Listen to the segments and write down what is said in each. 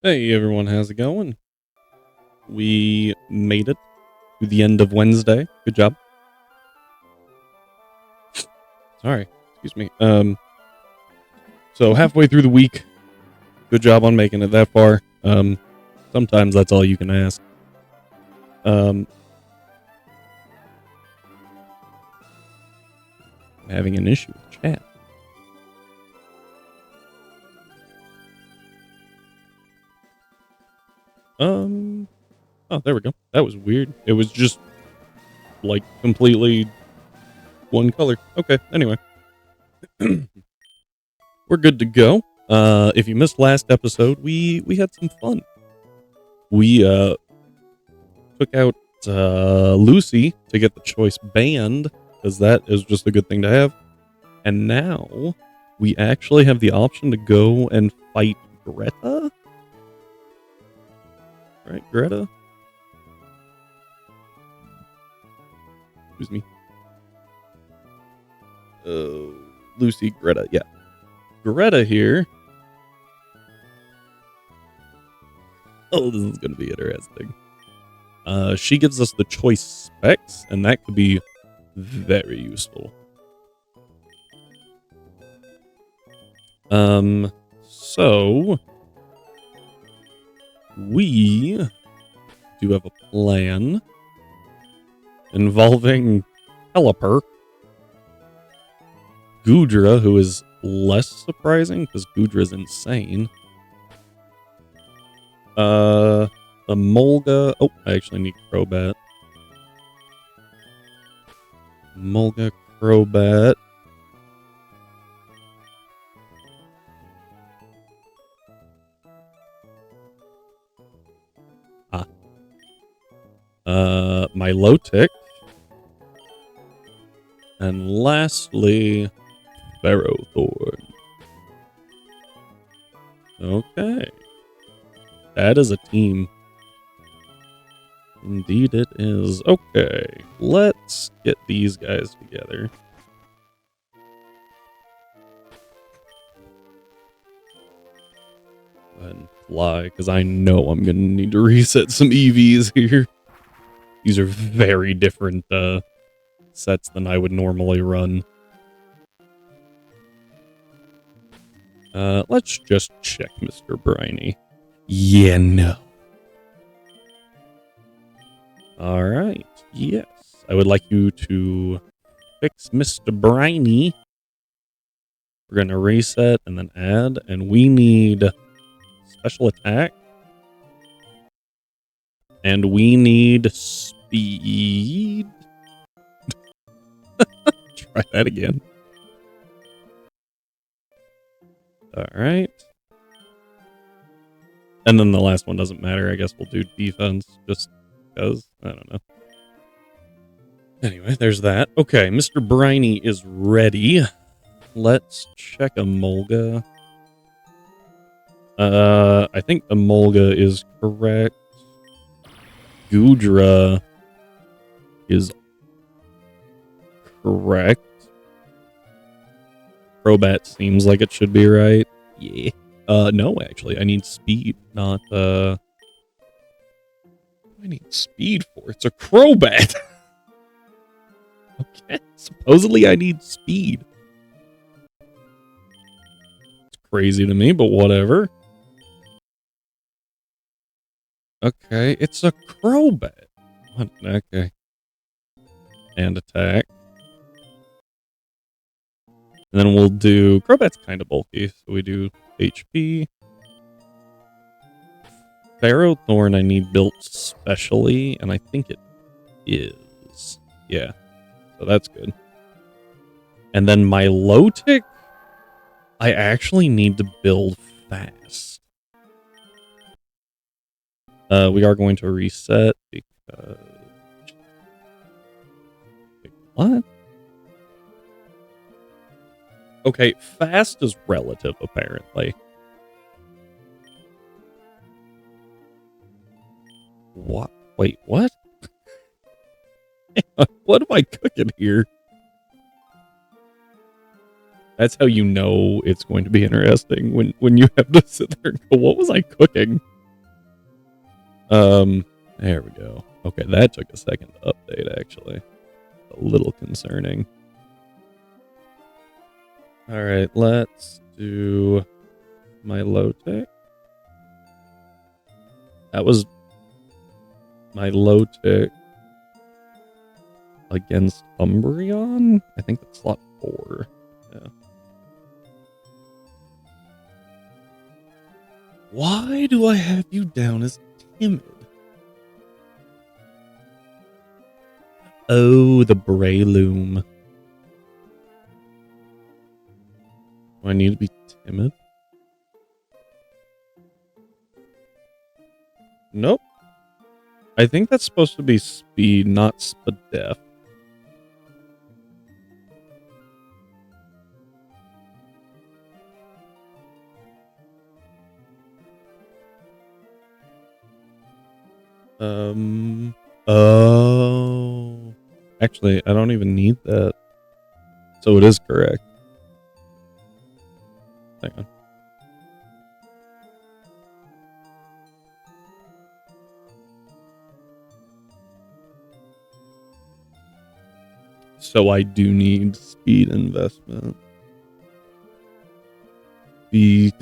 Hey everyone, how's it going? We made it to the end of Wednesday. Good job. Sorry, excuse me. So halfway through the week. Good job on making it that far. Sometimes that's all you can ask. I'm having an issue with chat. Oh, there we go. That was weird. It was just like completely one color. Okay, anyway. We're good to go. If you missed last episode, we had some fun. We took out Lucy to get the choice banned, because that is just a good thing to have. And now we actually have the option to go and fight Greta. Right, Greta? Excuse me. Lucy, Greta, yeah. Greta here. Oh, this is going to be interesting. She gives us the choice specs, and that could be very useful. So we do have a plan involving Pelipper, Goodra, who is less surprising because Goodra's insane. The Molga. Oh, I actually need Crobat. Molga, Crobat. Milotic. And lastly, Ferrothorn. Okay. That is a team. Indeed it is. Okay, let's get these guys together. Go ahead and fly, because I know I'm going to need to reset some EVs here. These are very different sets than I would normally run. Let's just check Mr. Briny. Yeah, no. Alright, yes. I would like you to fix Mr. Briny. We're going to reset and then add, and we need special attack. And we need speed. Try that again. Alright. And then the last one doesn't matter. I guess we'll do defense just because. I don't know. Anyway, there's that. Okay, Mr. Briny is ready. Let's check Emolga. I think Emolga is correct. Goodra is correct. Crobat seems like it should be right. Yeah. No, actually, I need speed, not, what do I need speed for? It's a Crobat! Okay, supposedly I need speed. It's crazy to me, but whatever. Okay, it's a Crobat. What? Okay. And attack. And then we'll do... Crobat's kind of bulky, so we do HP. Ferrothorn I need built specially, and I think it is. Yeah, so that's good. And then Milotic, I actually need to build fast. We are going to reset because... What? Okay, fast is relative, apparently. What? Wait, what? What am I cooking here? That's how you know it's going to be interesting when you have to sit there and go, what was I cooking? There we go. Okay, that took a second to update, actually. A little concerning. All right, let's do my low tech. That was my low tech against Umbreon. I think that's slot 4. Yeah. Why do I have you down as timid? Oh, the Breloom. Do I need to be timid? Nope. I think that's supposed to be speed, not spadef. Oh. Actually, I don't even need that. So it is correct. Hang on. So I do need speed investment. Because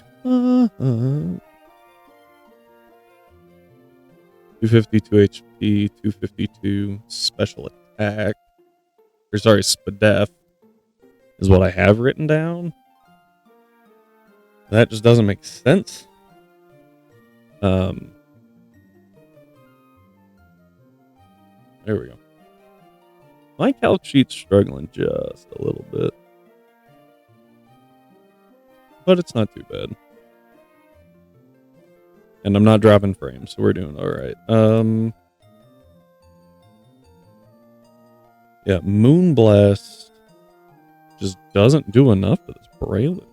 252 HP, 252 special attack. Or sorry, spadef is what I have written down. That just doesn't make sense. There we go. My calc sheet's struggling just a little bit. But it's not too bad. And I'm not dropping frames, so we're doing alright. Yeah, Moonblast just doesn't do enough to this Braylon.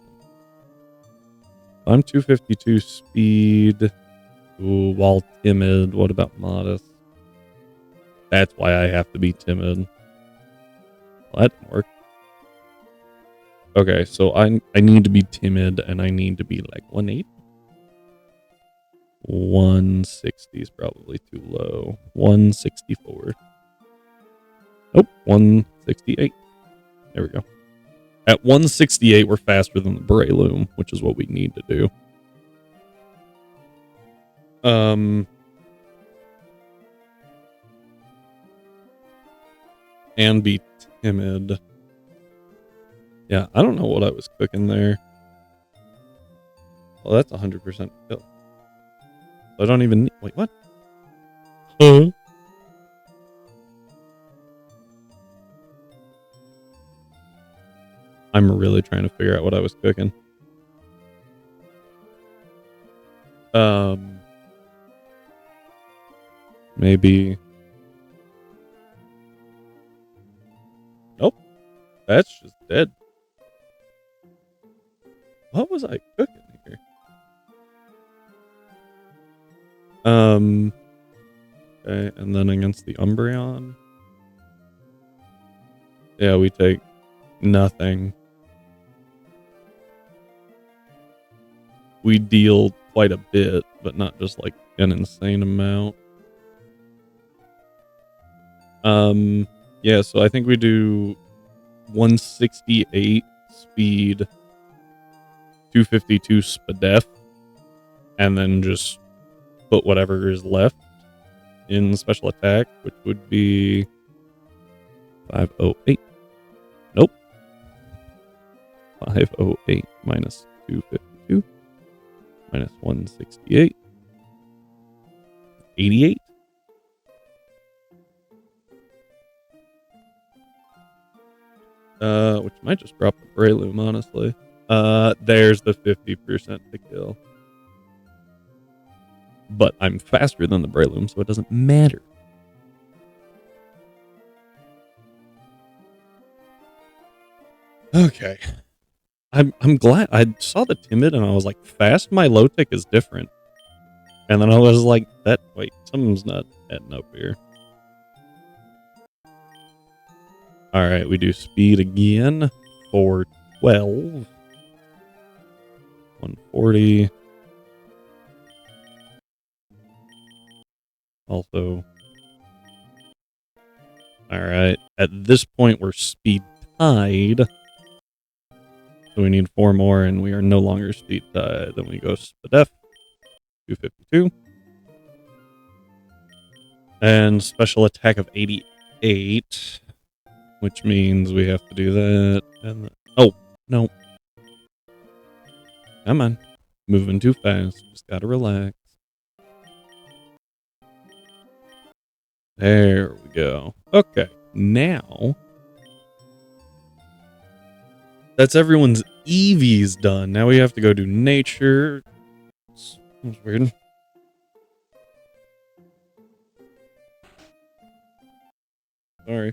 I'm 252 speed. Ooh, while timid. What about modest? That's why I have to be timid. Well, that didn't work. Okay, so I need to be timid, and I need to be like 180. 160 is probably too low. 164. Nope, 168. There we go. At 168, we're faster than the Breloom, which is what we need to do. And be timid. Yeah, I don't know what I was cooking there. Well, that's 100% kill. I don't even need... Wait, what? Huh? I'm really trying to figure out what I was cooking. Maybe... Nope. That's just dead. What was I cooking here? Okay, and then against the Umbreon. Yeah, we take nothing. We deal quite a bit, but not just like an insane amount. Yeah, so I think we do 168 speed, 252 spadef, and then just put whatever is left in special attack, which would be 508. Nope. 508 minus 252 minus 168. 88. Which might just drop the Breloom, honestly. There's the 50% to kill. But I'm faster than the Breloom, so it doesn't matter. Okay. I'm glad. I saw the timid and I was like, fast, my low tick is different. And then I was like, wait, something's not adding up here. Alright, we do speed again for 12. 140. Also, alright. At this point, we're speed tied. So we need 4 more, and we are no longer speed tied. Then we go Spadef, 252. And special attack of 88, which means we have to do that. And oh, no. Come on. Moving too fast. Just gotta relax. There we go. Okay, now that's everyone's EVs done. Now we have to go do nature. That's weird. Sorry.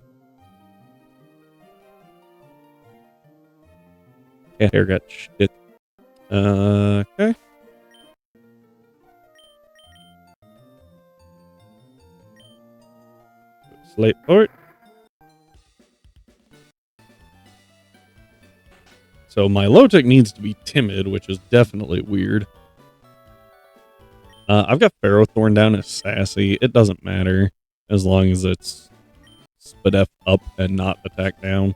Cat hair got shit. Okay. Slate port. So my Milotic needs to be timid, which is definitely weird. I've got Ferrothorn down as sassy. It doesn't matter as long as it's Spadef up and not attack down.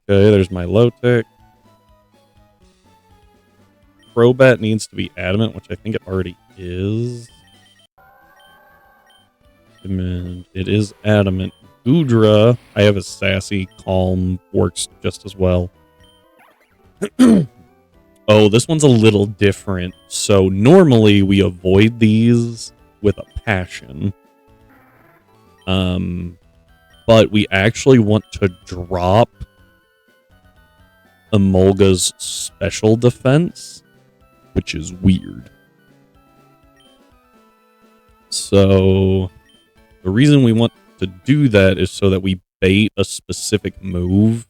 Okay, there's my Milotic. Crobat needs to be adamant, which I think it already is. It is adamant. Goodra, I have a sassy, calm, works just as well. Oh, this one's a little different. So normally we avoid these with a passion. But we actually want to drop Emolga's special defense, which is weird. So the reason we want to do that is so that we bait a specific move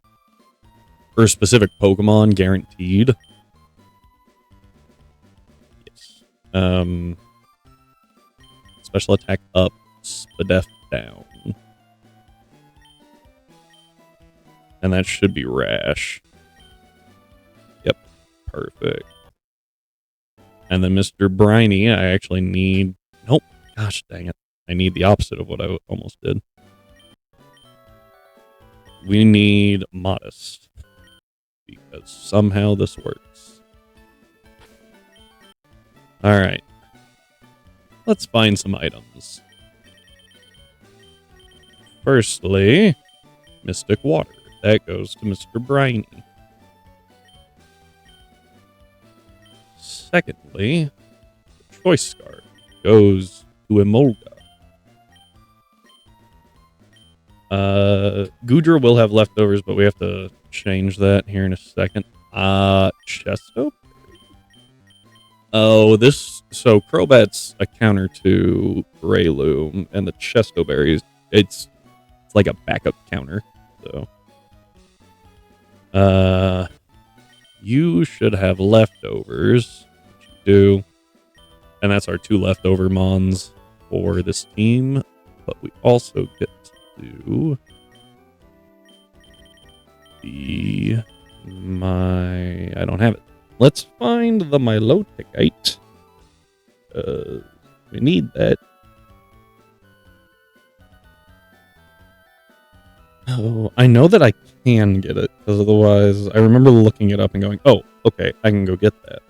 or a specific Pokemon guaranteed. Yes. Special attack up, Spadef down. And that should be Rash. Yep, perfect. And then Mr. Briny, I actually need... Nope, gosh dang it. I need the opposite of what I almost did. We need Modest. Because somehow this works. Alright. Let's find some items. Firstly, Mystic Water. That goes to Mr. Briny. Secondly, the Choice Scarf goes to Emolga. Goodra will have leftovers, but we have to change that here in a second. Chesto? Oh, so Crobat's a counter to Breloom, and the Chesto Berries, it's like a backup counter, so. You should have leftovers, which you do, and that's our 2 leftover mons for this team, but we also get to I don't have it. Let's find the Miloticite. We need that. Oh, I know that I can get it, because otherwise I remember looking it up and going, oh, okay, I can go get that.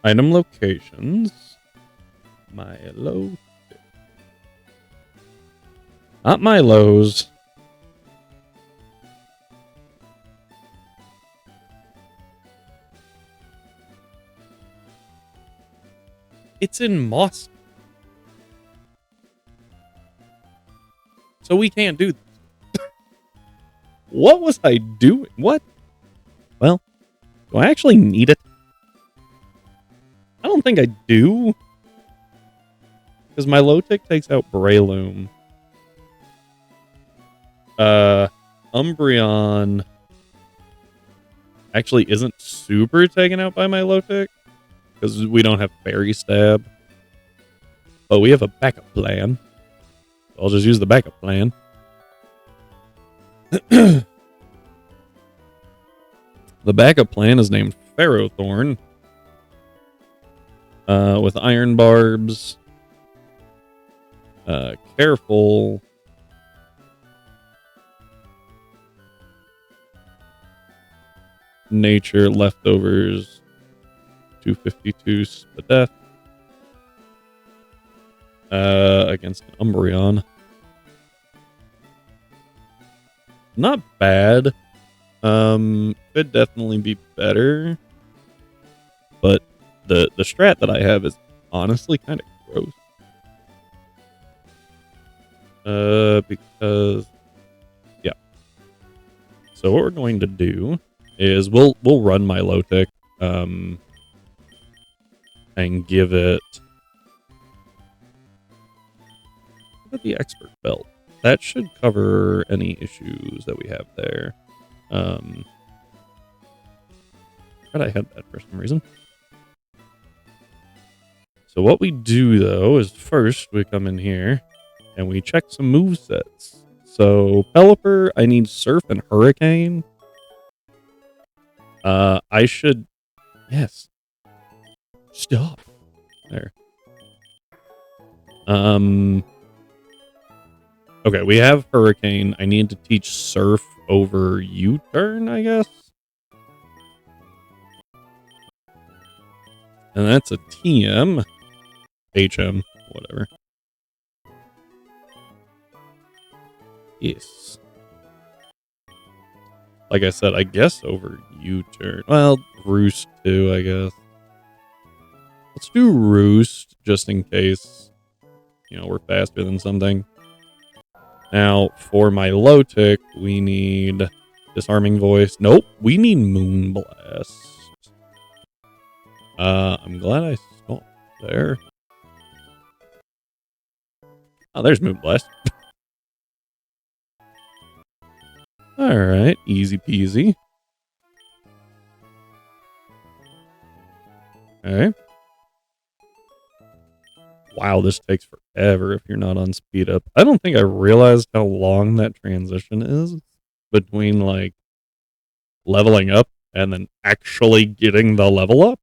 Item locations. Milo. Not Milo's. It's in Moss. So we can't do this. What was I doing? What? Well, do I actually need it? I don't think I do. Because my Milotic takes out Breloom. Umbreon actually isn't super taken out by my Milotic. Because we don't have Fairy Stab. But we have a backup plan. I'll just use the backup plan. The backup plan is named Ferrothorn. with iron barbs. Careful. Nature leftovers. 252 Spadef. Against an Umbreon. Not bad. Could definitely be better. But the strat that I have is honestly kind of gross. Because yeah. So what we're going to do is we'll run my Lotic, and give it the expert belt. That should cover any issues that we have there. But I had that for some reason. So what we do though is first we come in here and we check some movesets. So Pelipper, I need Surf and Hurricane. I should, yes. Stop. There. Okay, we have Hurricane. I need to teach Surf over U-turn, I guess. And that's a TM. HM, whatever. Yes. Like I said, I guess over U-turn. Well, Roost too, I guess. Let's do Roost, just in case, you know, we're faster than something. Now, for my Lotic, we need Disarming Voice. Nope, we need Moonblast. I'm glad I stopped there. Oh, there's Moonblast. Alright, easy peasy. Okay. Wow, this takes forever if you're not on speed up. I don't think I realized how long that transition is between, like, leveling up and then actually getting the level up.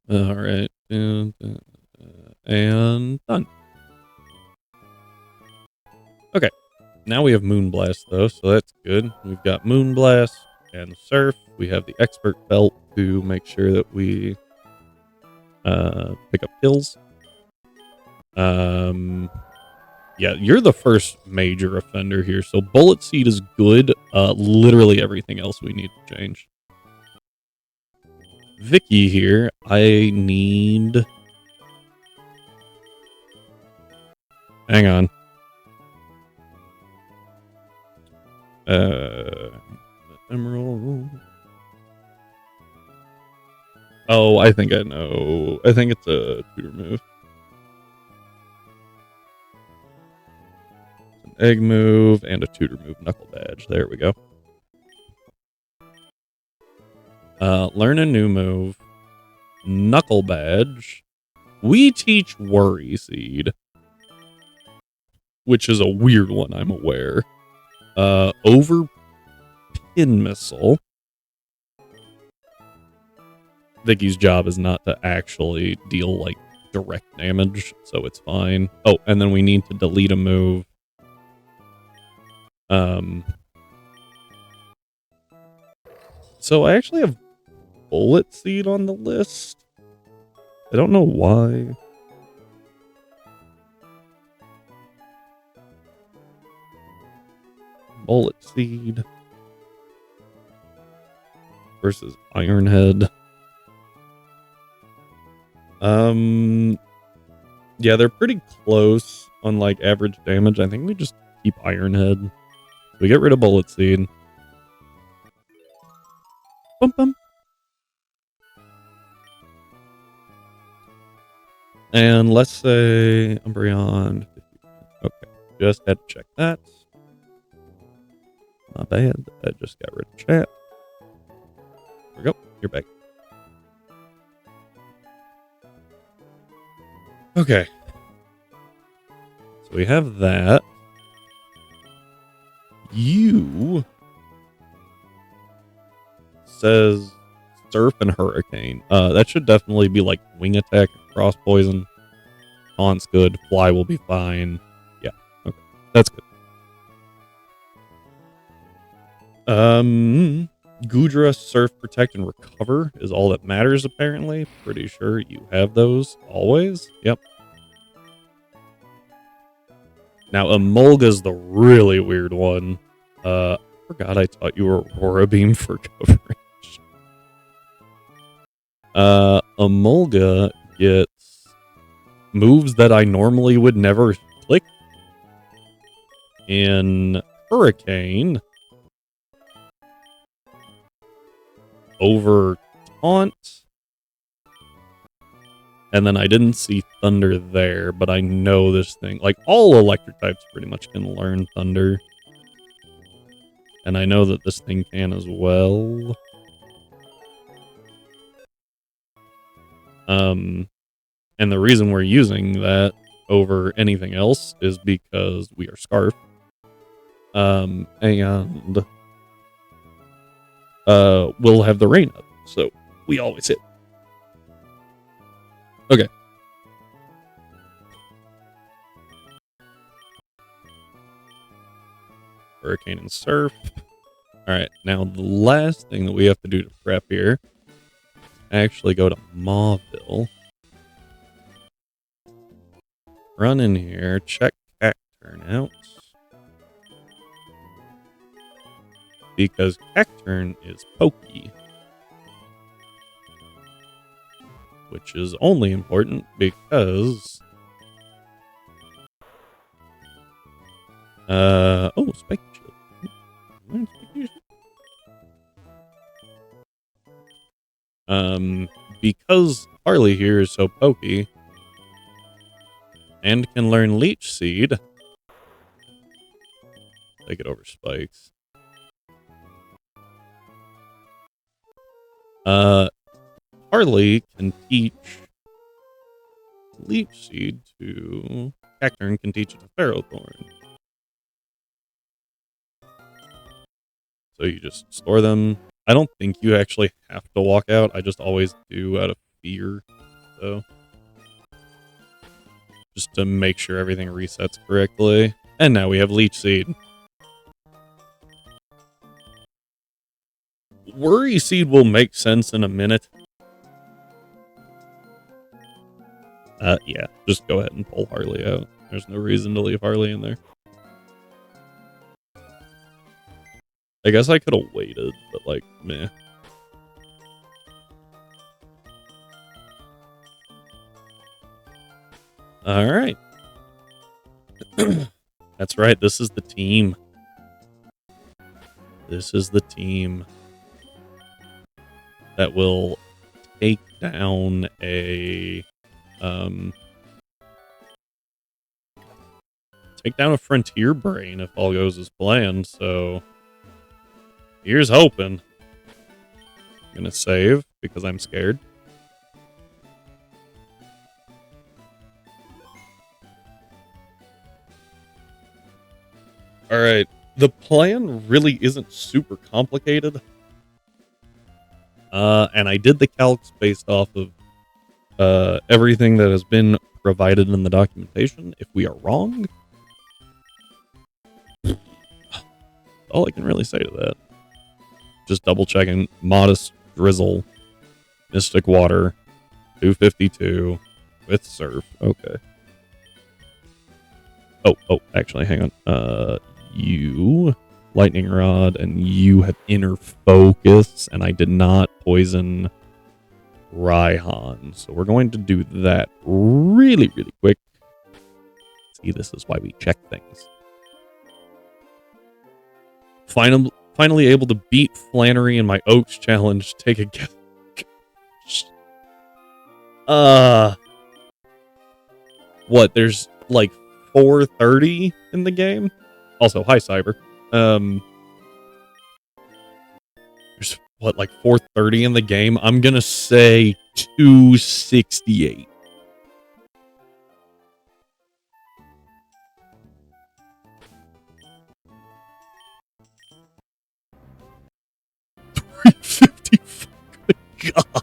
Alright. And done. Okay. Now we have Moonblast, though, so that's good. We've got Moonblast and Surf. We have the Expert Belt to make sure that we pick up kills. Yeah, you're the first major offender here, so Bullet Seed is good. Literally everything else we need to change. Vicky here, I need... Hang on. Emerald. Oh, I think I know. I think it's a tutor move. An egg move and a tutor move. Knuckle badge. There we go. Learn a new move. Knuckle badge. We teach Worry Seed, which is a weird one, I'm aware. Over Pin Missile. Vicky's job is not to actually deal, like, direct damage, so it's fine. Oh, and then we need to delete a move. So I actually have Bullet Seed on the list. I don't know why. Bullet Seed versus Ironhead. Yeah, they're pretty close on, like, average damage. I think we just keep Ironhead. We get rid of Bullet Seed. Bum bum. And let's say Umbreon. Okay, just had to check that. Not bad. I just got rid of chat. There we go. You're back. Okay. So we have that. says Surf and Hurricane. That should definitely be like Wing Attack, Cross Poison. Taunt's good. Fly will be fine. Yeah, okay. That's good. Gudra, Surf, Protect, and Recover is all that matters, apparently. Pretty sure you have those always. Yep. Now, Emolga's the really weird one. Forgot I taught you Aurora Beam for coverage. Emolga gets moves that I normally would never click. In Hurricane, over Taunt, and then I didn't see Thunder there, but I know this thing, like all electric types pretty much can learn Thunder. And I know that this thing can as well. And the reason we're using that over anything else is because we are Scarf. And we'll have the rain up, so we always hit. Okay. Hurricane and Surf. Alright, now the last thing that we have to do to prep here, actually go to Mauville. Run in here, check Cacturn out. Because Cacturn is pokey. Which is only important because... oh, Spike Shield. Because Harley here is so pokey and can learn Leech Seed. Take it over Spikes. Harley can teach Leech Seed to Cacturn, can teach it to Ferrothorn. So you just store them. I don't think you actually have to walk out. I just always do out of fear. So just to make sure everything resets correctly. And now we have Leech Seed. Worry Seed will make sense in a minute. Yeah, just go ahead and pull Harley out. There's no reason to leave Harley in there. I guess I could have waited, but like, meh. Alright. That's right, this is the team. This is the team that will take down a Frontier Brain if all goes as planned, so here's hoping. I'm gonna save because I'm scared. Alright, the plan really isn't super complicated. And I did the calcs based off of everything that has been provided in the documentation. If we are wrong, all I can really say to that. Just double checking. Modest Drizzle, Mystic Water, 252 with Surf. Okay. Oh, actually, hang on. You, Lightning Rod, and you have Inner Focus, and I did not poison Raihan. So we're going to do that really, really quick. See, this is why we check things. Finally able to beat Flannery in my Oaks challenge. Take a guess. What? There's like 430 in the game. Also, hi Cyber. There's what, like 430 in the game? I'm gonna say 268. God.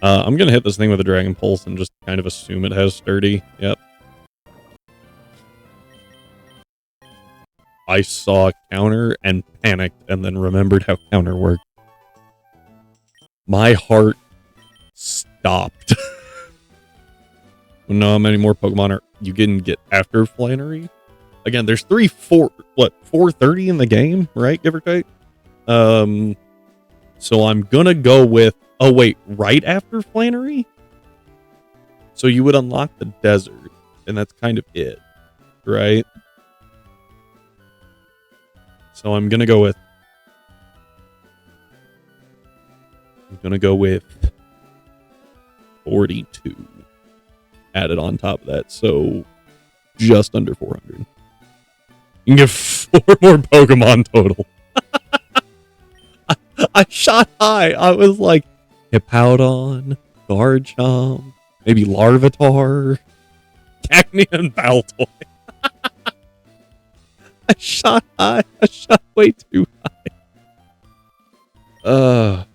I'm gonna hit this thing with a Dragon Pulse and just kind of assume it has Sturdy. Yep. I saw counter and panicked and then remembered how counter worked. My heart stopped. No, how many more Pokemon are you can get after Flannery? Again, there's 430 in the game, right? Give or take. So I'm gonna go with, oh wait, right after Flannery? So you would unlock the desert, and that's kind of it, right? So I'm gonna go with 42 added on top of that, so just under 400. You can get 4 more Pokemon total. I shot high. I was like, Hippowdon, Garchomp, maybe Larvitar, Cacnea, and Baltoy. I shot high. I shot way too high.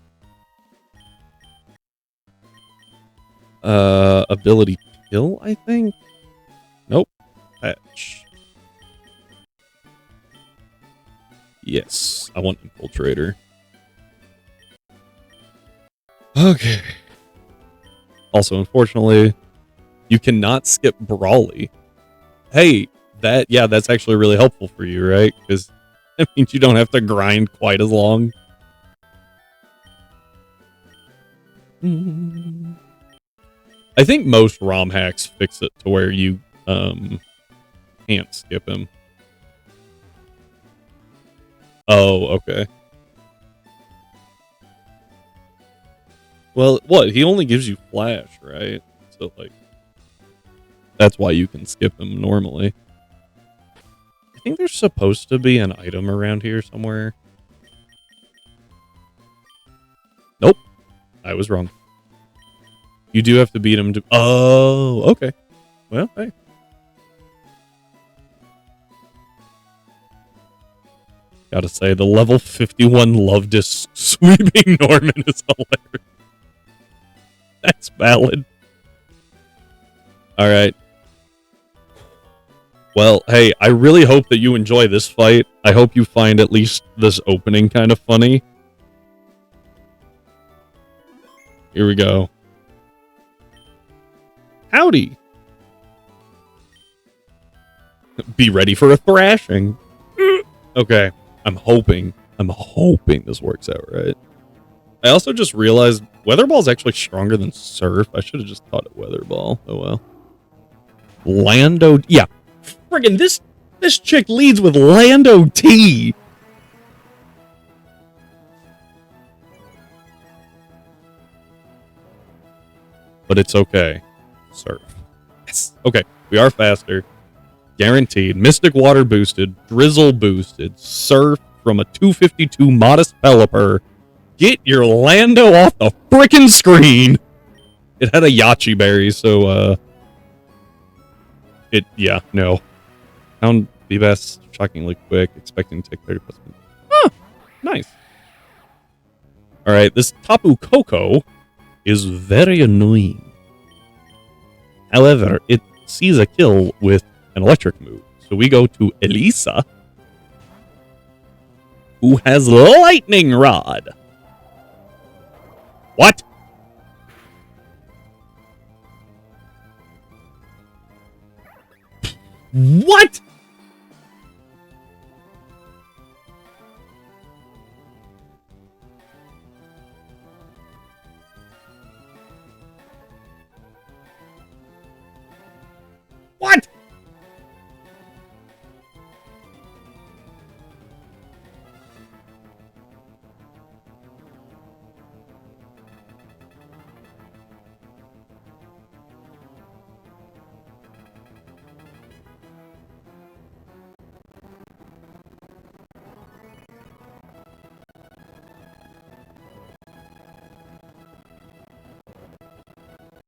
Ability kill, I think? Nope. Patch. Yes, I want Infiltrator. Okay. Also, unfortunately, you cannot skip Brawly. Hey, that's actually really helpful for you, right? Because it means you don't have to grind quite as long. I think most ROM hacks fix it to where you can't skip him. Oh, okay. Well, what? He only gives you flash, right? So, like, that's why you can skip him normally. I think there's supposed to be an item around here somewhere. Nope. I was wrong. You do have to beat him to... Oh, okay. Well, hey. Gotta say, the level 51 love disc sweeping Norman is hilarious. That's valid. Alright. Well, hey, I really hope that you enjoy this fight. I hope you find at least this opening kind of funny. Here we go. Howdy. Be ready for a thrashing. Okay. I'm hoping this works out right. I also just realized Weather Ball is actually stronger than Surf. I should have just taught it Weather Ball. Oh well. Lando, yeah. Friggin' this chick leads with Lando T. But it's okay. Surf. Yes. Okay, we are faster. Guaranteed. Mystic Water boosted. Drizzle boosted. Surf from a 252 Modest Pelipper. Get your Lando off the frickin' screen! It had a Yachi berry, so, no. Found Feebas shockingly quick, expecting to take 30 plus minutes. Huh! Nice. Alright, this Tapu Koko is very annoying. However, it sees a kill with an electric move. So we go to Elisa, who has Lightning Rod. What? What? What?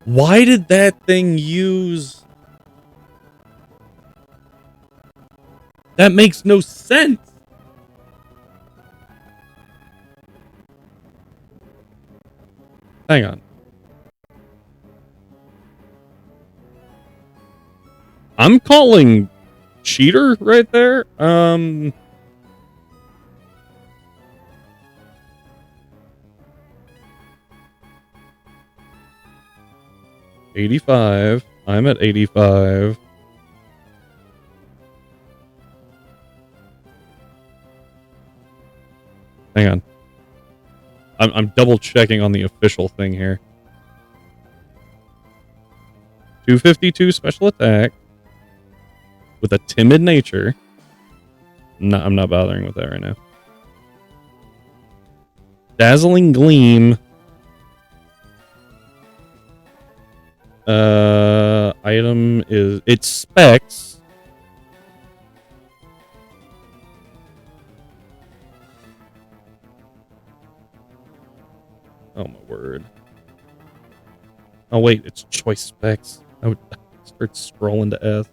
Why did that thing use... That makes no sense. Hang on. I'm calling cheater right there. 85. I'm at 85. Hang on. I'm double checking on the official thing here. 252 special attack with a timid nature. No, I'm not bothering with that right now. Dazzling Gleam. Item is it's specs. Oh my word. Oh wait, it's choice specs. I would start scrolling to F.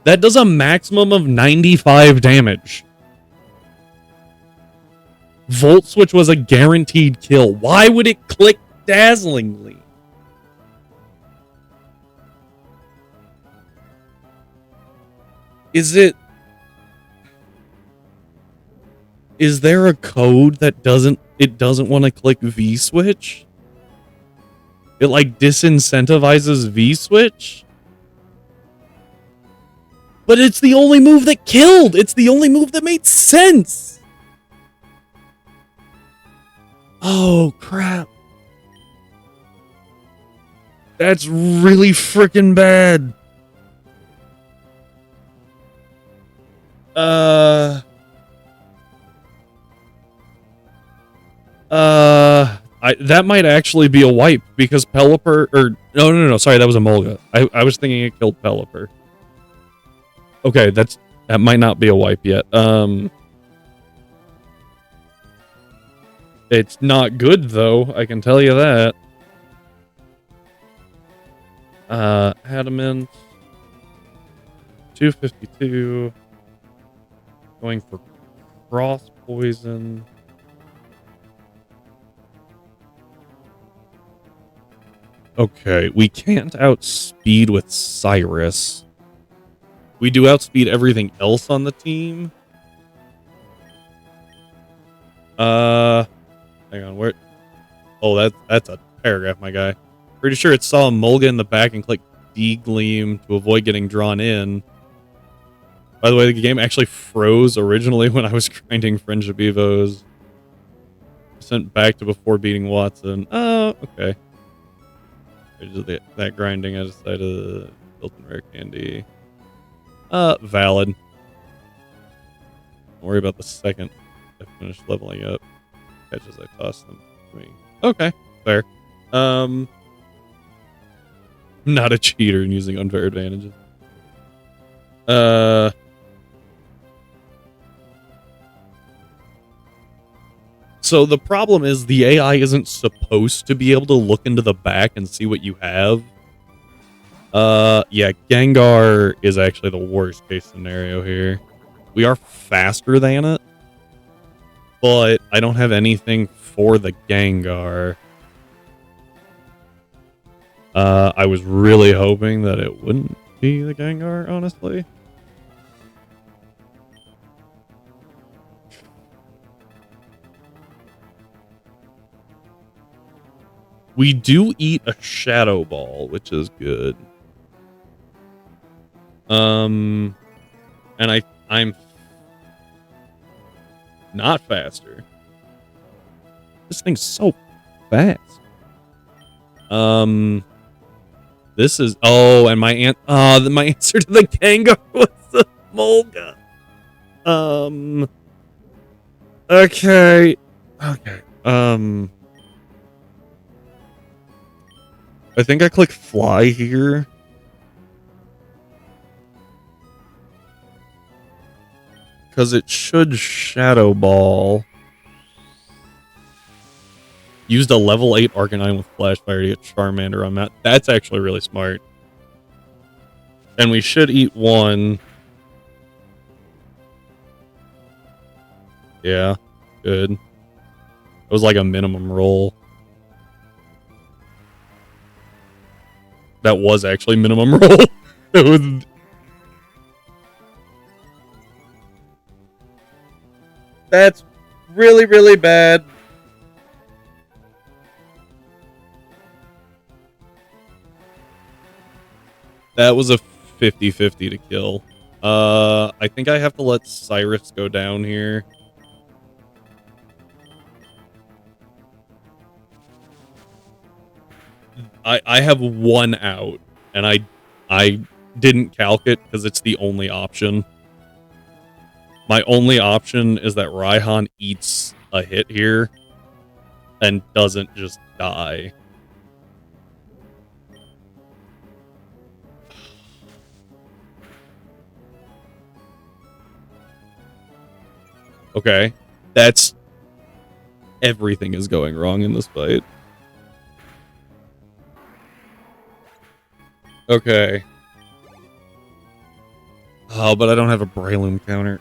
That does a maximum of 95 damage. Volt Switch was a guaranteed kill. Why would it click dazzlingly? Is there a code that doesn't want to click V switch? It like disincentivizes V switch? But it's the only move that killed. It's the only move that made sense. Oh, crap. That's really freaking bad. That might actually be a wipe because Pelipper, or no, sorry, that was a Mulga. I was thinking it killed Pelipper. Okay, that might not be a wipe yet. It's not good though, I can tell you that. Adamant 252 going for cross poison. Okay, we can't outspeed with Cyrus. We do outspeed everything else on the team. Hang on, where? Oh, that's a paragraph, my guy. Pretty sure it saw a Mulga in the back and clicked D-Gleam to avoid getting drawn in. By the way, the game actually froze originally when I was grinding Friendship Evos. Sent back to before beating Watson. Oh, okay. That grinding, I decided Hilton Rare Candy. Valid. Don't worry about the second I finish leveling up. Catch as I toss them. Okay, fair. Not a cheater and using unfair advantages. So the problem is the AI isn't supposed to be able to look into the back and see what you have. Yeah, Gengar is actually the worst case scenario here. We are faster than it, but I don't have anything for the Gengar. I was really hoping that it wouldn't be the Gengar, honestly. We do eat a Shadow Ball, which is good. And I'm not faster. This thing's so fast. This is and my answer to the Gengar was the Mulga. Okay. I think I click fly here. Because it should Shadow Ball. Used a level 8 Arcanine with Flash Fire to get Charmander on that. That's actually really smart. And we should eat one. Yeah, good. It was like a minimum roll. That was actually minimum roll. It was... That's really, really bad. That was a 50-50 to kill. I think I have to let Cyrus go down here. I have one out, and I didn't calc it because it's the only option. My only option is that Raihan eats a hit here and doesn't just die. Okay, that's... Everything is going wrong in this fight. Okay. Oh, but I don't have a Breloom counter.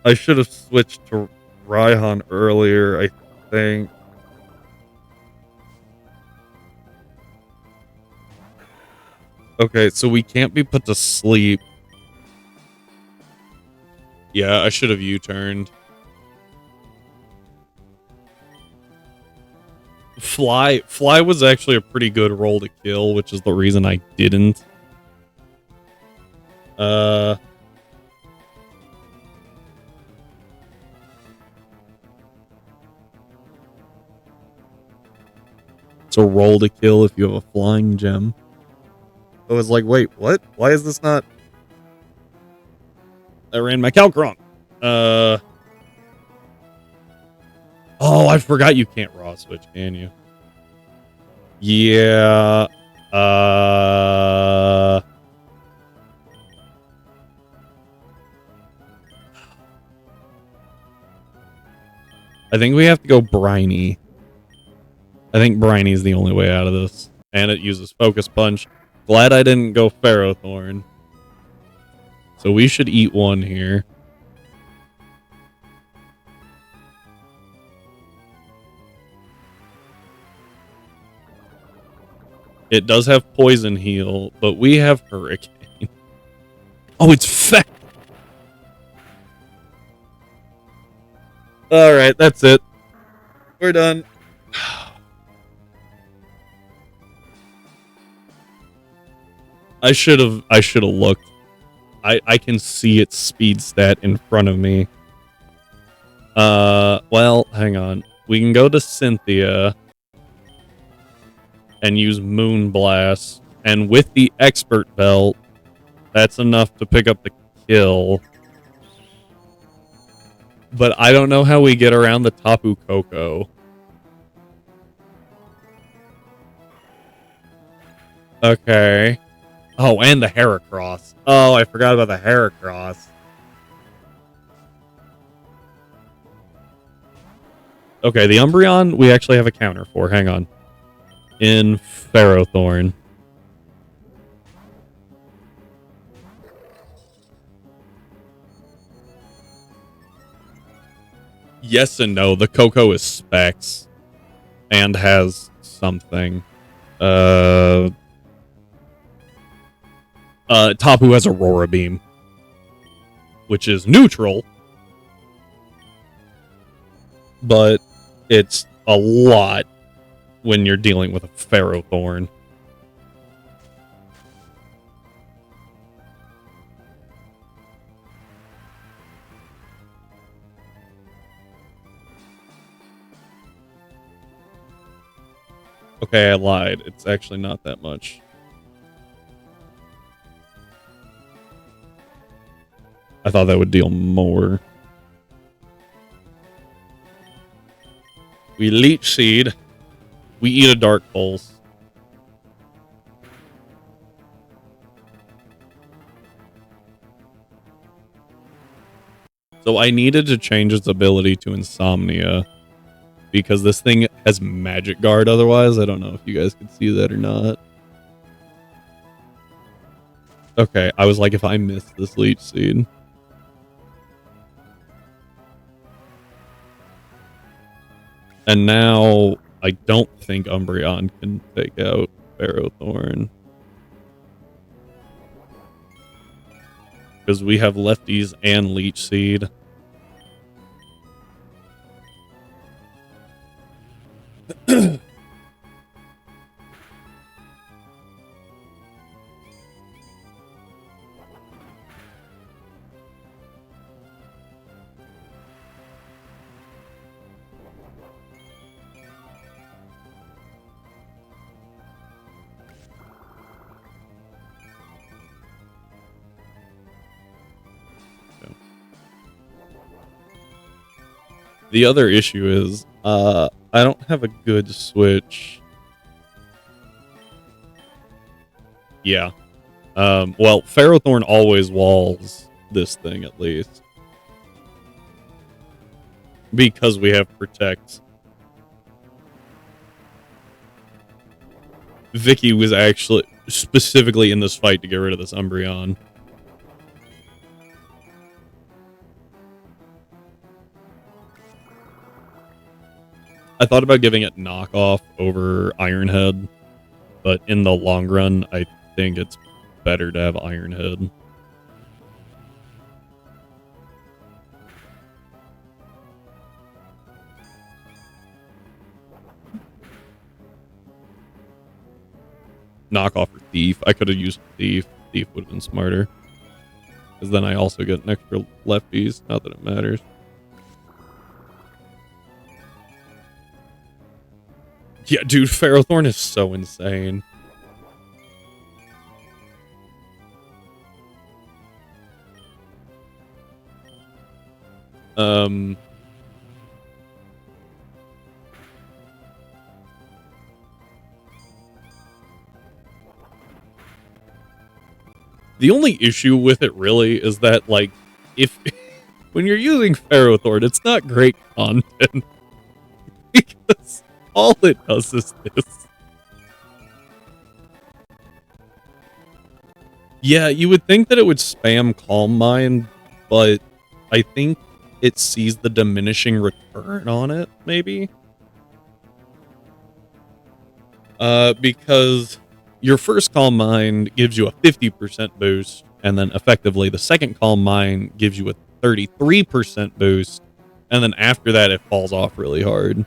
I should have switched to Raihan earlier, I think. Okay, so we can't be put to sleep. Yeah, I should have U-turned. Fly was actually a pretty good roll to kill, which is the reason I didn't. It's a roll to kill if you have a flying gem. I was like, wait, what? Why is this not... I ran my calc wrong. Oh, I forgot you can't raw switch, can you? Yeah. I think we have to go briny. I think briny is the only way out of this. And it uses focus punch. Glad I didn't go Ferrothorn. So we should eat one here. It does have poison heal, but we have hurricane. Oh, it's Feck. All right, that's it. We're done. I should have looked. I can see its speed stat in front of me. Well, hang on. We can go to Cynthia and use Moon Blast, and with the expert belt, that's enough to pick up the kill. But I don't know how we get around the Tapu Koko. Okay. Oh, and the Heracross. Oh, I forgot about the Heracross. Okay, the Umbreon we actually have a counter for. Hang on. In Ferrothorn. Yes and no. The Koko is specs. And has something. Tapu has Aurora Beam. Which is neutral. But it's a lot when you're dealing with a Ferrothorn. Okay, I lied. It's actually not that much. I thought that would deal more. We Leech Seed. We eat a Dark Pulse. So I needed to change its ability to Insomnia. Because this thing has Magic Guard otherwise. I don't know if you guys can see that or not. Okay, I was like, if I miss this Leech Seed. And now I don't think Umbreon can take out Ferrothorn. Because we have lefties and Leech Seed. The other issue is, I don't have a good switch. Yeah. Well, Ferrothorn always walls this thing, at least. Because we have Protect. Vicky was actually specifically in this fight to get rid of this Umbreon. I thought about giving it knockoff over Ironhead, but in the long run, I think it's better to have Ironhead. Knockoff or Thief. I could have used Thief. Thief would have been smarter. Because then I also get an extra lefties. Not that it matters. Yeah, dude, Ferrothorn is so insane. The only issue with it really is that, like, if when you're using Ferrothorn, it's not great content. Because all it does is this. Yeah, you would think that it would spam Calm Mind, but I think it sees the diminishing return on it, maybe? Because your first Calm Mind gives you a 50% boost, and then effectively the second Calm Mind gives you a 33% boost, and then after that it falls off really hard.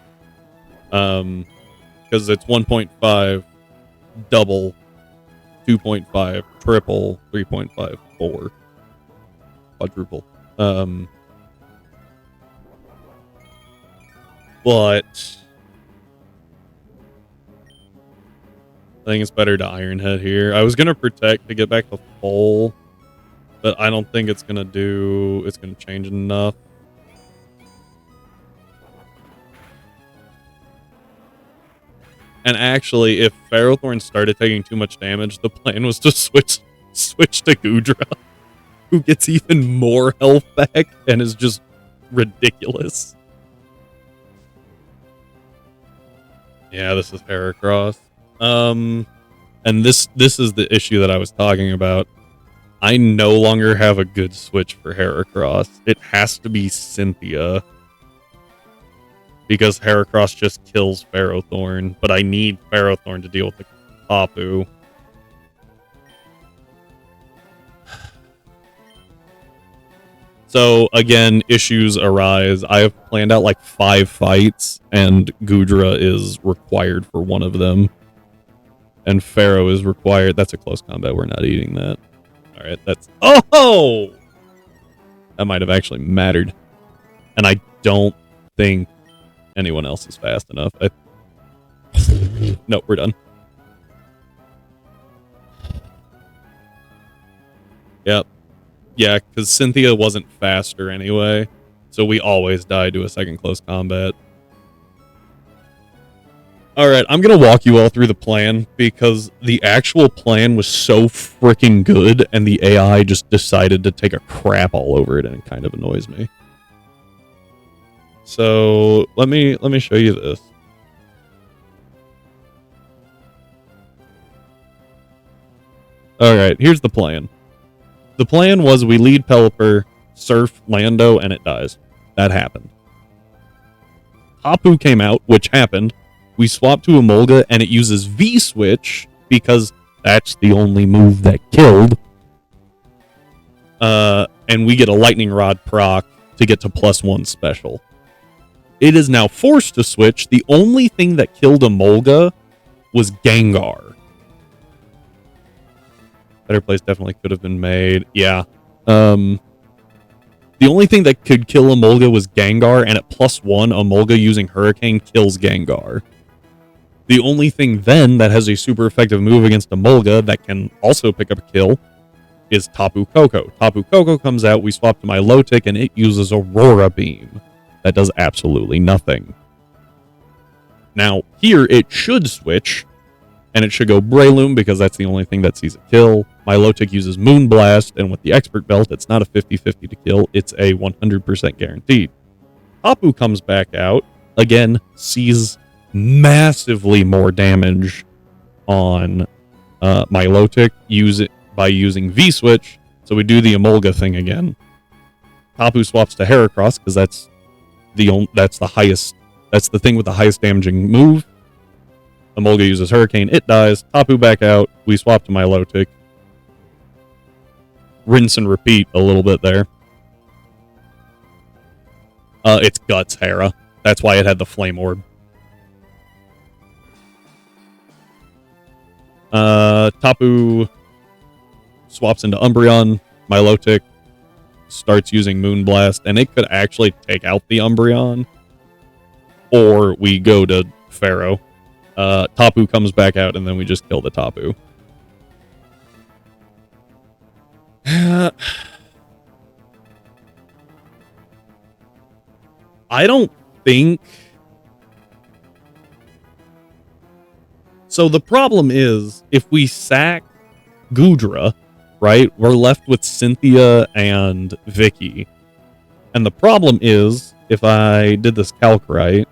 Because it's 1.5 double, 2.5 triple, 3.5 4 quadruple. But I think it's better to Ironhead here. I was gonna Protect to get back to full, but I don't think it's gonna change enough. And actually, if Ferrothorn started taking too much damage, the plan was to switch to Goodra, who gets even more health back and is just ridiculous. Yeah, this is Heracross. And this is the issue that I was talking about. I no longer have a good switch for Heracross. It has to be Cynthia. Because Heracross just kills Ferrothorn, but I need Ferrothorn to deal with the Tapu. So, again, issues arise. I have planned out like 5 fights, and Goodra is required for one of them. And Pharaoh is required. That's a close combat. We're not eating that. Alright, that's... Oh! That might have actually mattered. And I don't think anyone else is fast enough. No, we're done. Yep. Yeah, because Cynthia wasn't faster anyway, so we always died to a second close combat. Alright, I'm going to walk you all through the plan, because the actual plan was so freaking good, and the AI just decided to take a crap all over it, and it kind of annoys me. So, let me show you this. Alright, here's the plan. The plan was we lead Pelipper, surf Lando, and it dies. That happened. Hapu came out, which happened. We swapped to Emolga, and it uses V-Switch, because that's the only move that killed. And we get a Lightning Rod proc to get to +1 special. It is now forced to switch. The only thing that killed Emolga was Gengar. Better place definitely could have been made. Yeah. The only thing that could kill Emolga was Gengar, and at +1, Emolga using Hurricane kills Gengar. The only thing then that has a super effective move against Emolga that can also pick up a kill is Tapu Koko. Tapu Koko comes out, we swap to Milotic, and it uses Aurora Beam. That does absolutely nothing. Now, here it should switch, and it should go Breloom, because that's the only thing that sees a kill. Milotic uses Moonblast, and with the Expert Belt, it's not a 50-50 to kill, it's a 100% guaranteed. Tapu comes back out, again, sees massively more damage on Milotic by using V-Switch, so we do the Emolga thing again. Tapu swaps to Heracross, because that's the thing with the highest damaging move. Emolga uses Hurricane, it dies. Tapu back out, we swap to Milotic. Rinse and repeat a little bit there. It's Guts Hera. That's why it had the Flame Orb. Tapu swaps into Umbreon. Milotic starts using Moonblast, and it could actually take out the Umbreon. Or we go to Pharaoh. Tapu comes back out, and then we just kill the Tapu. I don't think... So the problem is, if we sack Goodra, right, we're left with Cynthia and Vicky. And the problem is, if I did this calc right,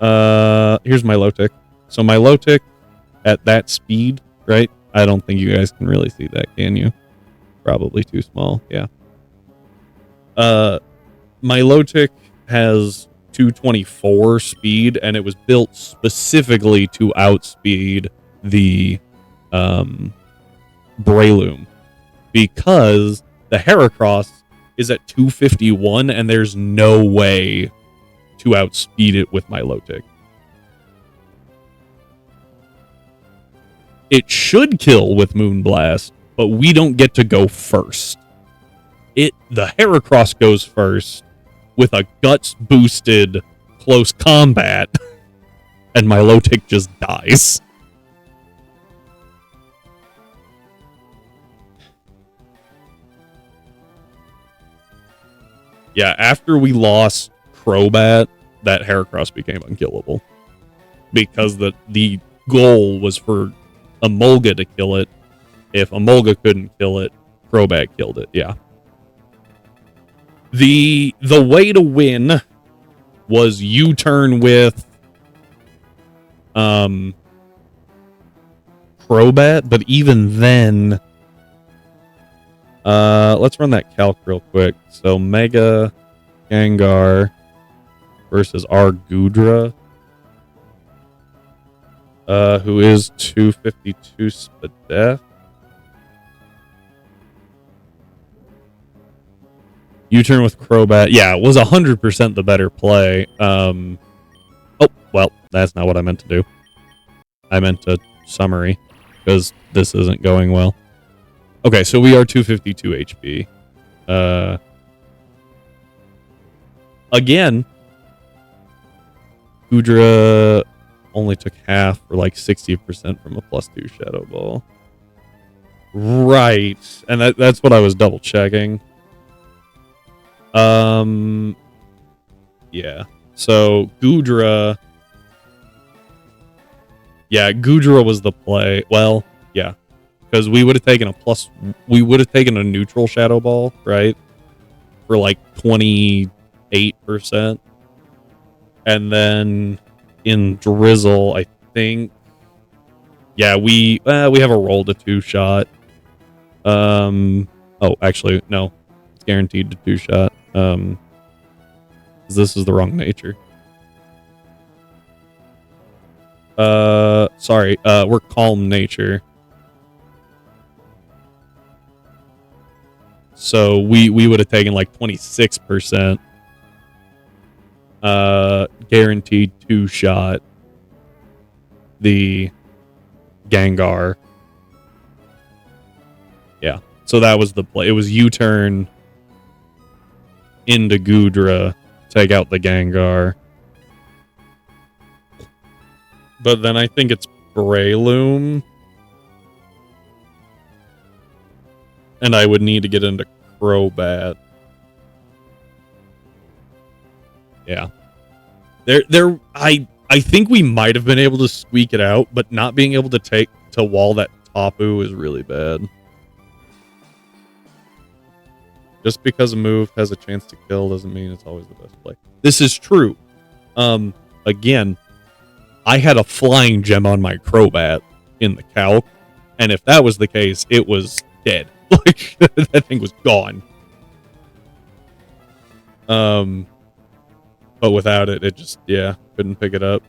here's Milotic. So Milotic at that speed, right? I don't think you guys can really see that, can you? Probably too small, yeah. Milotic has 224 speed, and it was built specifically to outspeed the Breloom, because the Heracross is at 251, and there's no way to outspeed it with Milotic. It should kill with Moonblast, but we don't get to go first. The Heracross goes first with a Guts boosted close combat, and Milotic just dies. Yeah, after we lost Crobat, that Heracross became unkillable. Because the goal was for Emolga to kill it. If Emolga couldn't kill it, Crobat killed it, yeah. The way to win was U-turn with Crobat, but even then, let's run that calc real quick. So Mega Gengar versus our Goodra, who is 252 Spadef. U-turn with Crobat. Yeah, it was 100% the better play. Oh, well, that's not what I meant to do. I meant to summary, because this isn't going well. Okay, so we are 252 HP. Again, Goodra only took half, or like 60% from a +2 Shadow Ball. Right, and that's what I was double checking. Yeah. So Goodra. Yeah, Goodra was the play. Well, yeah, because we would have taken a neutral Shadow Ball, right? For like 28%, and then in Drizzle, I think. Yeah, we have a roll to 2-shot. Oh, actually, no. It's guaranteed to 2-shot. This is the wrong nature. Sorry, we're calm nature. So we would have taken like 26%. Guaranteed 2-shot the Gengar. Yeah. So that was the play. It was U-turn into Goodra, take out the Gengar. But then I think it's Breloom. And I would need to get into Crobat. Yeah. I think we might have been able to squeak it out, but not being able to wall that Tapu is really bad. Just because a move has a chance to kill doesn't mean it's always the best play. This is true. Again, I had a flying gem on my Crobat in the calc, and if that was the case, it was dead. Like, that thing was gone. But without it, it just, couldn't pick it up.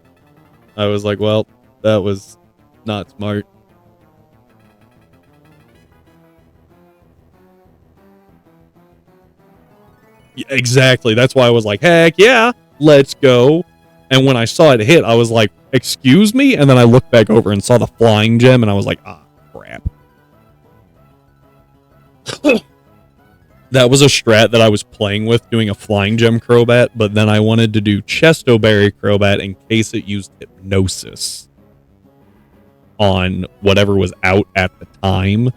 I was like, well, that was not smart. Yeah, exactly. That's why I was like, heck yeah, let's go. And when I saw it hit, I was like, excuse me? And then I looked back over and saw the flying gem, and I was like, ah, crap. That was a strat that I was playing with, doing a flying gem Crobat, but then I wanted to do Chesto Berry Crobat in case it used Hypnosis on whatever was out at the time,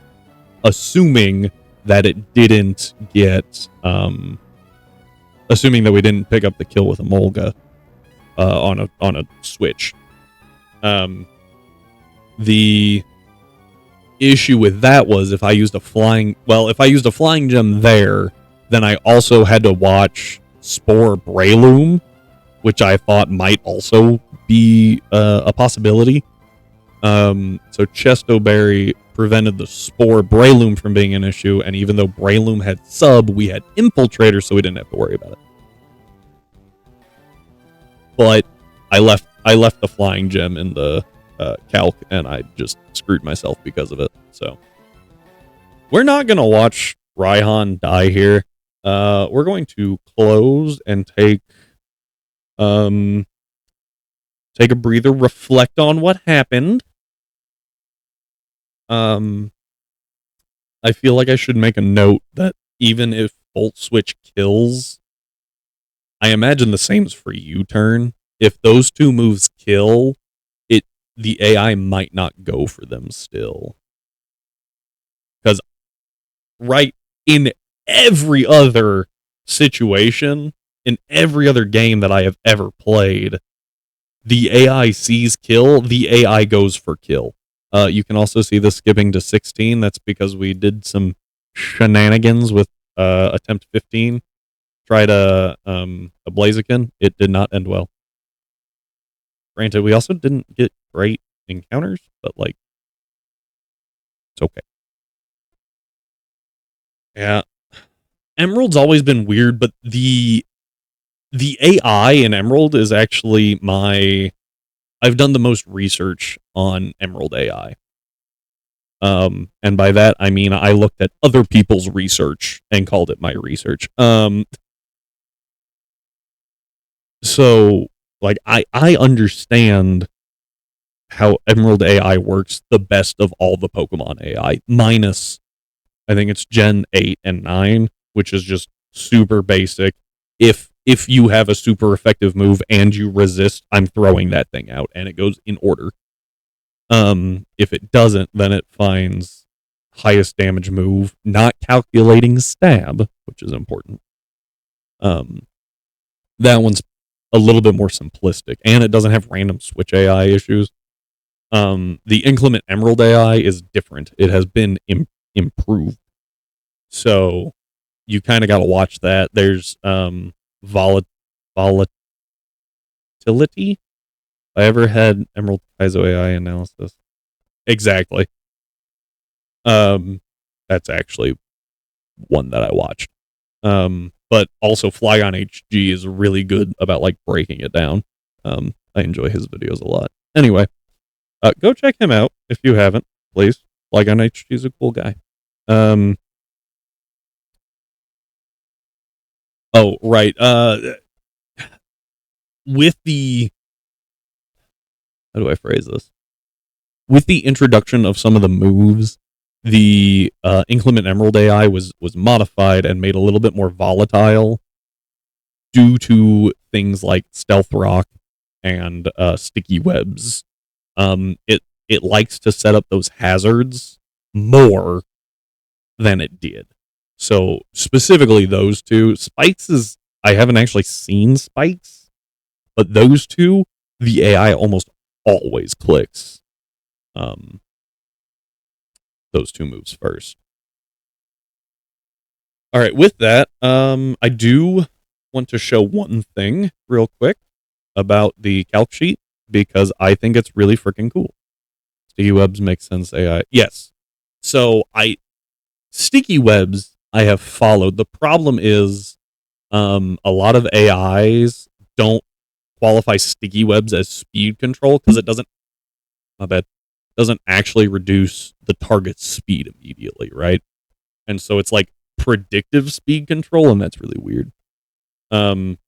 assuming that it didn't get, assuming that we didn't pick up the kill with Emolga on a switch. The issue with that was if I used a flying gem there, then I also had to watch Spore Breloom, which I thought might also be a possibility. So Chesto Berry prevented the Spore Breloom from being an issue, and even though Breloom had sub, we had Infiltrator, so we didn't have to worry about it. But I left the flying gem in the calc, and I just screwed myself because of it. So we're not gonna watch Raihan die here. We're going to close and take a breather, reflect on what happened. I feel like I should make a note that even if Volt Switch kills, I imagine the same is for U-turn. If those two moves kill, the AI might not go for them still. Because right in every other situation, in every other game that I have ever played, the AI sees kill, the AI goes for kill. You can also see the skipping to 16. That's because we did some shenanigans with attempt 15. Tried a Blaziken. It did not end well. Granted, we also didn't get great encounters, but like, it's okay. Yeah. Emerald's always been weird, but the AI in Emerald is actually I've done the most research on Emerald AI. And by that, I mean, I looked at other people's research and called it my research. So like, I understand how Emerald AI works the best of all the Pokemon AI, minus, I think it's Gen 8 and 9, which is just super basic. If you have a super effective move and you resist, I'm throwing that thing out, and it goes in order. If it doesn't, then it finds highest damage move, not calculating stab, which is important. That one's a little bit more simplistic, and it doesn't have random switch AI issues. The Inclement Emerald AI is different. It has been improved. So you kind of got to watch that. There's volatility. I ever had Emerald Kaizo AI analysis. Exactly. That's actually one that I watched. But also Flygon HG is really good about like breaking it down. I enjoy his videos a lot. Anyway, Go check him out if you haven't, please. Like on H, he's a cool guy. Um. Oh, right. With the how do I phrase this? With the introduction of some of the moves, the Inclement Emerald AI was modified and made a little bit more volatile due to things like stealth rock and sticky webs. It likes to set up those hazards more than it did. So specifically those two spikes is I haven't actually seen spikes, but those two the AI almost always clicks um, those two moves first. All right, with that, I do want to show one thing real quick about the calc sheet because I think it's really freaking cool. Sticky webs make sense AI. Yes. So sticky webs I have followed. The problem is a lot of AIs don't qualify sticky webs as speed control because it doesn't my bad doesn't actually reduce the target's speed immediately, right? And so it's like predictive speed control, and that's really weird. Um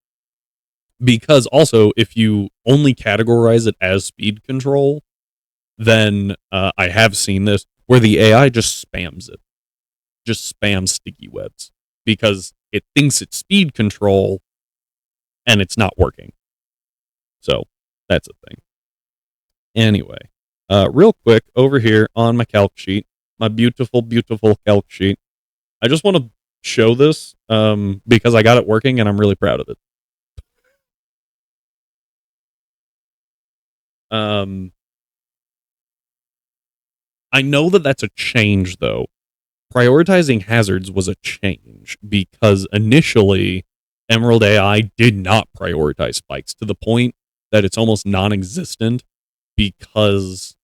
because also if you only categorize it as speed control, then I have seen this where the AI just spams it. Just spams sticky webs because it thinks it's speed control and it's not working. So that's a thing. Anyway, real quick over here on my calc sheet, my beautiful, beautiful calc sheet. I just want to show this because I got it working and I'm really proud of it. I know that that's a change though. Prioritizing hazards was a change because initially Emerald AI did not prioritize spikes to the point that it's almost non-existent because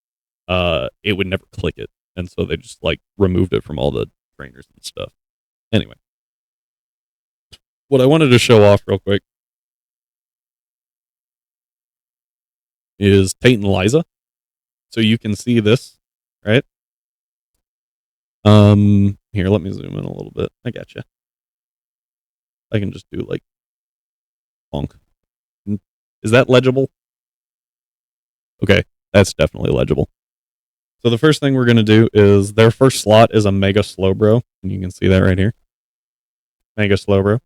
it would never click it, and so they just like removed it from all the trainers and stuff. Anyway, what I wanted to show off real quick is Tate and Liza, so you can see this, right? Here, let me zoom in a little bit. I got you. I can just do like bonk. Is that legible? Okay, that's definitely legible. So the first thing we're going to do is their first slot is a Mega Slowbro, and you can see that right here. Mega Slowbro.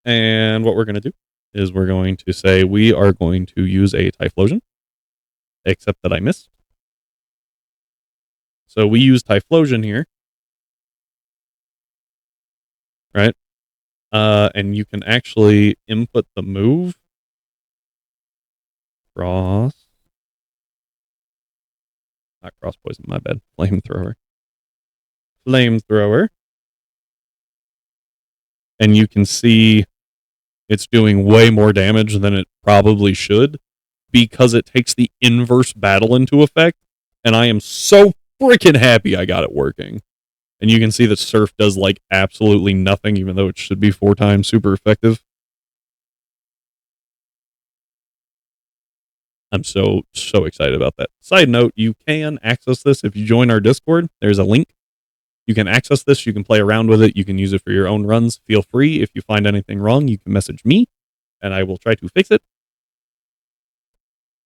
And what we're going to do is we're going to say we are going to use a Typhlosion, except that I missed. So we use Typhlosion here, right? And you can actually input the move. Not cross poison, my bad. Flamethrower. And you can see it's doing way more damage than it probably should because it takes the inverse battle into effect. And I am so freaking happy I got it working. And you can see that Surf does like absolutely nothing, even though it should be 4 times super effective. I'm so excited about that. Side note, you can access this if you join our Discord. There's a link. You can access this. You can play around with it. You can use it for your own runs. Feel free. If you find anything wrong, you can message me and I will try to fix it.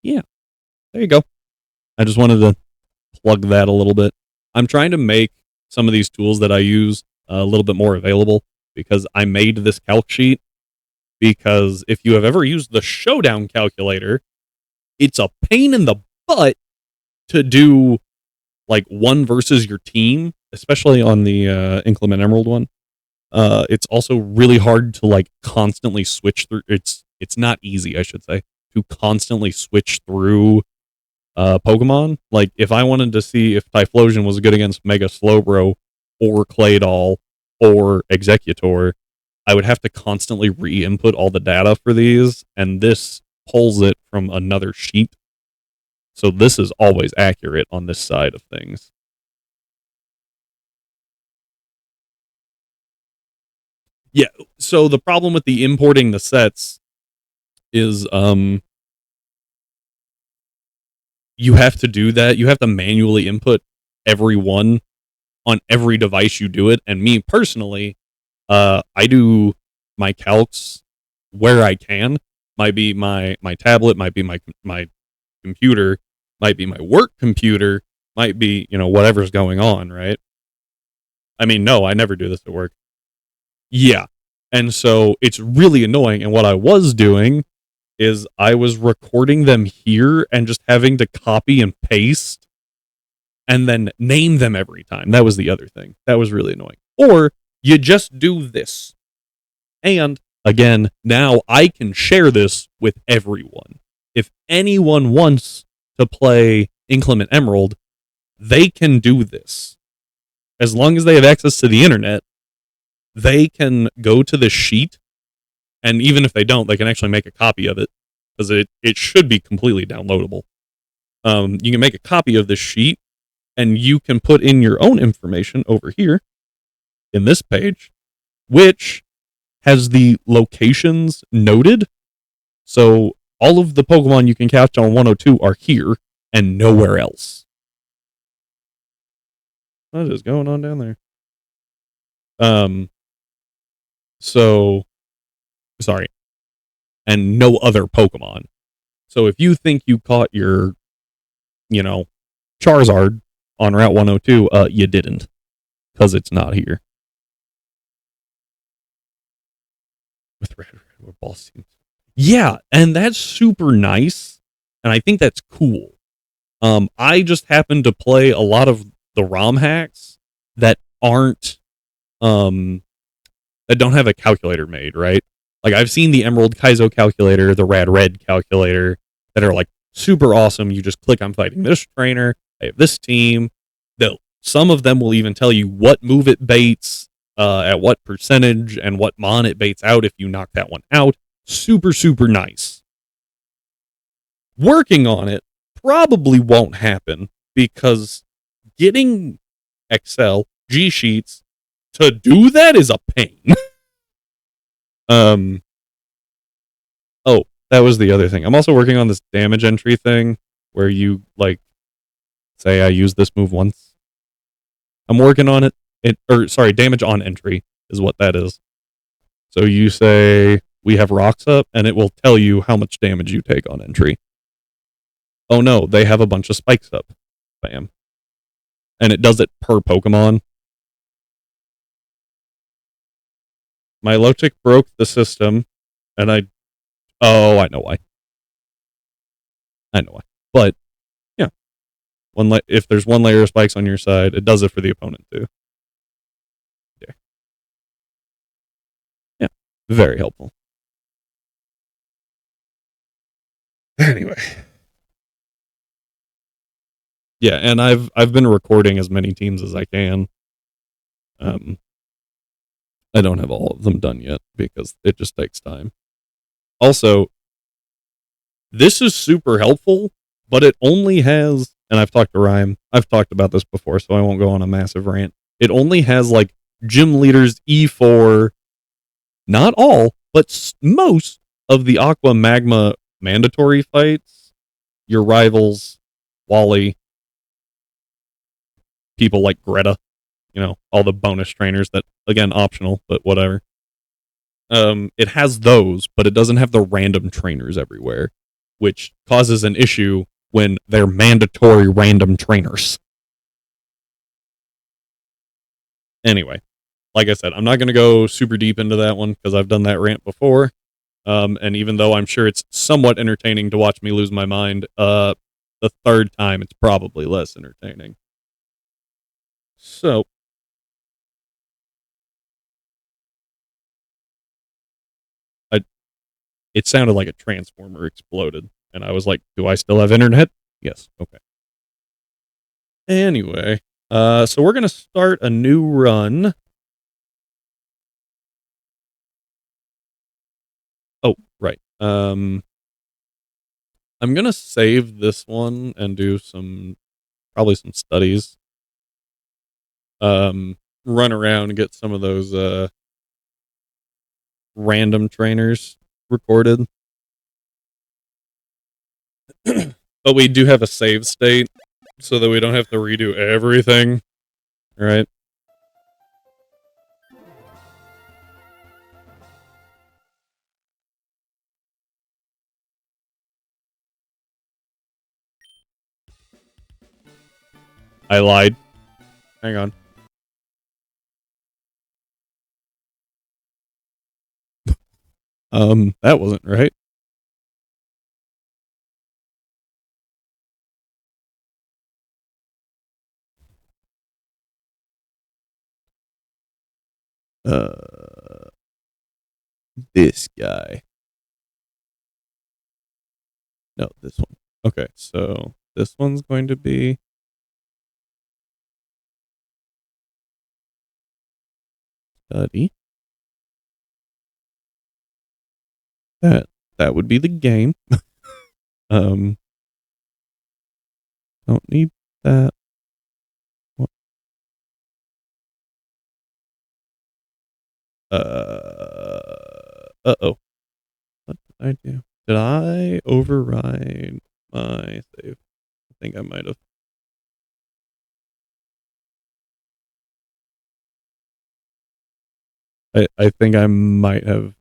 Yeah, there you go. I just wanted to plug that a little bit. I'm trying to make some of these tools that I use a little bit more available because I made this calc sheet because if you have ever used the Showdown calculator, it's a pain in the butt to do like one versus your team, especially on the Inclement Emerald one. It's also really hard to like constantly switch through. It's not easy, I should say, to constantly switch through Pokemon. Like if I wanted to see if Typhlosion was good against Mega Slowbro or Claydol or Executor, I would have to constantly re-input all the data for these, and this pulls it from another sheet. So this is always accurate on this side of things. Yeah, so the problem with the importing the sets is you have to do that. You have to manually input every one on every device you do it. And me personally, I do my calcs where I can. Might be my tablet, might be my computer, might be my work computer, might be, whatever's going on, right? I mean, no, I never do this at work. Yeah. And so it's really annoying. And what I was doing is I was recording them here and just having to copy and paste and then name them every time. That was the other thing. That was really annoying. Or you just do this. And again, now I can share this with everyone. If anyone wants to play Inclement Emerald, they can do this. As long as they have access to the internet, they can go to the sheet, and even if they don't, they can actually make a copy of it, because it should be completely downloadable. You can make a copy of this sheet, and you can put in your own information over here in this page, which has the locations noted. So all of the Pokemon you can catch on 102 are here and nowhere else. What is going on down there? So, sorry. And no other Pokemon. So if you think you caught your, Charizard on Route 102, you didn't. Because it's not here. With red ball seems. Yeah, and that's super nice. And I think that's cool. I just happen to play a lot of the ROM hacks that aren't that don't have a calculator made, right? Like I've seen the Emerald Kaizo calculator, the Rad Red calculator that are like super awesome. You just click, I'm fighting this trainer, I have this team. Some of them will even tell you what move it baits, at what percentage, and what mon it baits out if you knock that one out. Super, super nice. Working on it probably won't happen because getting Excel, G Sheets to do that is a pain. Oh, that was the other thing. I'm also working on this damage entry thing where you say I use this move once. I'm working on it. Damage on entry is what that is. So you say we have rocks up and it will tell you how much damage you take on entry. Oh no, they have a bunch of spikes up. Bam. And it does it per Pokemon. My Logic broke the system, and I know why. But, yeah. If there's one layer of spikes on your side, it does it for the opponent, too. Yeah. Yeah. Very helpful. Anyway. Yeah, and I've been recording as many teams as I can. I don't have all of them done yet because it just takes time. Also, this is super helpful, but it only has, and I've talked to Rhyme, I've talked about this before, so I won't go on a massive rant. It only has gym leaders E4, not all, but most of the Aqua Magma mandatory fights, your rivals, Wally, people like Greta, all the bonus trainers that, again, optional, but whatever. It has those, but it doesn't have the random trainers everywhere, which causes an issue when they're mandatory random trainers. Anyway, like I said, I'm not going to go super deep into that one because I've done that rant before. And even though I'm sure it's somewhat entertaining to watch me lose my mind, the third time it's probably less entertaining. So, it sounded like a transformer exploded. And I was like, do I still have internet? Yes. Okay. Anyway, so we're going to start a new run. Oh, right. I'm going to save this one and do probably some studies. Run around and get some of those random trainers recorded. But we do have a save state, so that we don't have to redo everything. Right? I lied. Hang on. That wasn't right. This guy. No, this one. Okay, so this one's going to be study. That would be the game. Don't need that. What? Uh-oh. What did I do? Did I override my save? I think I might have. I think I might have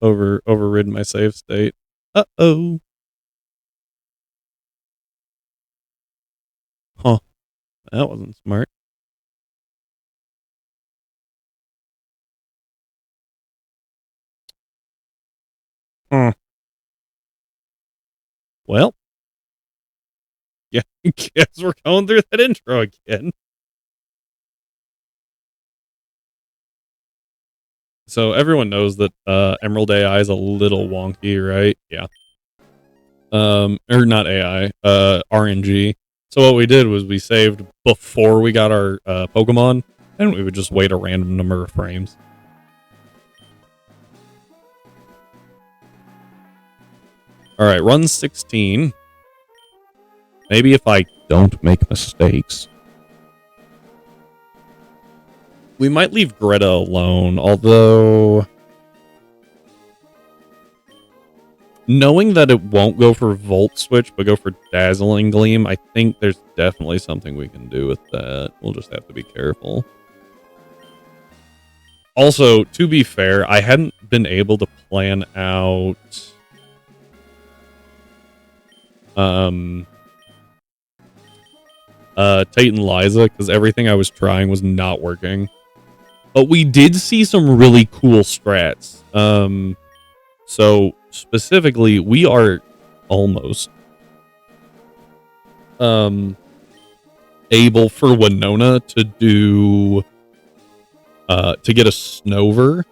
overridden my save state. Uh-oh. Huh. That wasn't smart. Huh. Well. Yeah, I guess we're going through that intro again. So everyone knows that Emerald AI is a little wonky, right? Yeah. Or not AI, RNG. So what we did was we saved before we got our Pokemon, and we would just wait a random number of frames. All right, run 16. Maybe if I don't make mistakes. We might leave Greta alone, although knowing that it won't go for Volt Switch, but go for Dazzling Gleam, I think there's definitely something we can do with that. We'll just have to be careful. Also, to be fair, I hadn't been able to plan out Tate and Liza, because everything I was trying was not working. But we did see some really cool strats. So specifically, we are almost able for Winona to do to get a Snover.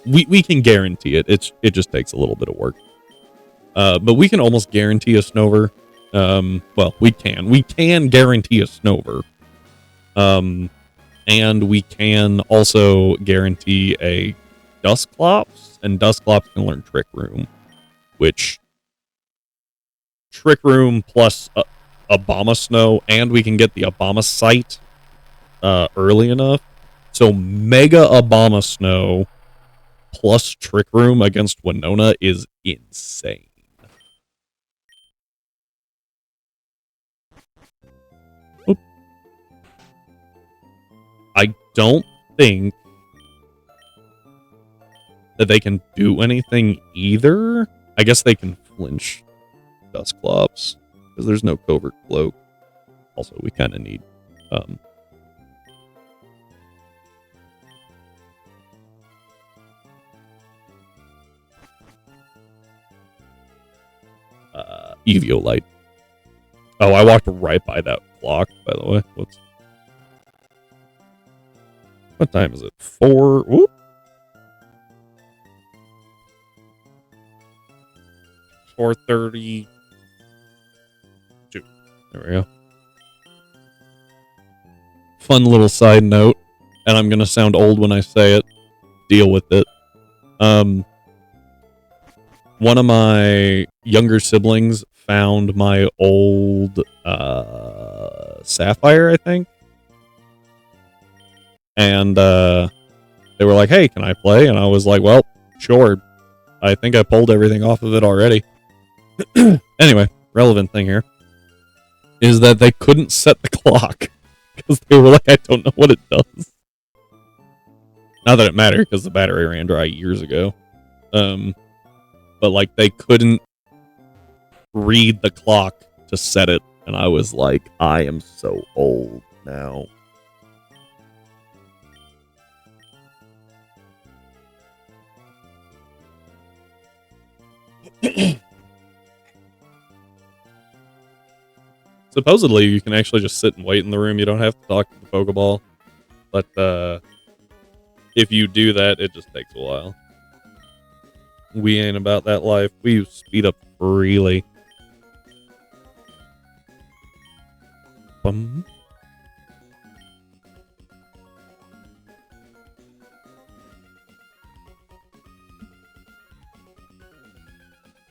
We can guarantee it. It just takes a little bit of work. But we can almost guarantee a Snover. Well, we can guarantee a Snover. And we can also guarantee a Dusclops, and Dusclops can learn Trick Room, which Trick Room plus Obama Snow, and we can get the Obama Sight early enough. So Mega Obama Snow plus Trick Room against Winona is insane. Oop. I don't think that they can do anything either. I guess they can flinch Dusclops because there's no covert cloak. Also, we kind of need Eviolite. Oh, I walked right by that clock, by the way. Whoops. What time is it? 4. Whoop. 4:32. There we go. Fun little side note, and I'm gonna sound old when I say it. Deal with it. One of my younger siblings found my old Sapphire, I think. And they were like, hey, can I play? And I was like, well, sure. I think I pulled everything off of it already. Anyway, relevant thing here is that they couldn't set the clock because they were like, I don't know what it does. Not that it mattered because the battery ran dry years ago. But like they couldn't read the clock to set it, and I was like, I am so old now. Supposedly, you can actually just sit and wait in the room. You don't have to talk to the Pokeball. But if you do that, it just takes a while. We ain't about that life. We speed up freely. Bum.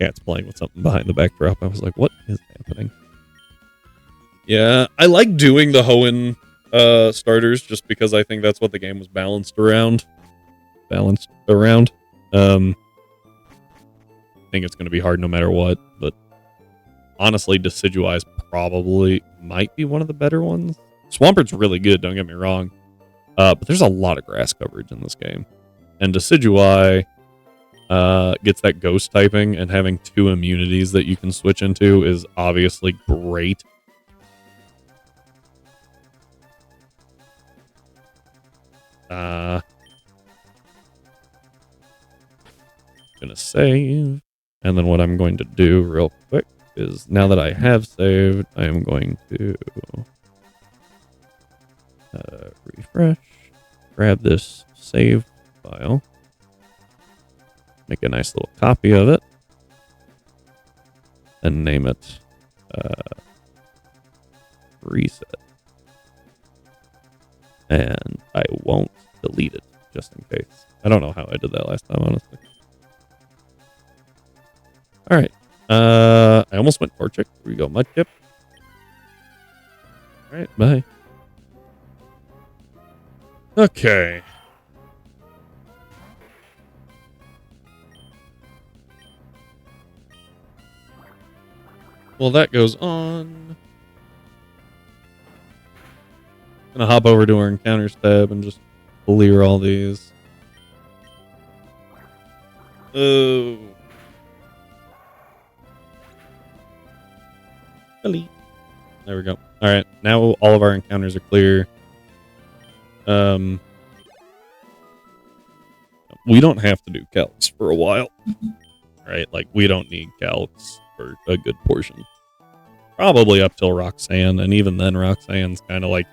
Cat's playing with something behind the backdrop. I was like, what is happening? Yeah, I like doing the Hoenn starters just because I think that's what the game was balanced around. I think it's going to be hard no matter what, but honestly, Decidueye probably might be one of the better ones. Swampert's really good, don't get me wrong, but there's a lot of grass coverage in this game. And Decidueye gets that ghost typing, and having 2 immunities that you can switch into is obviously great. Gonna save, and then what I'm going to do real quick is, now that I have saved, I am going to refresh, grab this save file, make a nice little copy of it, and name it reset. And I won't delete it, just in case. I don't know how I did that last time, honestly. Alright. I almost went Torchic. Here we go, Mudkip. Alright, bye. Okay. Well, that goes on. Gonna hop over to our encounters tab and just clear all these. Oh. Delete. There we go. All right, now all of our encounters are clear. We don't have to do calcs for a while, right? Like, we don't need calcs for a good portion. Probably up till Roxanne, and even then Roxanne's kind of like,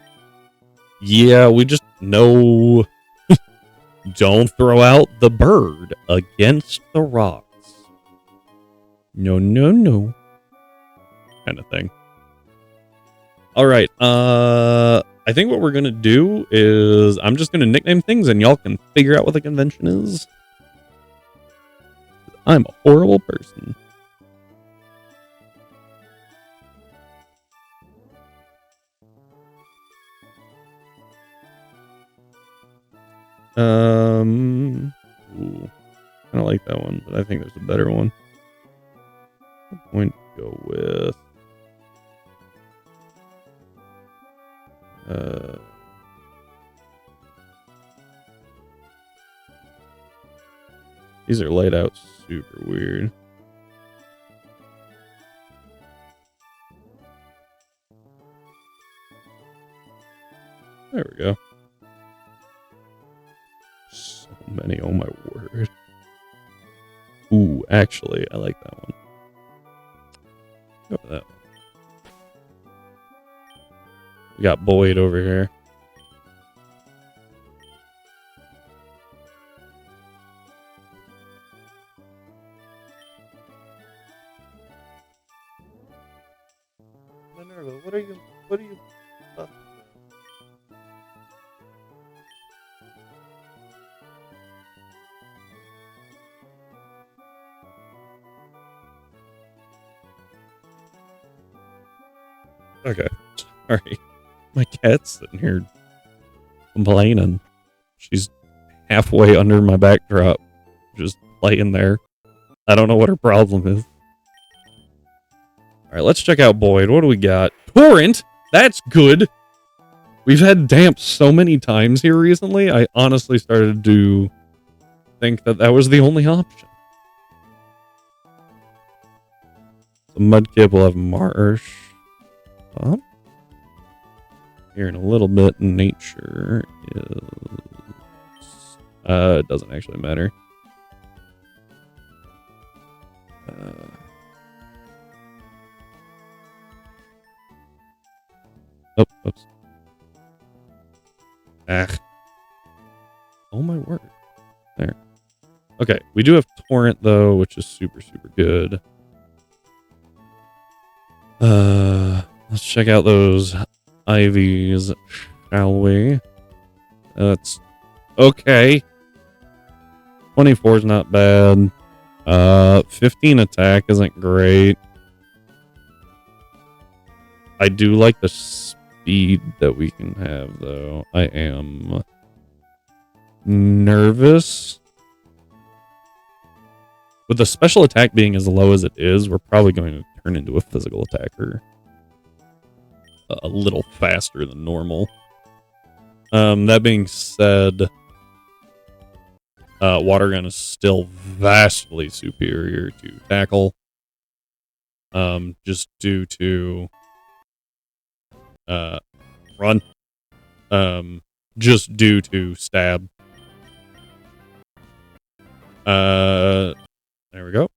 yeah, we just know don't throw out the bird against the rocks. No, no, no. Kind of thing. All right. I think what we're going to do is I'm just going to nickname things and y'all can figure out what the convention is. I'm a horrible person. Ooh, I don't like that one, but I think there's a better one. I'm going to go with these are laid out super weird. There we go. So many, oh my word. Ooh, actually, I like that one. Go with that one. We got Boyd over here. Minerva, what are you Okay, sorry. My cat's sitting here complaining. She's halfway under my backdrop, just laying there. I don't know what her problem is. right, let's check out Boyd. What do we got? Torrent! That's good! We've had Damp so many times here recently, I honestly started to think that that was the only option. The Mudkip will have Marsh. Here in a little bit, nature is... it doesn't actually matter. Oh, oops. Oh my word. There. Okay, we do have Torrent though, which is super, super good. Let's check out those Ivies, shall we? That's okay. 24 is not bad. 15 attack isn't great. I do like the speed that we can have, though. I am nervous. With the special attack being as low as it is, we're probably going to turn into a physical attacker a little faster than normal. That being said, Water Gun is still vastly superior to Tackle. Just due to Run. Just due to Stab. There we go.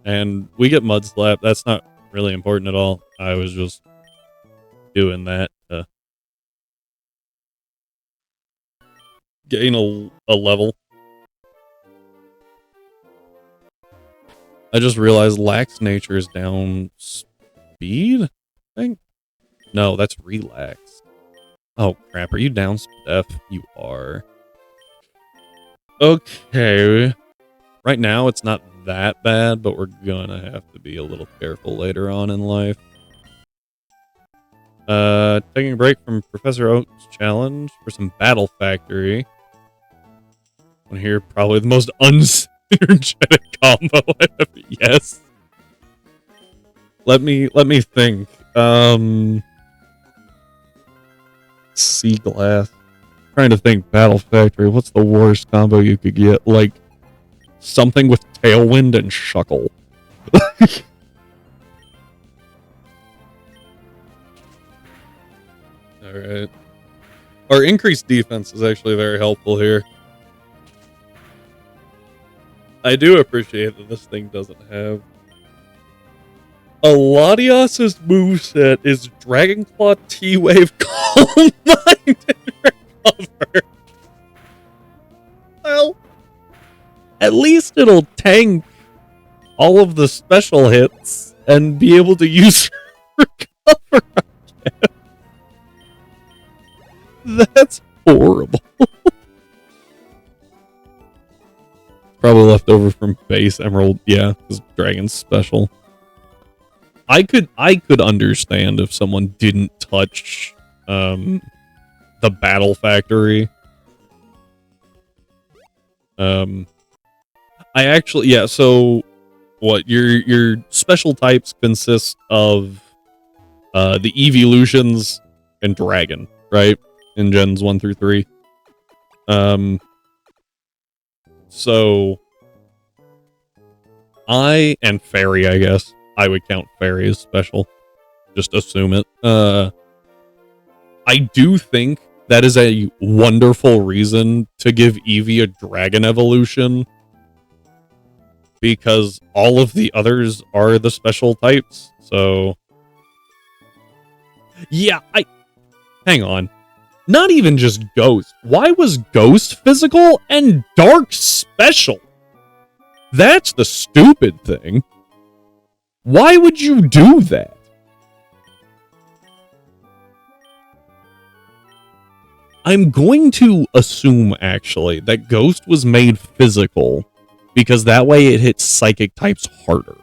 And we get Mud Slap. That's not really important at all. I was just doing that to gain a level. I just realized Lax Nature is down speed, I think? No, that's Relax. Oh, crap. Are you down Def? You are. Okay. Right now, it's not that bad, but we're gonna have to be a little careful later on in life. Taking a break from Professor Oak's challenge for some Battle Factory. I hear probably the most unsynergetic combo ever. Yes. Let me think. Sea Glass. Trying to think Battle Factory. What's the worst combo you could get? Like something with Tailwind and Shuckle. Alright. Our increased defense is actually very helpful here. I do appreciate that this thing doesn't have... Latias's moveset is Dragon Claw, T-Wave, Calm Mind, and Recover. Well, at least it'll tank all of the special hits and be able to use Recover again. That's horrible. Probably left over from base Emerald, yeah, because Dragon's special. I could understand if someone didn't touch the Battle Factory. I actually, yeah, so what your special types consist of the Evolutions and Dragon, right? In gens 1 through 3. So and Fairy, I guess. I would count Fairy as special. Just assume it. I do think that is a wonderful reason to give Eevee a Dragon evolution. Because all of the others are the special types. So... yeah, hang on. Not even just Ghost. Why was Ghost physical and Dark special? That's the stupid thing. Why would you do that? I'm going to assume, actually, that Ghost was made physical because that way it hits Psychic types harder,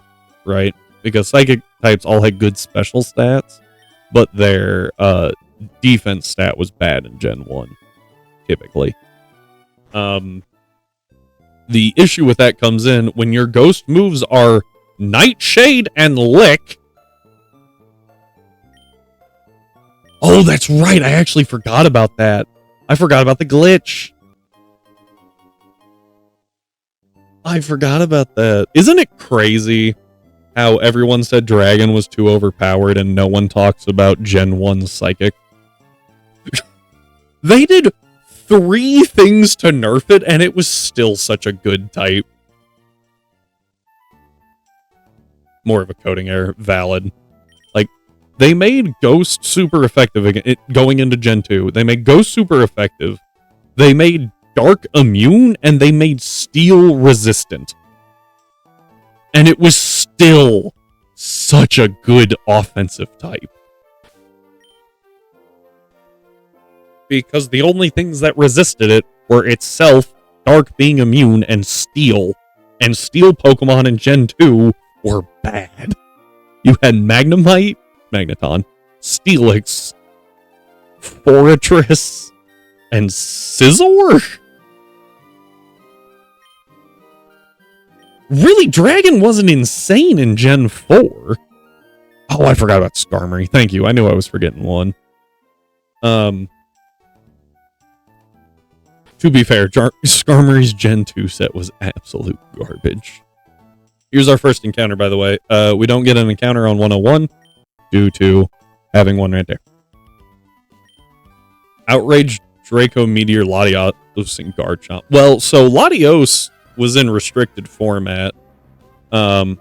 right? Because Psychic types all had good special stats, but their defense stat was bad in Gen 1, typically. The issue with that comes in when your Ghost moves are Nightshade and Lick. Oh, that's right. I actually forgot about that. I forgot about the glitch. I forgot about that. Isn't it crazy how everyone said Dragon was too overpowered and no one talks about Gen 1 Psychic? They did 3 things to nerf it and it was still such a good type. More of a coding error. Valid. Like, they made Ghost super effective again, going into Gen 2. They made Ghost super effective. They made Dark immune, and they made Steel resistant. And it was still such a good offensive type. Because the only things that resisted it were itself, Dark being immune, and Steel. And Steel Pokemon in Gen 2 were bad. You had Magnemite, Magneton, Steelix, Fortress, and Scizor? Really, Dragon wasn't insane in Gen 4. Oh, I forgot about Skarmory. Thank you. I knew I was forgetting one. To be fair, Skarmory's Gen 2 set was absolute garbage. Here's our first encounter, by the way. We don't get an encounter on 101 due to having one right there. Outrage, Draco, Meteor, Latios, and Garchomp. Well, so Latios was in restricted format. I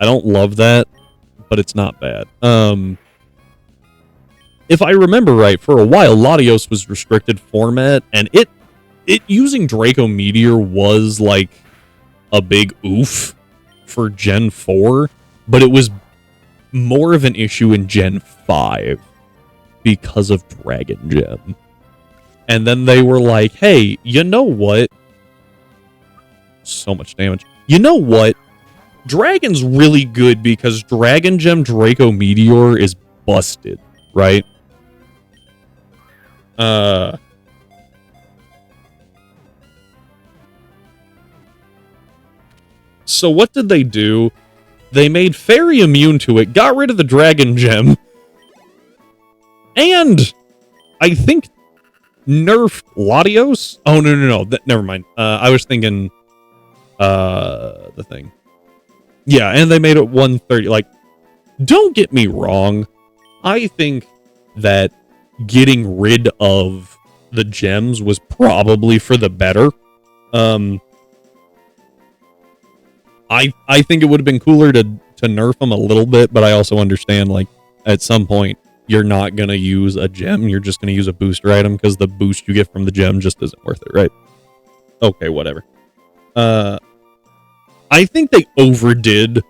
don't love that, but it's not bad. If I remember right, for a while, Latios was restricted format, and it using Draco Meteor was like a big oof for Gen 4, but it was more of an issue in Gen 5 because of Dragon Gem. And then they were like, hey, you know what? So much damage. You know what? Dragon's really good because Dragon Gem Draco Meteor is busted, right? So what did they do? They made Fairy immune to it, got rid of the Dragon Gem, and I think nerfed Latios? Oh, no. Never mind. I was thinking the thing. Yeah, and they made it 130. Like, don't get me wrong. I think that getting rid of the gems was probably for the better. I think it would have been cooler to nerf them a little bit, but I also understand, like, at some point, you're not going to use a gem. You're just going to use a booster item because the boost you get from the gem just isn't worth it, right? Okay, whatever. I think they overdid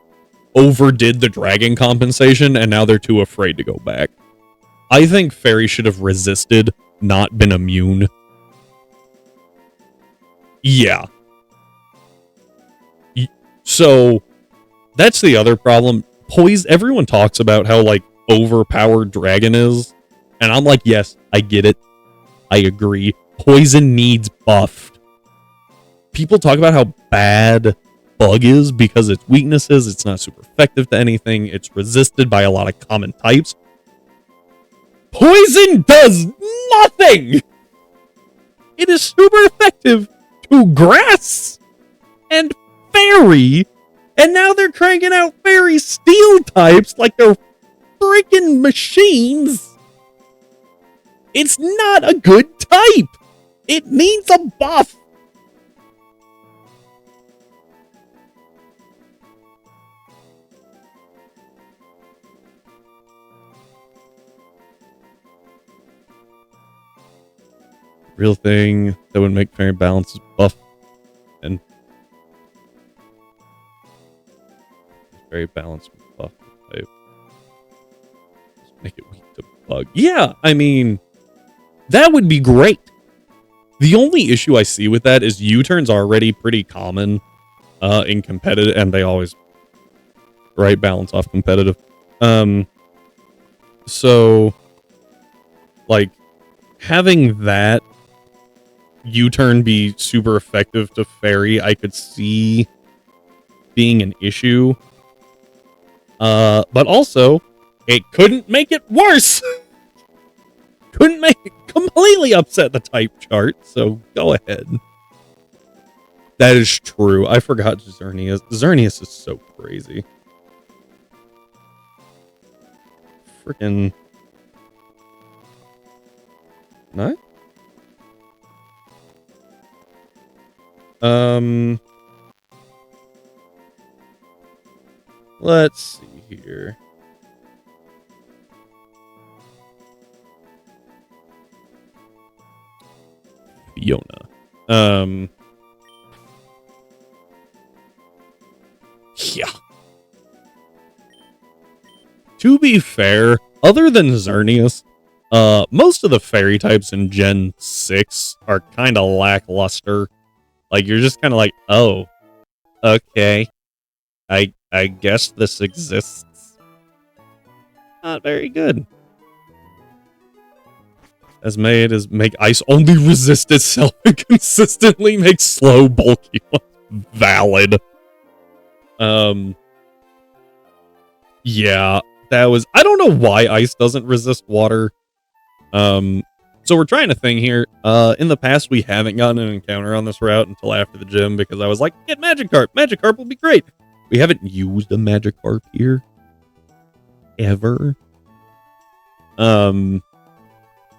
the dragon compensation, and now they're too afraid to go back. I think Fairy should have resisted, not been immune. Yeah. So, that's the other problem. Everyone talks about how, like, overpowered Dragon is, and I'm like, yes, I get it. I agree. Poison needs buffed. People talk about how bad Bug is because its weaknesses, it's not super effective to anything, it's resisted by a lot of common types. Poison does nothing! It is super effective to Grass and Fairy, and now they're cranking out Fairy Steel types like they're freaking machines. It's not a good type. It needs a buff. Real thing that would make Fairy balance is buff and very balanced with buff type. Just make it weak to Bug. Yeah, I mean, that would be great. The only issue I see with that is U-turns are already pretty common in competitive, and they always balance off competitive. So like having that U-turn be super effective to Fairy, I could see being an issue. But also, it couldn't make it worse. Couldn't make it completely upset the type chart, so go ahead. That is true. I forgot Xerneas. Xerneas is so crazy. Freaking... No? Let's see here. Fiona. Yeah. To be fair, other than Xerneas, most of the fairy types in Gen 6 are kind of lackluster. Like, you're just kind of like, oh, okay. I guess this exists. Not very good. As made as make ice only resist itself and consistently make slow, bulky ones valid. Yeah, that was... I don't know why ice doesn't resist water. So we're trying a thing here. In the past, we haven't gotten an encounter on this route until after the gym because I was like, get Magikarp. Magikarp will be great. We haven't used a Magikarp here. Ever.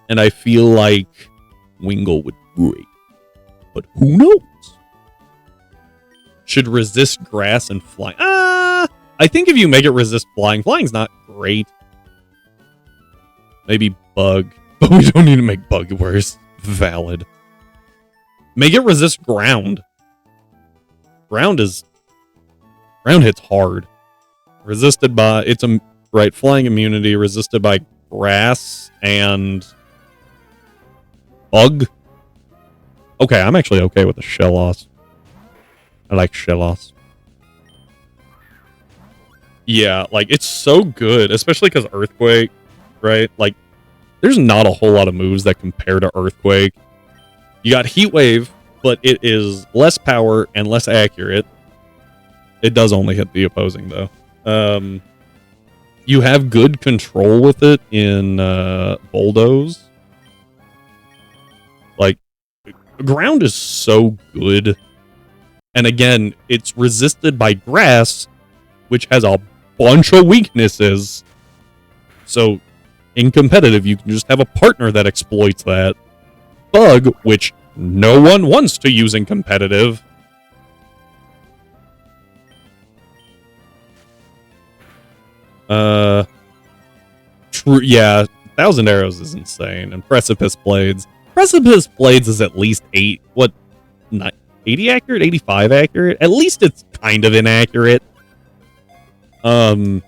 And I feel like Wingull would be great. But who knows? Should resist grass and flying. I think if you make it resist flying, flying's not great. Maybe bug. But we don't need to make bug worse. Valid. Make it resist ground. Ground hits hard. Resisted by... It's a... Right, flying immunity. Resisted by grass and... bug. Okay, I'm actually okay with the Shellos. I like Shellos. Yeah, like, it's so good. Especially because Earthquake, right? Like, there's not a whole lot of moves that compare to Earthquake. You got Heat Wave, but it is less power and less accurate. It does only hit the opposing, though. You have good control with it in Bulldoze. Like, ground is so good. And again, it's resisted by grass, which has a bunch of weaknesses. So, in competitive, you can just have a partner that exploits that. Bug, which no one wants to use in competitive. True, yeah, 1,000 Arrows is insane. And Precipice Blades. Precipice Blades is at least 80 accurate? 85 accurate? At least it's kind of inaccurate. I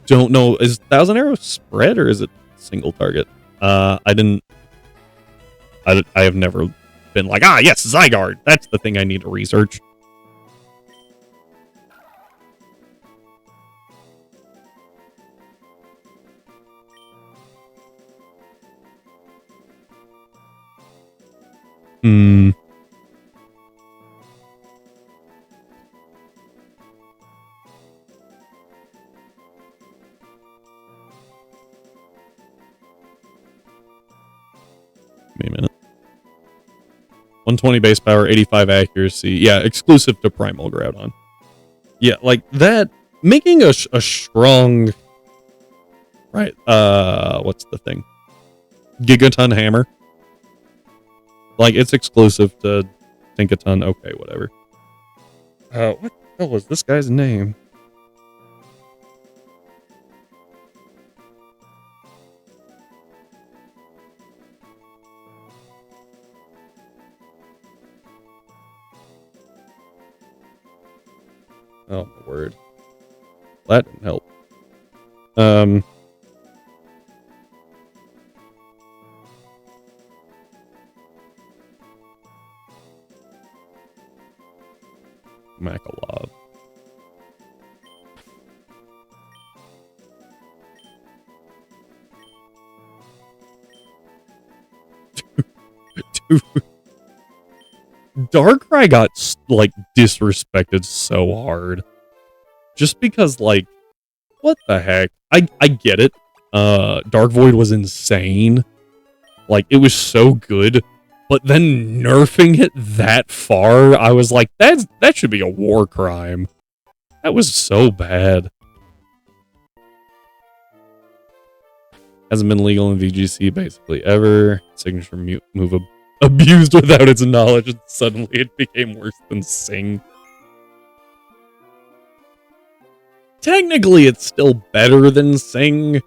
don't know. Is 1,000 Arrows spread or is it single target? I have never been like, yes, Zygarde. That's the thing I need to research. Give me a minute. 120 base power, 85 accuracy. Yeah, exclusive to Primal Groudon. Yeah, like that. Making a strong... Right, what's the thing? Gigaton Hammer. Like, it's exclusive to Tinkaton. Okay, whatever. What the hell was this guy's name? Oh, my word. That didn't help. Makalov. Dude. Darkrai got, like, disrespected so hard. Just because, like, what the heck? I get it. Dark Void was insane. Like, it was so good. But then nerfing it that far, I was like, that should be a war crime. That was so bad. Hasn't been legal in VGC basically ever. Signature move abused without its knowledge, and suddenly it became worse than Sing. Technically, it's still better than Sing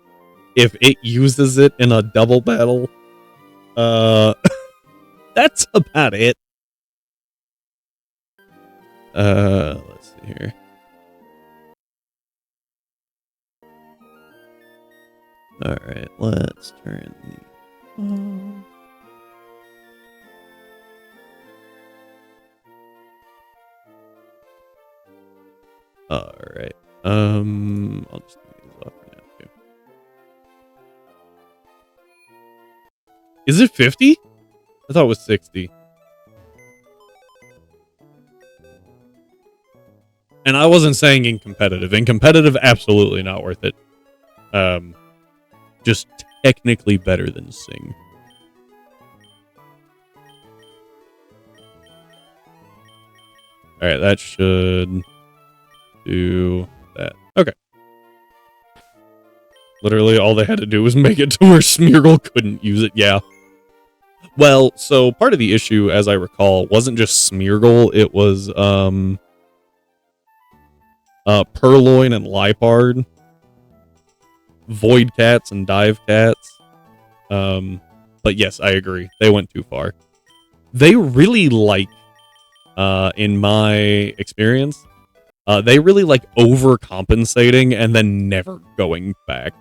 if it uses it in a double battle. That's about it. Let's see here. Alright, let's turn the... Alright. I'll just leave these off for now, too. Is it 50? I thought it was 60. And I wasn't saying in competitive. In competitive, absolutely not worth it. Just technically better than Sing. Alright, that should do that. Okay. Literally all they had to do was make it to where Smeargle couldn't use it. Yeah. Well, so part of the issue, as I recall, wasn't just Smeargle. It was Purloin and Liepard, Void Cats and Dive Cats. But yes, I agree. They went too far. They really like, in my experience, they really like overcompensating and then never going back.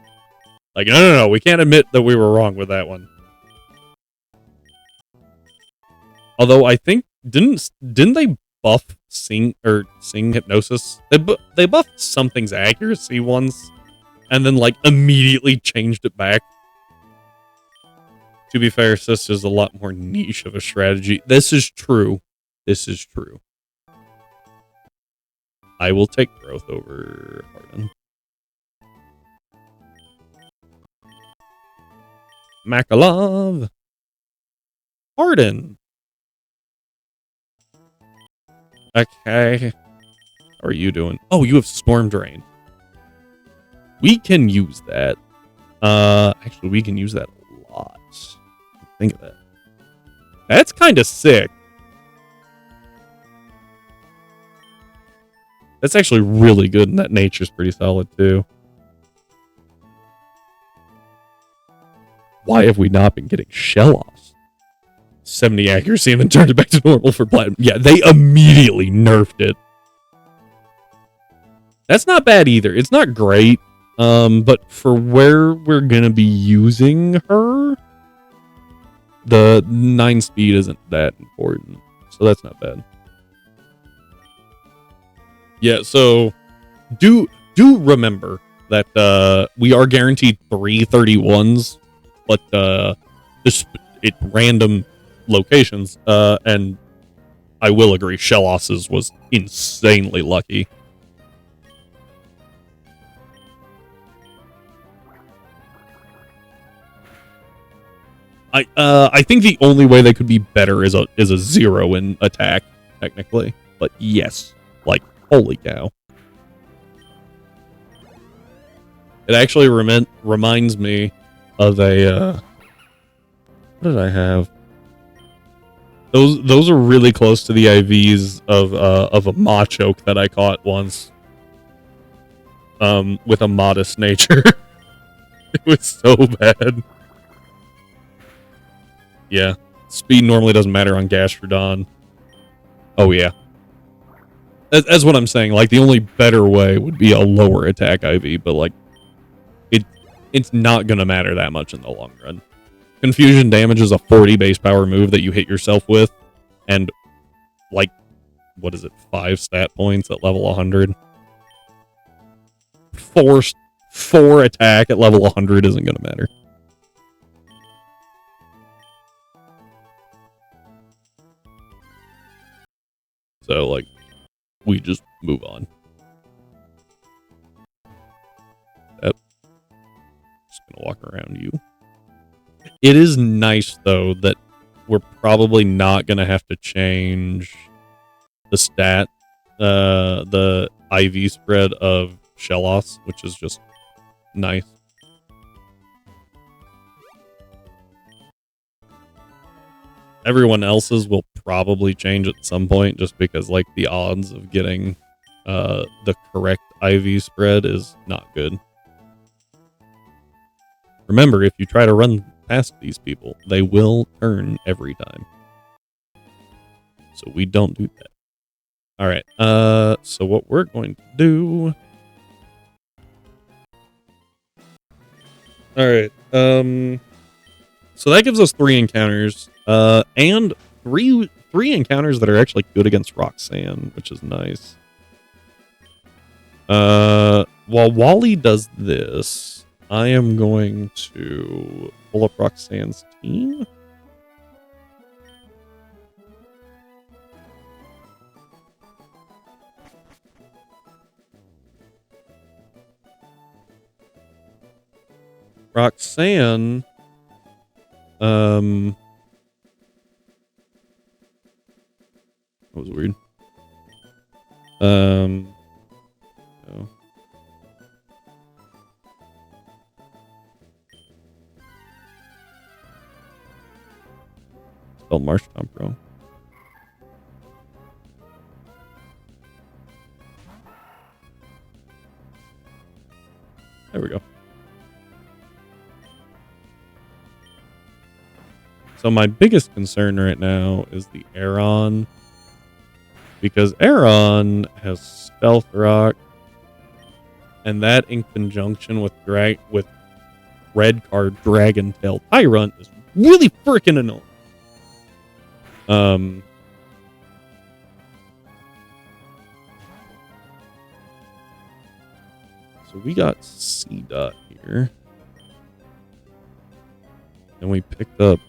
Like, no, we can't admit that we were wrong with that one. Although I think didn't they buff Sing Hypnosis? They buffed something's accuracy once, and then like immediately changed it back. To be fair, Sis is a lot more niche of a strategy. This is true. This is true. I will take Growth over Harden. Makalov. Harden. Okay. How are you doing? Oh, you have Storm Drain. We can use that. Actually, we can use that a lot. Think of that. That's kind of sick. That's actually really good, and that nature's pretty solid, too. Why have we not been getting shell-offs? 70 accuracy and then turned it back to normal for Platinum. Yeah, they immediately nerfed it. That's not bad either. It's not great, but for where we're gonna be using her, the 9 speed isn't that important, so that's not bad. Yeah, so do remember that we are guaranteed 331s, but just at random locations, and I will agree, Shellos' was insanely lucky. I think the only way they could be better is a 0 in attack, technically. But yes, like, holy cow. It actually reminds me of a, what did I have? Those are really close to the IVs of a Machoke that I caught once. With a modest nature. It was so bad. Yeah. Speed normally doesn't matter on Gastrodon. Oh, yeah. That's what I'm saying. Like, the only better way would be a lower attack IV, but, like, it's not going to matter that much in the long run. Confusion damage is a 40 base power move that you hit yourself with, and, like, what is it, 5 stat points at level 100? 4 attack at level 100 isn't going to matter. So, like, we just move on. walk around you. It is nice, though, that we're probably not going to have to change the stat, the IV spread of Shellos, which is just nice. Everyone else's will probably change at some point just because, like, the odds of getting the correct IV spread is not good. Remember, if you try to run past these people, they will turn every time. So we don't do that. All right. So what we're going to do... All right. So that gives us 3 encounters, and three encounters that are actually good against Roxanne, which is nice. While Wally does this, I am going to pull up Roxanne's team. Roxanne, that was weird. No. Spelled Marshtomp, bro. There we go. So my biggest concern right now is the Aeron, because Aeron has Stealth Rock, and that in conjunction with red card Dragon Tail Tyrant is really freaking annoying. So we got C-Dot here, and we picked up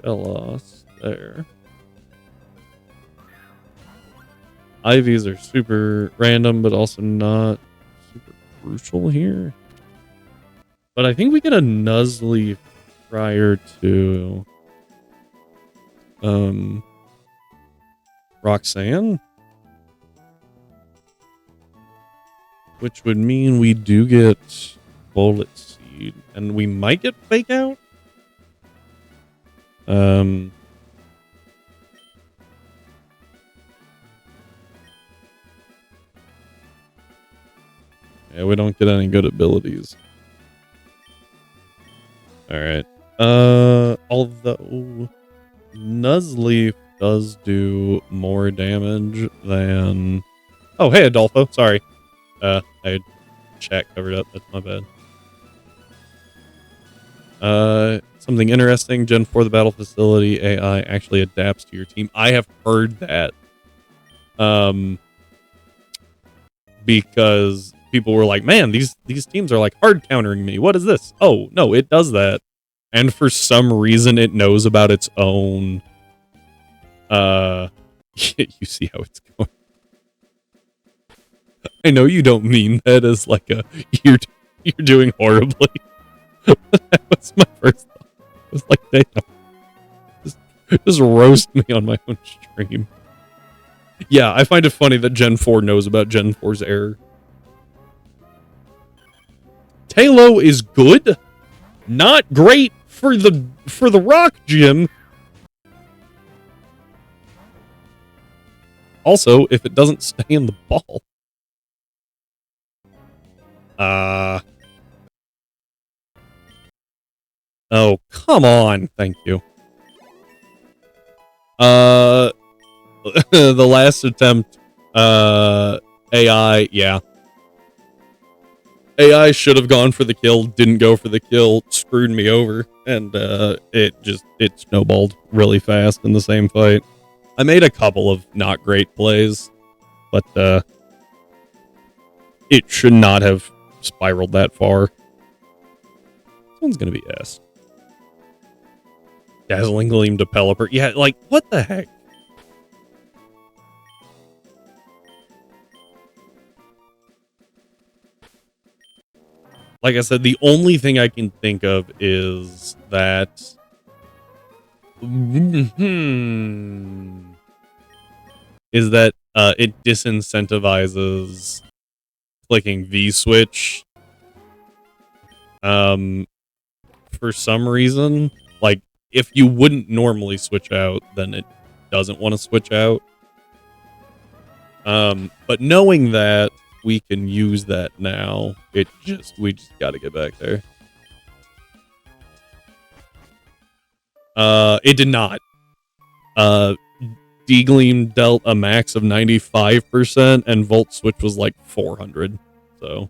Shellos there. IVs are super random, but also not super crucial here. But I think we get a Nuzlocke prior to Roxanne, which would mean we do get Bullet Seed, and we might get Fake Out. Yeah, we don't get any good abilities. All right. Although Nuzlocke does do more damage than... Oh, hey, Adolfo. Sorry. I had chat covered up. That's my bad. Something interesting. Gen 4, the battle facility AI actually adapts to your team. I have heard that. Because people were like, man, these teams are like hard countering me. What is this? Oh, no, it does that. And for some reason, it knows about its own... you see how it's going. I know you don't mean that as like a, you're doing horribly. That was my first thought. I was like, damn. Just roast me on my own stream. Yeah, I find it funny that Gen 4 knows about Gen 4's error. Talo is good. Not great for the rock gym. Also, if it doesn't stay in the ball. Oh, come on. Thank you. The last attempt, AI, yeah. AI should have gone for the kill, didn't go for the kill, screwed me over, and it snowballed really fast in the same fight. I made a couple of not great plays, but it should not have spiraled that far. This one's gonna be S. Dazzling Gleam to Pelipper. Yeah, like, what the heck? like I said, the only thing I can think of is that it disincentivizes clicking V switch for some reason. Like, if you wouldn't normally switch out, then it doesn't want to switch out. But knowing that we can use that now, we just got to get back there. It did not. D-Gleam dealt a max of 95%, and Volt Switch was like 400. So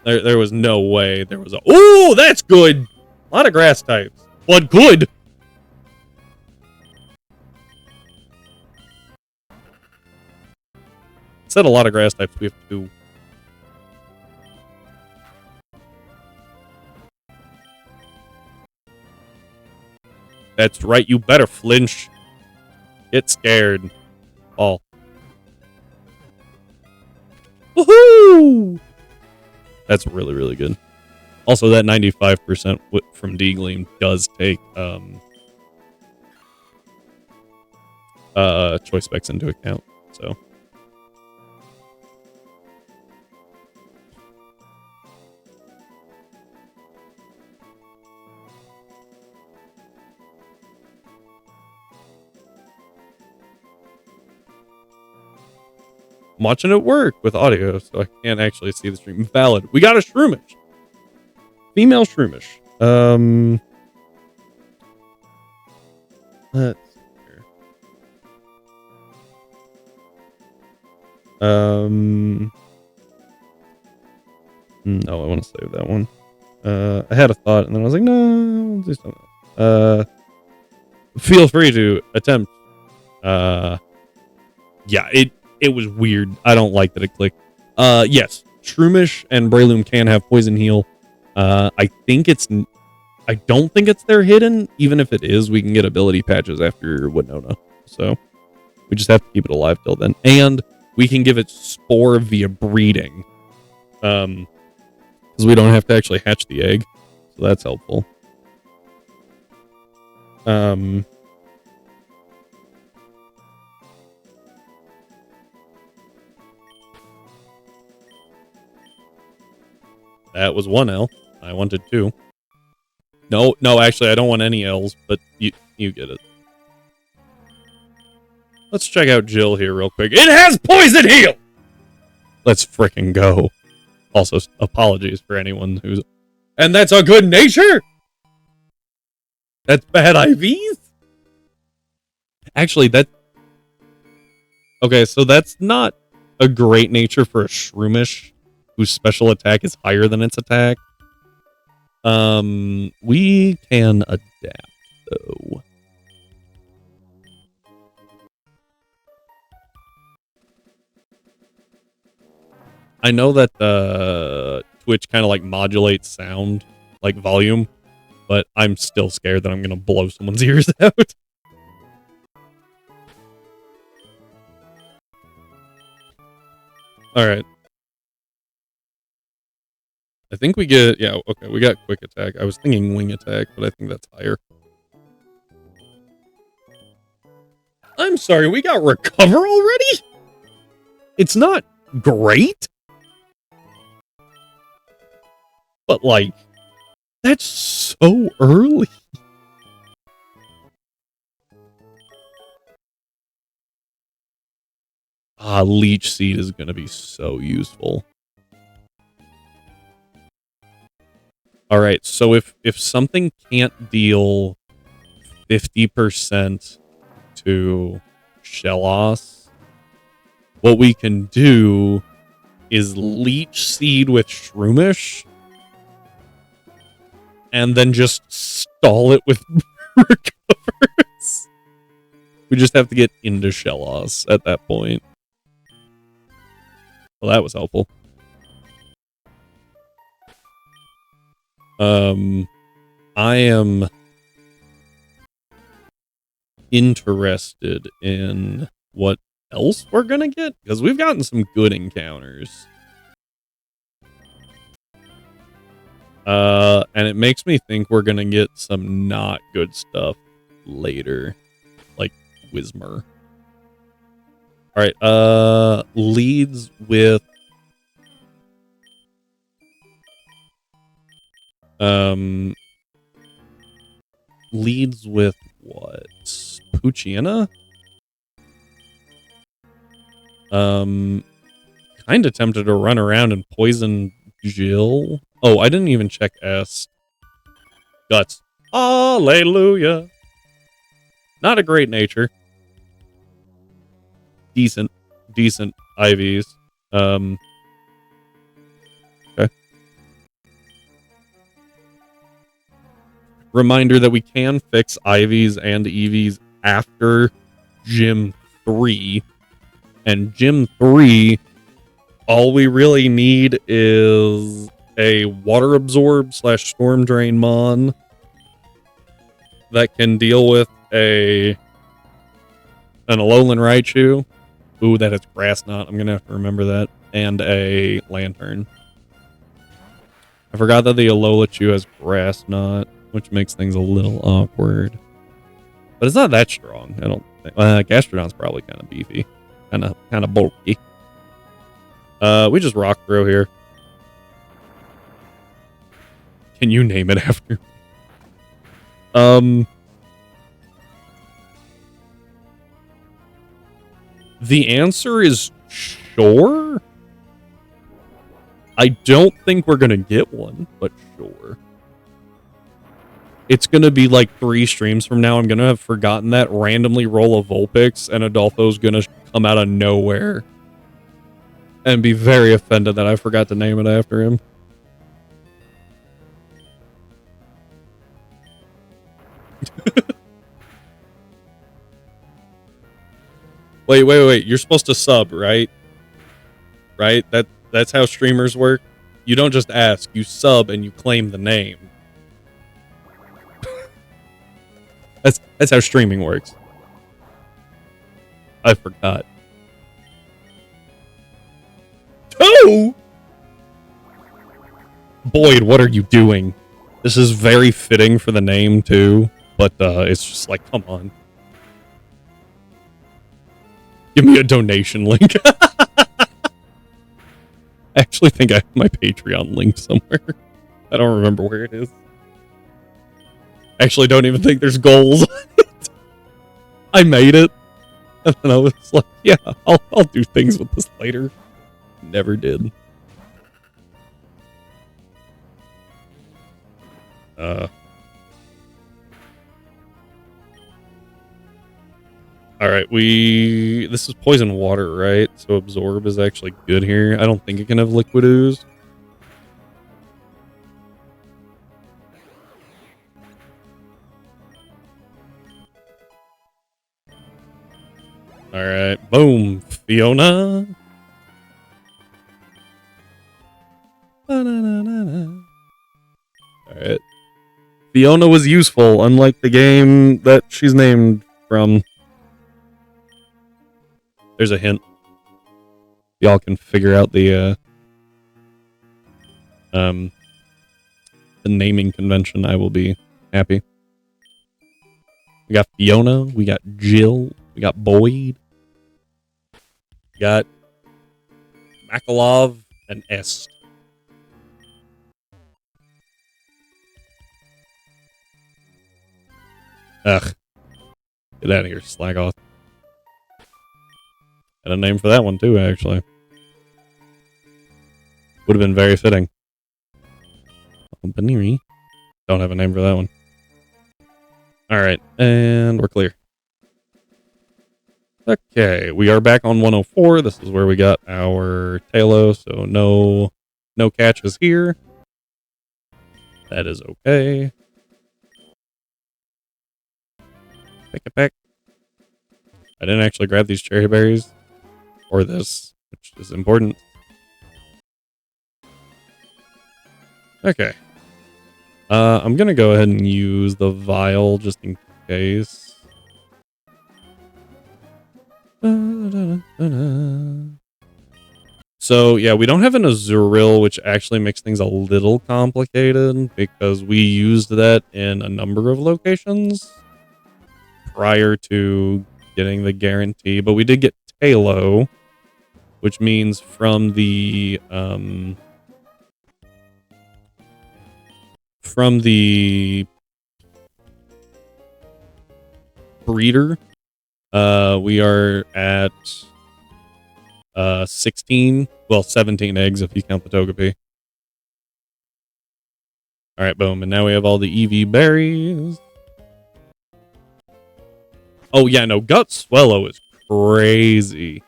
there was no way there was a... Ooh, that's good! A lot of grass types, but good! Said a lot of grass types, we have two. That's right, you better flinch. Get scared. Oh. Woohoo! That's really, really good. Also, that 95% from D-Gleam does take choice specs into account, so. I'm watching it work with audio, so I can't actually see the stream. Valid. We got a Shroomish. Female Shroomish. Let's see here. No, I want to save that one. I had a thought, and then I was like, no, I'll do something. Feel free to attempt. Yeah, it was weird. I don't like that it clicked. Yes, Shroomish and Breloom can have Poison Heal. I don't think it's their hidden. Even if it is, we can get ability patches after Winona. So we just have to keep it alive till then. And we can give it Spore via breeding. Because we don't have to actually hatch the egg. So that's helpful. That was one L. I wanted two. No, actually, I don't want any L's, but you get it. Let's check out Jill here real quick. It has Poison Heal! Let's frickin' go. Also, apologies for anyone who's... And that's a good nature? That's bad IVs? Actually, that... Okay, so that's not a great nature for a Shroomish whose special attack is higher than its attack. We can adapt, though. I know that Twitch kind of like modulates sound, like volume, but I'm still scared that I'm going to blow someone's ears out. All right. I think we get, yeah, okay, we got quick attack. I was thinking wing attack, but I think that's higher. I'm sorry, we got recover already? It's not great, but like, that's so early. Leech Seed is going to be so useful. All right, so if something can't deal 50% to Shellos, what we can do is Leech Seed with Shroomish, and then just stall it with recovers. We just have to get into Shellos at that point. Well, that was helpful. I am interested in what else we're gonna get, because we've gotten some good encounters. And it makes me think we're gonna get some not good stuff later, like Whismer. All right, leads with what? Poochyena? Kind of tempted to run around and poison Jill. Oh, I didn't even check S. Guts. Hallelujah. Not a great nature. Decent IVs. Okay. Reminder that we can fix IVs and EVs after Gym 3. And Gym 3, all we really need is a water absorb / storm drain mon that can deal with an Alolan Raichu. Ooh, that is Grass Knot. I'm going to have to remember that. And a Lantern. I forgot that the Alola has Grass Knot, which makes things a little awkward. But it's not that strong, I don't think. Gastrodon's probably kind of beefy. Kind of bulky. We just Rock Throw here. Can you name it after? The answer is sure. I don't think we're gonna get one, but sure. It's gonna be like 3 streams from now. I'm gonna have forgotten that, randomly roll a Vulpix, and Adolfo's gonna come out of nowhere and be very offended that I forgot to name it after him. Wait. You're supposed to sub, right? Right? That's how streamers work. You don't just ask, you sub and you claim the name. That's how streaming works. I forgot. 2? Boyd, what are you doing? This is very fitting for the name too, but it's just like, come on. Give me a donation link. I actually think I have my Patreon link somewhere. I don't remember where it is. Actually, don't even think there's goals on it. I made it. And then I was like, yeah, I'll do things with this later. Never did. Alright, this is poison water, right? So absorb is actually good here. I don't think it can have liquid ooze. Alright, boom, Fiona. Alright. Fiona was useful, unlike the game that she's named from. There's a hint. Y'all can figure out the naming convention. I will be happy. We got Fiona, we got Jill, we got Boyd, we got Makalov and S. Ugh. Get out of here, slag off. Got a name for that one too, actually. Would have been very fitting. Baniri. Don't have a name for that one. Alright, and we're clear. Okay, we are back on 104. This is where we got our Talos, so no catches here. That is okay. Pick it back. I didn't actually grab these cherry berries. Or this, which is important. Okay. I'm gonna go ahead and use the vial just in case. So yeah, we don't have an Azuril, which actually makes things a little complicated because we used that in a number of locations prior to getting the guarantee. But we did get Talo, which means from the breeder, we are at 16, well 17 eggs if you count the Togepi. All right, boom, and now we have all the EV berries. Oh yeah, no, Gut Swallow is crazy.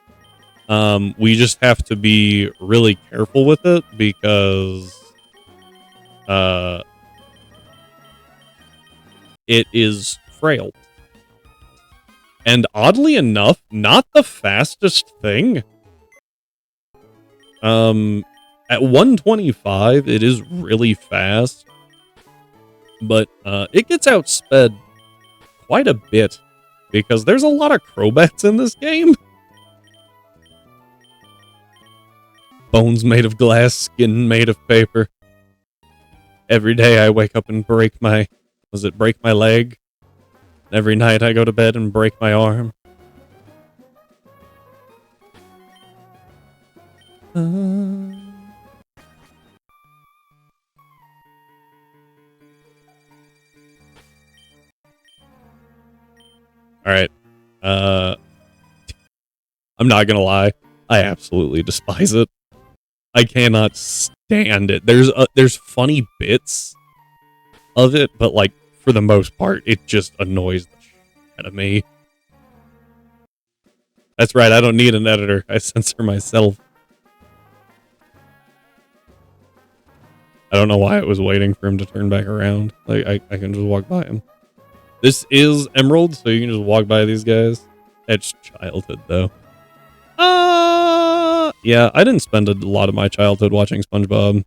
We just have to be really careful with it because it is frail. And oddly enough, not the fastest thing. At 125, it is really fast. But it gets outsped quite a bit because there's a lot of Crobats in this game. Bones made of glass, skin made of paper. Every day I wake up and break my leg? Every night I go to bed and break my arm. Alright. I'm not gonna lie. I absolutely despise it. I cannot stand it. There's funny bits of it, but like for the most part, it just annoys the shit out of me. That's right, I don't need an editor. I censor myself. I don't know why I was waiting for him to turn back around. Like I can just walk by him. This is Emerald, so you can just walk by these guys. It's childhood though. Yeah, I didn't spend a lot of my childhood watching SpongeBob.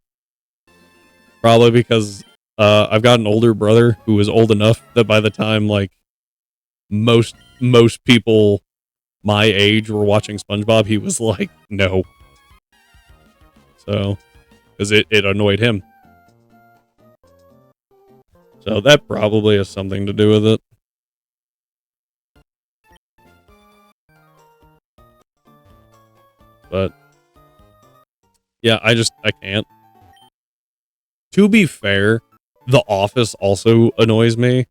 Probably because I've got an older brother who was old enough that by the time like most people my age were watching SpongeBob, he was like, no. So, because it annoyed him. So that probably has something to do with it. But yeah, I can't. To be fair, The Office also annoys me.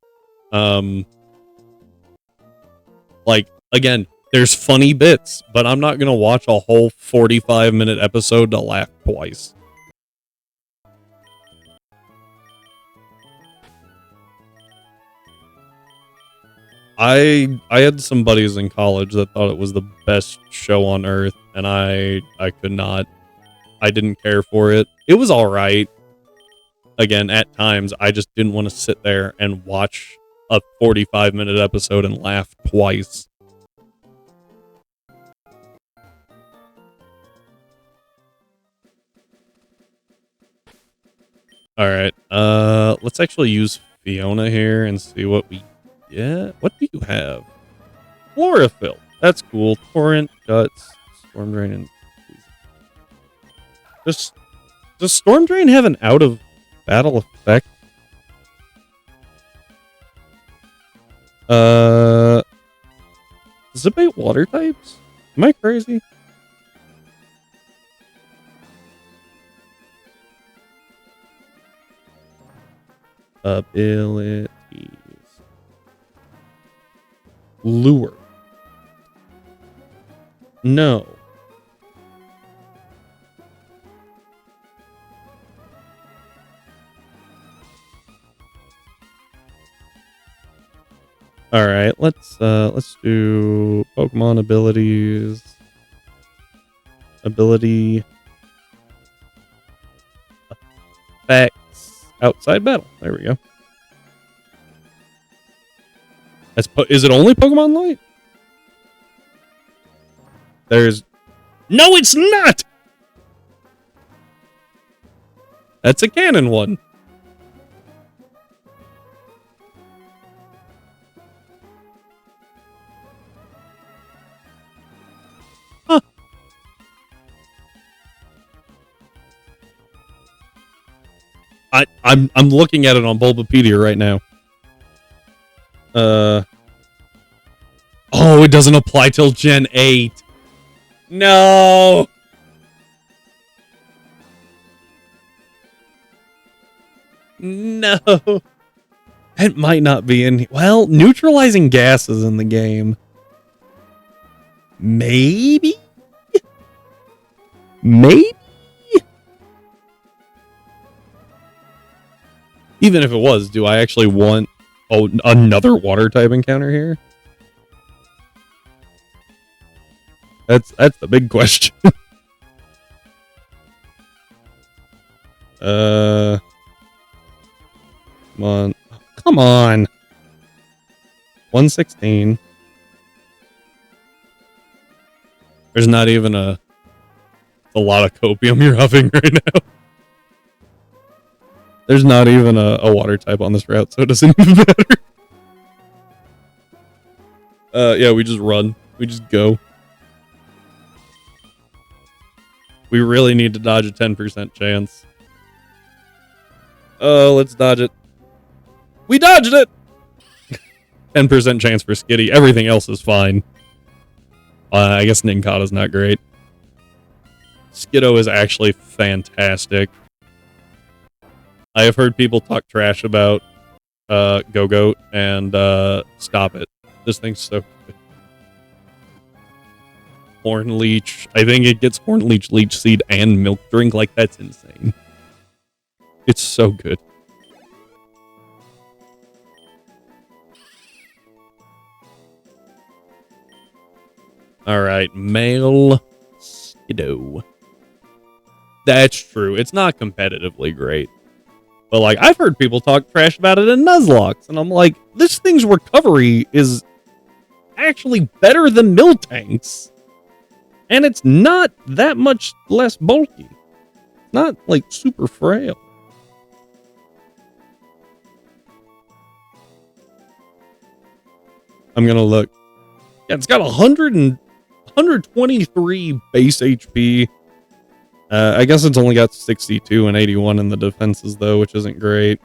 Like, again, there's funny bits, but I'm not gonna watch a whole 45-minute episode to laugh twice. I had some buddies in college that thought it was the best show on earth, and I could not. I didn't care for it. It was all right. Again, at times, I just didn't want to sit there and watch a 45-minute episode and laugh twice. All right. Let's actually use Fiona here and see what we get. What do you have? Chlorophyll. That's cool. Torrent, Guts, Storm Drain, and does Storm Drain have an out of battle effect? Does it bait water types? Am I crazy? Abilities. Lure. No. All right, let's do Pokemon abilities. Ability effects outside battle. There we go. Is it only Pokemon Light? There's... No, it's not! That's a canon one. Huh. I'm looking at it on Bulbapedia right now. Oh, it doesn't apply till Gen 8. No. No. It might not be in. Well, neutralizing gas is in the game. Maybe? Maybe? Even if it was, do I actually want another water type encounter here? That's the big question. Come on. Come on. 116. There's not even a lot of copium you're huffing right now. There's not even a water type on this route, so it doesn't even matter. Yeah, we just run. We just go. We really need to dodge a 10% chance. Oh, let's dodge it. We dodged it! 10% chance for Skitty. Everything else is fine. I guess Ninkata's not great. Skiddo is actually fantastic. I have heard people talk trash about Go-Goat, and stop it. This thing's so good. Horn Leech. I think it gets Horn Leech, Leech Seed, and Milk Drink. Like, that's insane. It's so good. Alright, male Skiddo. That's true. It's not competitively great. But, like, I've heard people talk trash about it in Nuzlocke, and I'm like, this thing's recovery is actually better than Miltank's. And it's not that much less bulky. It's not, like, super frail. I'm gonna look. Yeah, it's got 123 base HP. I guess it's only got 62 and 81 in the defenses, though, which isn't great.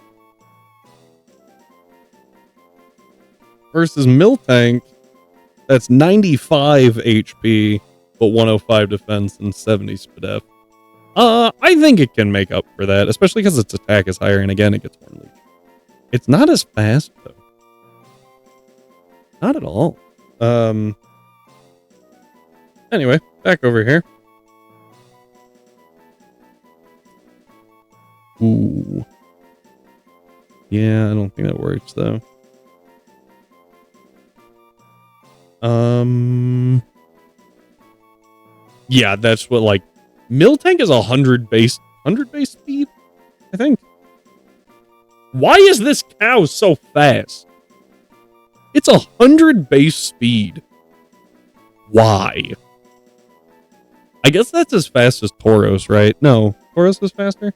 Versus Miltank, that's 95 HP, but 105 defense and 70 SPDF. I think it can make up for that, especially because its attack is higher, and again, it gets Horn Leech. It's not as fast, though. Not at all. Anyway, back over here. Ooh. Yeah, I don't think that works, though. Yeah, that's what, like, Miltank is 100 base speed, I think. Why is this cow so fast? It's 100 base speed. Why? I guess that's as fast as Tauros, right? No, Tauros is faster.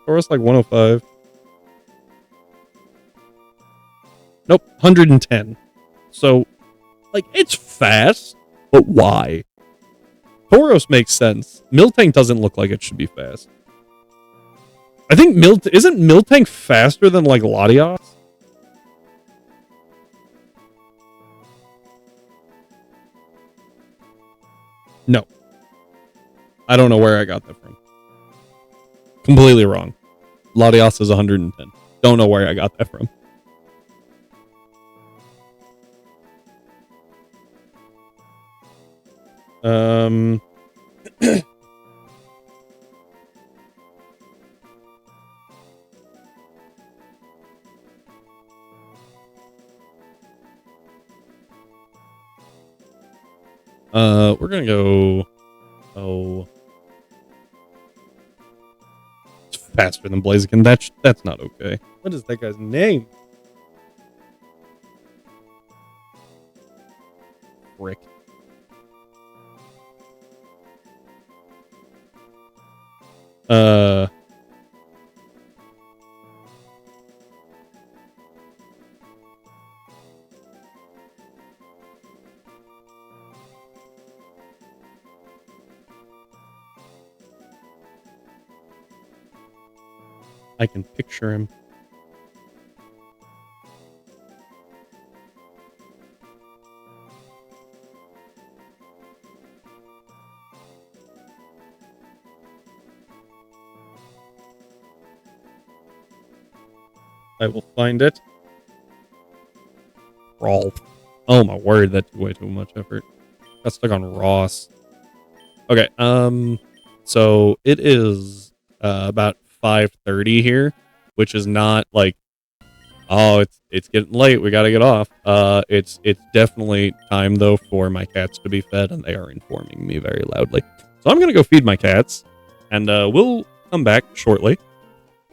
Tauros like 105. Nope, 110. So, like, it's fast, but why? Tauros makes sense. Miltank doesn't look like it should be fast. I think isn't Miltank faster than, like, Latios? No. I don't know where I got that from. Completely wrong. Latios is 110. Don't know where I got that from. We're gonna go. Oh, it's faster than Blaziken. That's not okay. What is that guy's name? Frick. I can picture him. I will find it. Rolf. Oh my word, that's way too much effort. Got stuck on Ross. Okay, so it is about 5:30 here, which is not like, oh, it's getting late, we gotta get off. It's definitely time though for my cats to be fed, and they are informing me very loudly. So I'm gonna go feed my cats, and we'll come back shortly.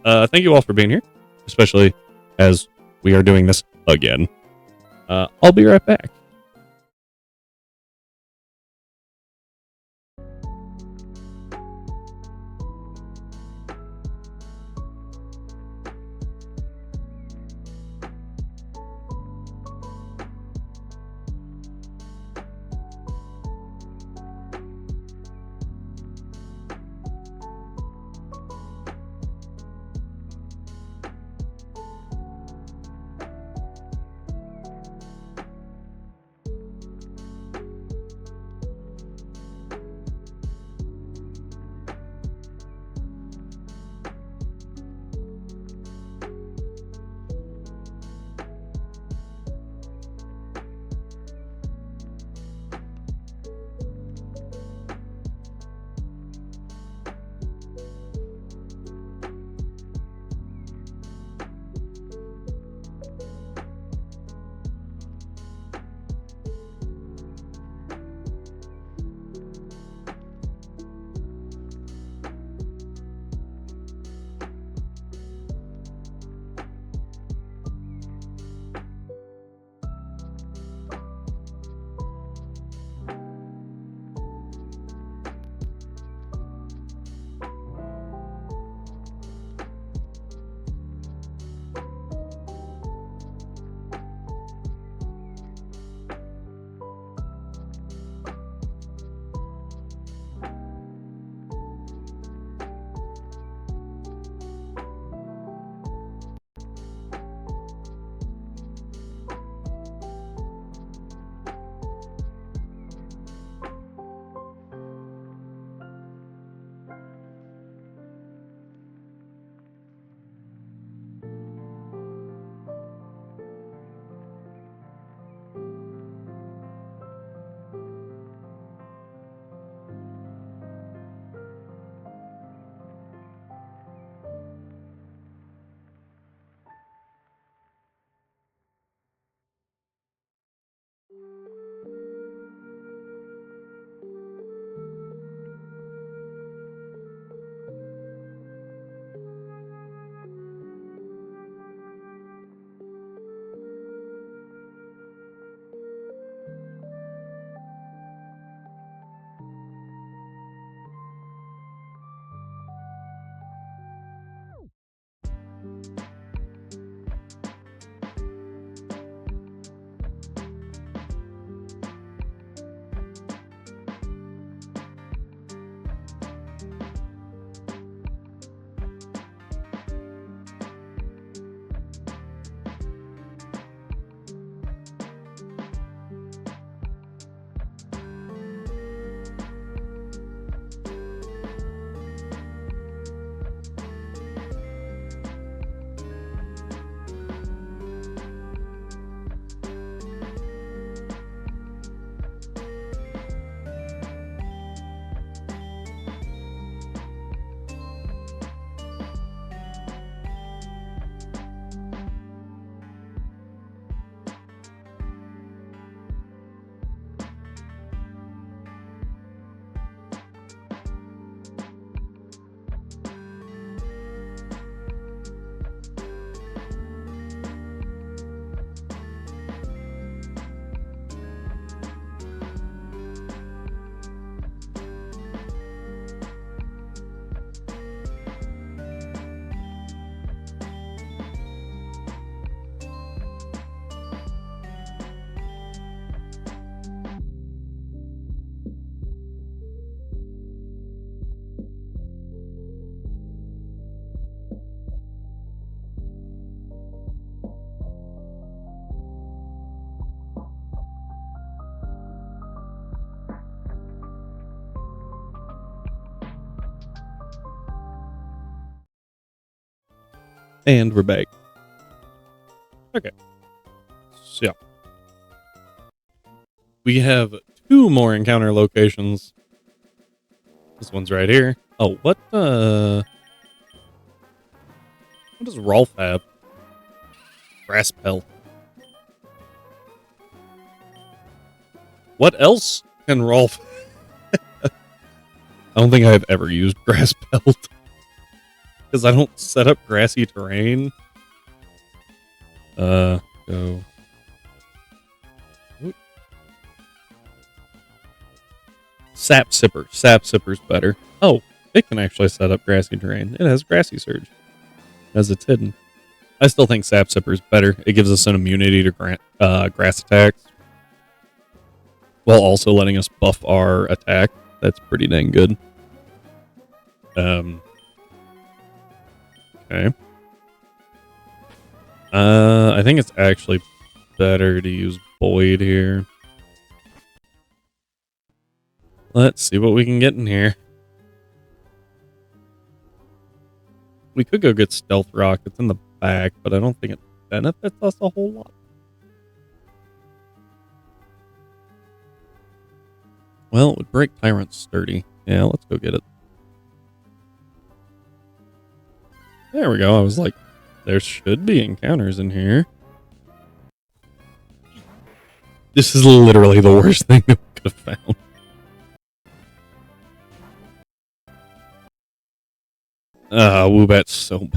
Thank you all for being here, especially as we are doing this again. I'll be right back. And we're back. Okay. So, we have 2 more encounter locations. This one's right here. Oh, what does Rolf have? Grass pelt. What else can Rolf? I don't think I've ever used grass pelt. Because I don't set up grassy terrain. Go. Oop. Sap Sipper. Sap Sipper's better. Oh, it can actually set up grassy terrain. It has Grassy Surge. As it's hidden. I still think Sap Sipper's better. It gives us an immunity to grass attacks. While also letting us buff our attack. That's pretty dang good. Okay. I think it's actually better to use Boyd here. Let's see what we can get in here. We could go get Stealth Rock. It's in the back, but I don't think it benefits us a whole lot. Well, it would break Tyrant Sturdy. Yeah, let's go get it. There we go. I was like, there should be encounters in here. This is literally the worst thing that we could have found. Woobat's so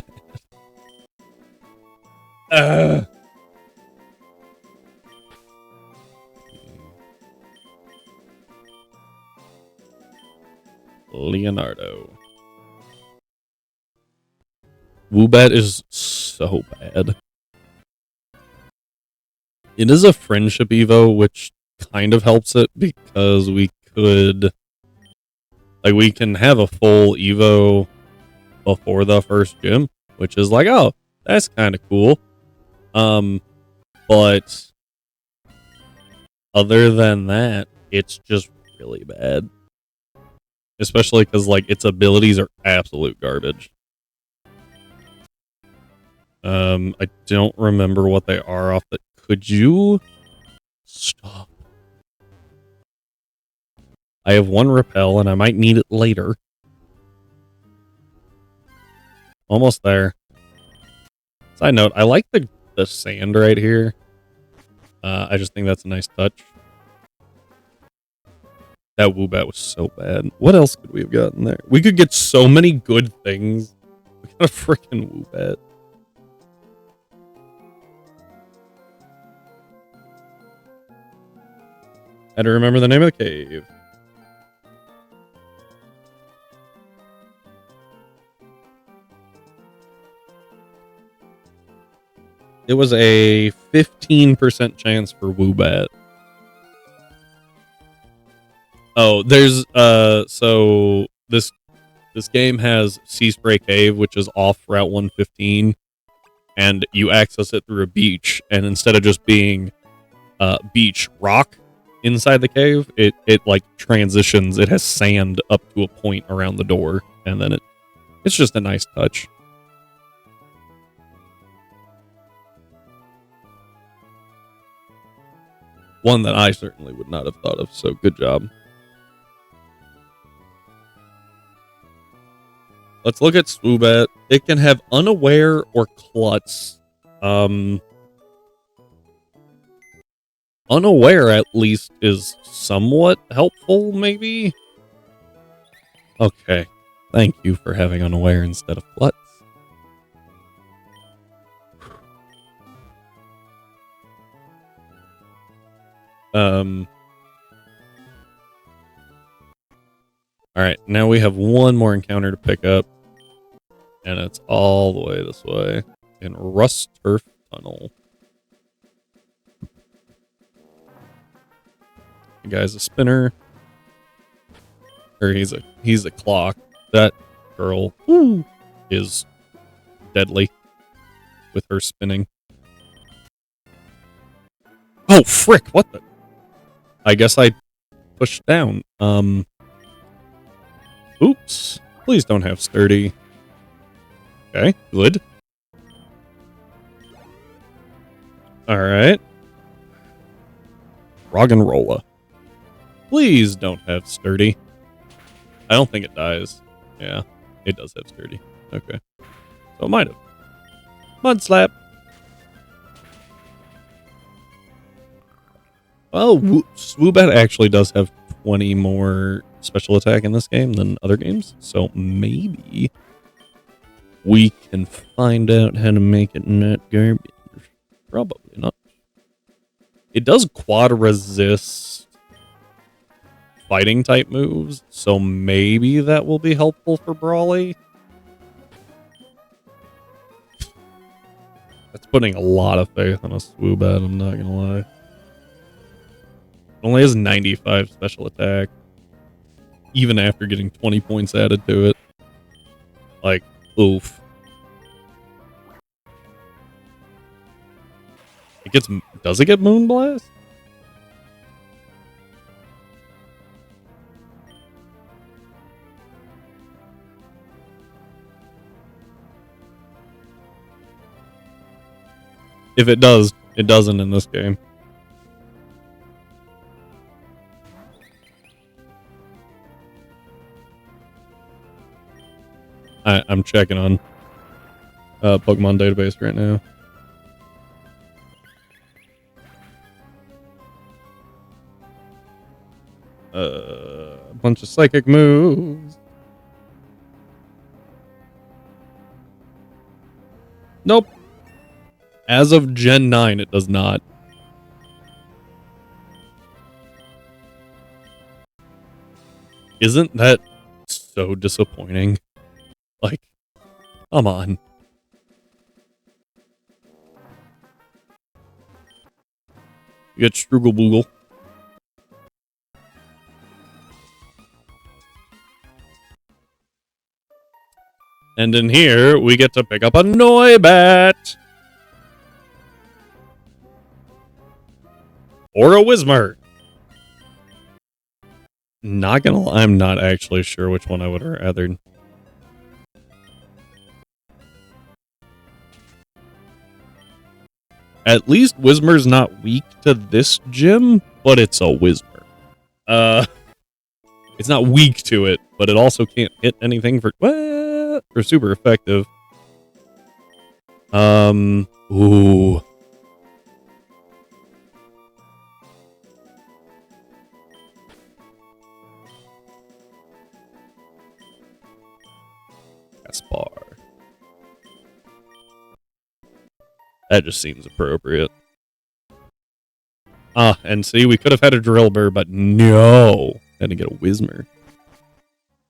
bad. Leonardo. Woobat is so bad. It is a friendship evo, which kind of helps it because we could... Like, we can have a full evo before the first gym, which is like, oh, that's kind of cool. But other than that, it's just really bad. Especially because, like, its abilities are absolute garbage. I don't remember what they are off the... Could you... Stop. I have 1 repel, and I might need it later. Almost there. Side note, I like the sand right here. I just think that's a nice touch. That Woobat was so bad. What else could we have gotten there? We could get so many good things. We got a freaking Woobat. Had to remember the name of the cave. It was a 15% chance for Woobat. Oh, there's so this game has Sea Spray Cave, which is off Route 115, and you access it through a beach, and instead of just being beach rock inside the cave, it like transitions. It has sand up to a point around the door, and then it's just a nice touch. One that I certainly would not have thought of, so good job. Let's look at Swoobat. It can have Unaware or Klutz. Unaware, at least, is somewhat helpful, maybe? Okay. Thank you for having Unaware instead of Klutz. Alright, now we have 1 more encounter to pick up. And it's all the way this way. In Rust Turf Tunnel. The guy's a spinner. Or he's a clock. That girl is deadly with her spinning. Oh frick, what the? I guess I pushed down. Oops. Please don't have sturdy. Okay, good. Alright. Roggenrola. Please don't have sturdy. I don't think it dies. Yeah, it does have sturdy. Okay. So it might have. Mud slap. Well, Swoobat actually does have 20 more special attack in this game than other games. So maybe we can find out how to make it not garbage. Probably not. It does quad resist fighting type moves, so maybe that will be helpful for Brawly. That's putting a lot of faith on a Swoobat, I'm not gonna lie. It only has 95 special attack, even after getting 20 points added to it. Like, oof. Does it get Moonblast? If it does, it doesn't in this game. I'm checking on Pokemon database right now. A bunch of psychic moves. Nope. As of Gen 9, it does not. Isn't that so disappointing? Like, come on. You get Struggle Boogle. And in here, we get to pick up a Noibat. Or a Whismur. Not gonna lie, I'm not actually sure which one I would have rathered. At least Whismur's not weak to this gym, but it's a Whismur. It's not weak to it, but it also can't hit anything for super effective. Ooh. Gaspar. That just seems appropriate. And see, we could have had a Drillbur, but no. Had to get a Whismur.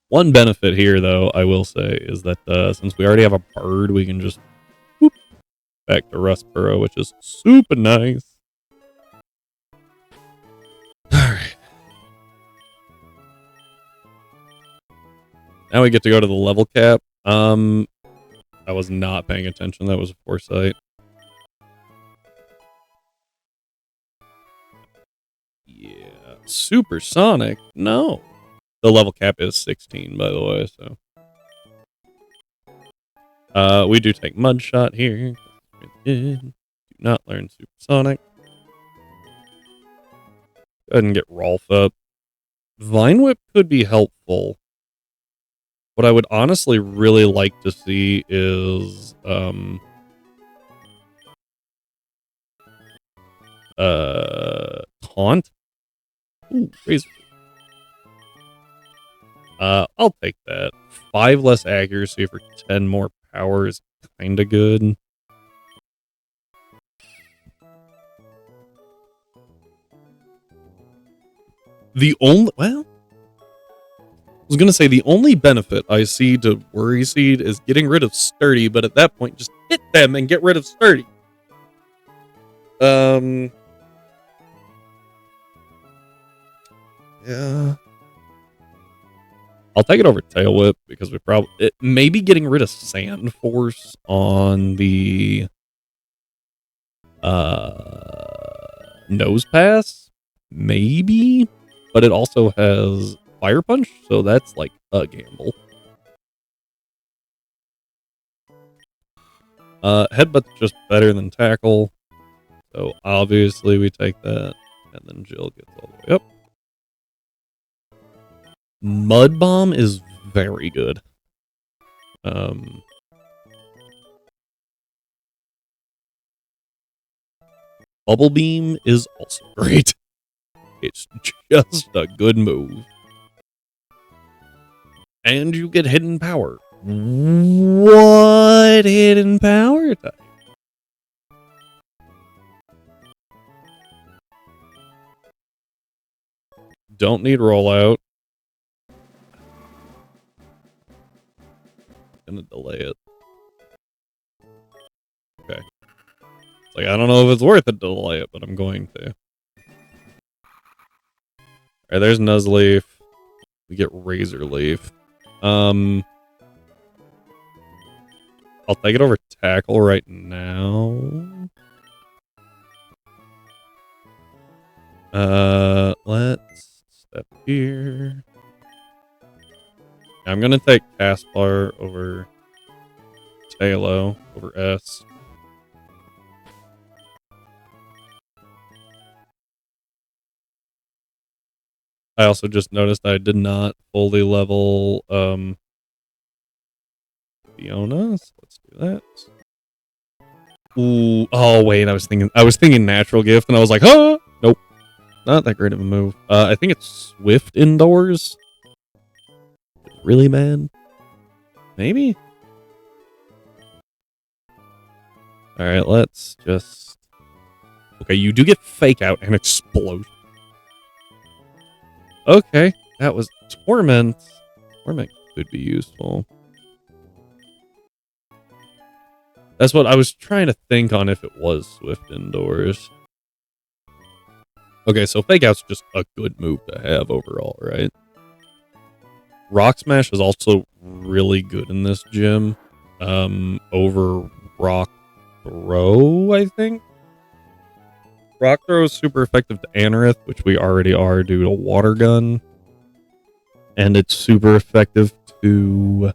One benefit here, though, I will say, is that since we already have a bird, we can just whoop back to Rustboro, which is super nice. Alright. Now we get to go to the level cap. I was not paying attention. That was a foresight. Yeah. Supersonic? No. The level cap is 16, by the way, so. We do take Mudshot here. Do not learn Supersonic. Go ahead and get Rolf up. Vine Whip could be helpful. What I would honestly really like to see is Taunt. Ooh, Razor. I'll take that. 5 less accuracy for 10 more power is kinda good. Well, I was gonna say the only benefit I see to Worry Seed is getting rid of Sturdy, but at that point, just hit them and get rid of Sturdy. Yeah. I'll take it over Tail Whip because we probably maybe getting rid of Sand Force on the Nose Pass, maybe, but it also has Fire Punch, so that's like a gamble. Headbutt's just better than Tackle. So obviously we take that, and then Jill gets all the way up. Mud Bomb is very good. Bubble Beam is also great. It's just a good move. And you get hidden power. What hidden power type? Don't need rollout. Gonna delay it. Okay. It's like, I don't know if it's worth it to delay it, but I'm going to. Alright, there's Nuzleaf. We get Razor Leaf. I'll take it over Tackle right now. Let's step here. I'm gonna take Caspar over Talo over S. I also just noticed I did not fully level Fiona, so let's do that. Ooh, oh wait, I was thinking Natural Gift, and I was like, huh? Nope, not that great of a move. I think it's Swift indoors. Really bad? Maybe? Alright, let's just... Okay, you do get Fake Out and Explosion. Okay, that was Torment. Torment could be useful. That's what I was trying to think on if it was Swift indoors. Okay, so Fake Out's just a good move to have overall, right? Rock Smash is also really good in this gym. Over Rock Throw, I think. Rock Throw is super effective to Anorith, which we already are due to Water Gun. And it's super effective to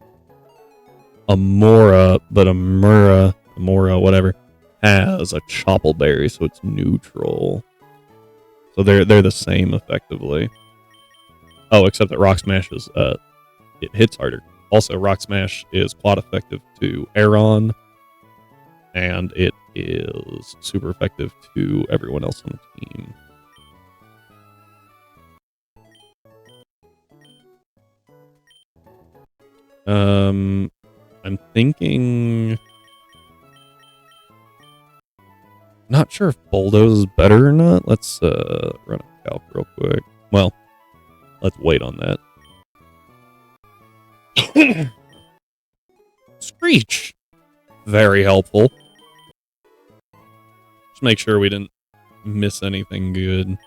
Amora, but Amora, whatever, has a Choppleberry, so it's neutral. So they're the same effectively. Oh, except that Rock Smash is it hits harder. Also, Rock Smash is quad effective to Aeron, and it is super effective to everyone else on the team. I'm thinking... Not sure if Bulldoze is better or not. Let's run a calc real quick. Well, let's wait on that. Screech! Very helpful. Just make sure we didn't miss anything good.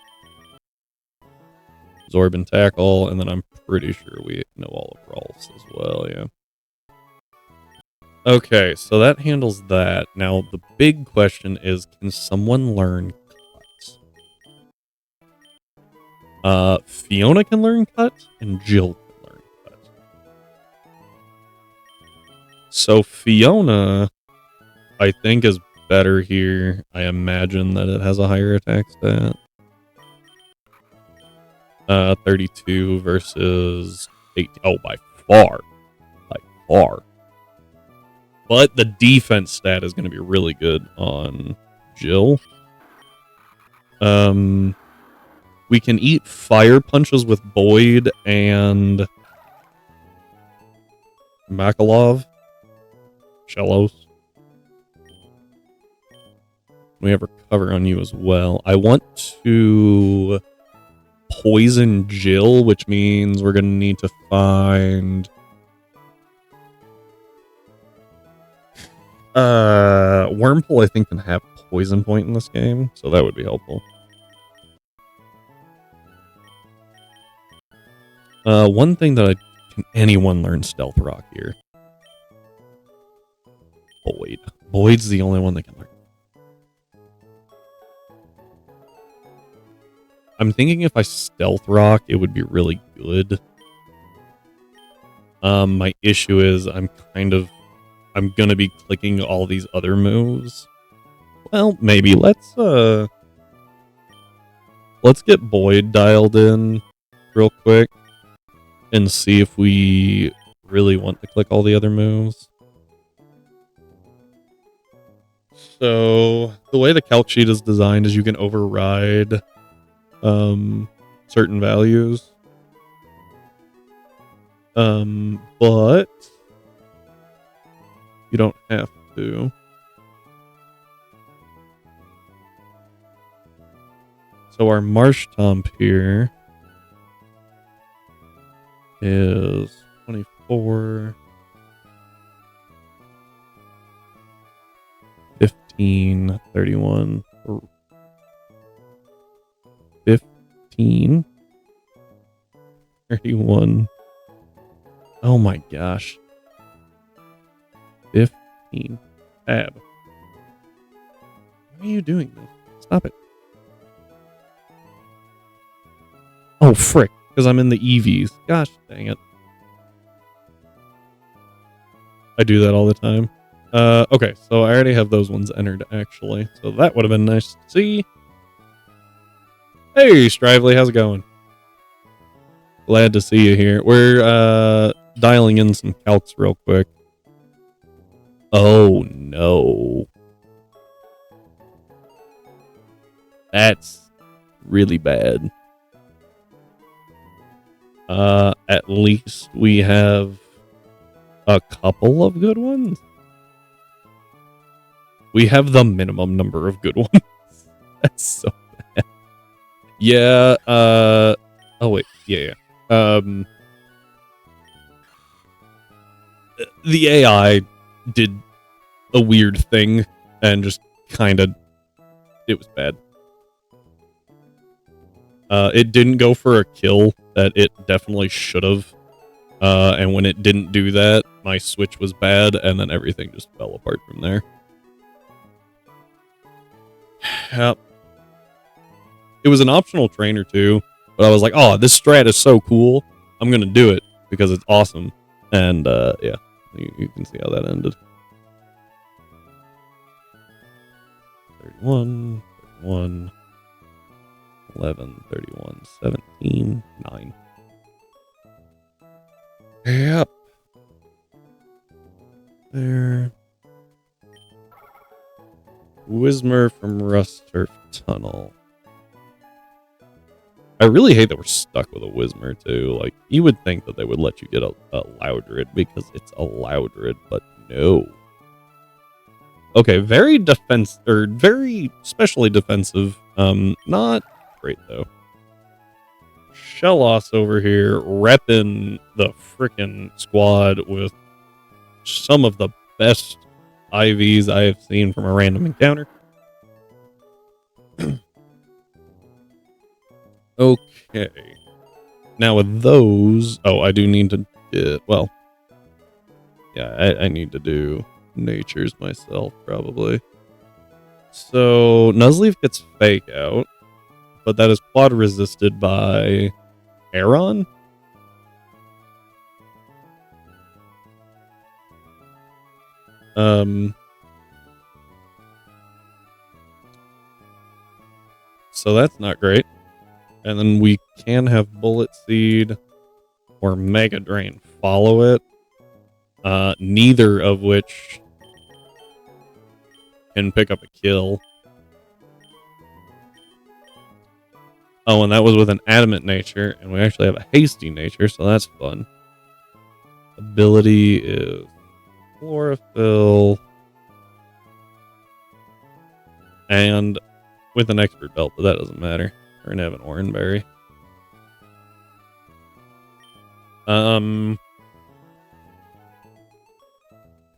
Absorb and Tackle, and then I'm pretty sure we know all of Rolf's as well, yeah. Okay, so that handles that. Now, the big question is, can someone learn Cut? Fiona can learn Cut, and Jill can learn Cut. So Fiona, I think, is better here. I imagine that it has a higher attack stat. 32 versus 18. Oh, by far. By far. But the defense stat is going to be really good on Jill. We can eat fire punches with Boyd and Makalov. Shellos. We have recover on you as well. I want to poison Jill, which means we're going to need to find... Wormhole, I think, can have Poison Point in this game, so that would be helpful. One thing that can anyone learn Stealth Rock here? Boyd. Boyd's the only one that can learn. I'm thinking if I Stealth Rock, it would be really good. My issue is I'm gonna be clicking all these other moves. Well, maybe. Let's get Boyd dialed in real quick and see if we really want to click all the other moves. So the way the calc sheet is designed is you can override certain values. But you don't have to. So our Marsh Tomp here is 24, 15, 31, 15, 31. Oh my gosh. 15. Tab. Why are you doing this? Stop it. Oh, frick. Because I'm in the EVs. Gosh dang it. I do that all the time. Okay, so I already have those ones entered, actually. So that would have been nice to see. Hey, Strively, how's it going? Glad to see you here. We're dialing in some calcs real quick. Oh, no. That's really bad. At least we have a couple of good ones. We have the minimum number of good ones. That's so bad. Yeah, oh wait, yeah. The AI did a weird thing and just kind of, it was bad. It didn't go for a kill that it definitely should have. And when it didn't do that, my switch was bad, and then everything just fell apart from there. Yep. It was an optional trainer too, but I was like, oh, this strat is so cool. I'm going to do it because it's awesome. And yeah, you can see how that ended. 31, 31, 11, 31, 17, 9. Yep. There. Wismer from Rust Turf Tunnel. I really hate that we're stuck with a Wismer too. Like, you would think that they would let you get a Loudred because it's a Loudred, but no. Okay, very specially defensive. Not great though. Shellos over here repping the frickin' squad with some of the best IVs I have seen from a random encounter. Okay. Now with those... Oh, I do need to... well... Yeah, I need to do natures myself, probably. So, Nuzleaf gets Fake out, but that is quad resisted by Aeron? So that's not great. And then we can have Bullet Seed or Mega Drain follow it. Neither of which can pick up a kill. Oh, and that was with an Adamant nature, and we actually have a Hasty nature, so that's fun. Ability is Chlorophyll. And with an Expert Belt, but that doesn't matter. We're gonna have an Oranberry.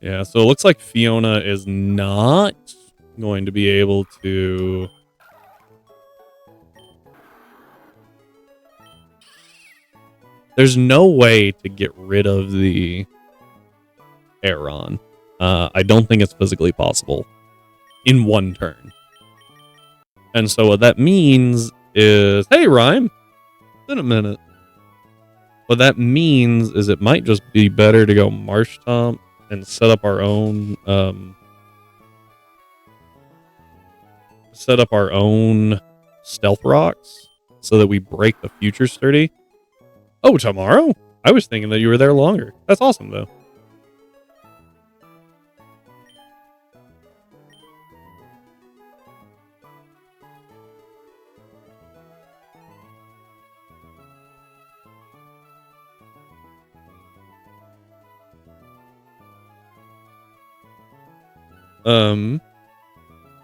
Yeah, so it looks like Fiona is not going to be able to... There's no way to get rid of the Aeron. I don't think it's physically possible in one turn. And so what that means is... Hey, Rhyme! It's been a minute. What that means is it might just be better to go Marsh Tomp and set up our own set up our own stealth rocks so that we break the future sturdy. Oh, tomorrow? I was thinking that you were there longer. That's awesome, though.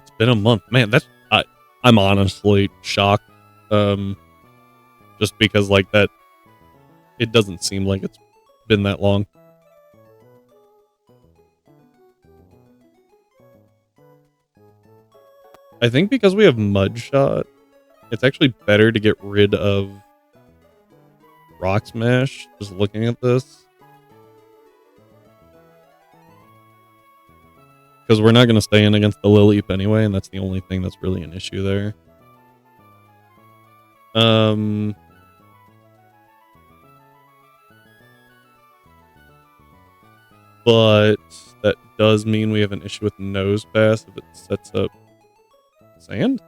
It's been a month. Man, I'm honestly shocked. Just because like that, it doesn't seem like it's been that long. I think because we have Mudshot, it's actually better to get rid of Rock Smash, just looking at this. Because we're not going to stay in against the Lilleep anyway, and that's the only thing that's really an issue there. But that does mean we have an issue with Nose Pass if it sets up sand.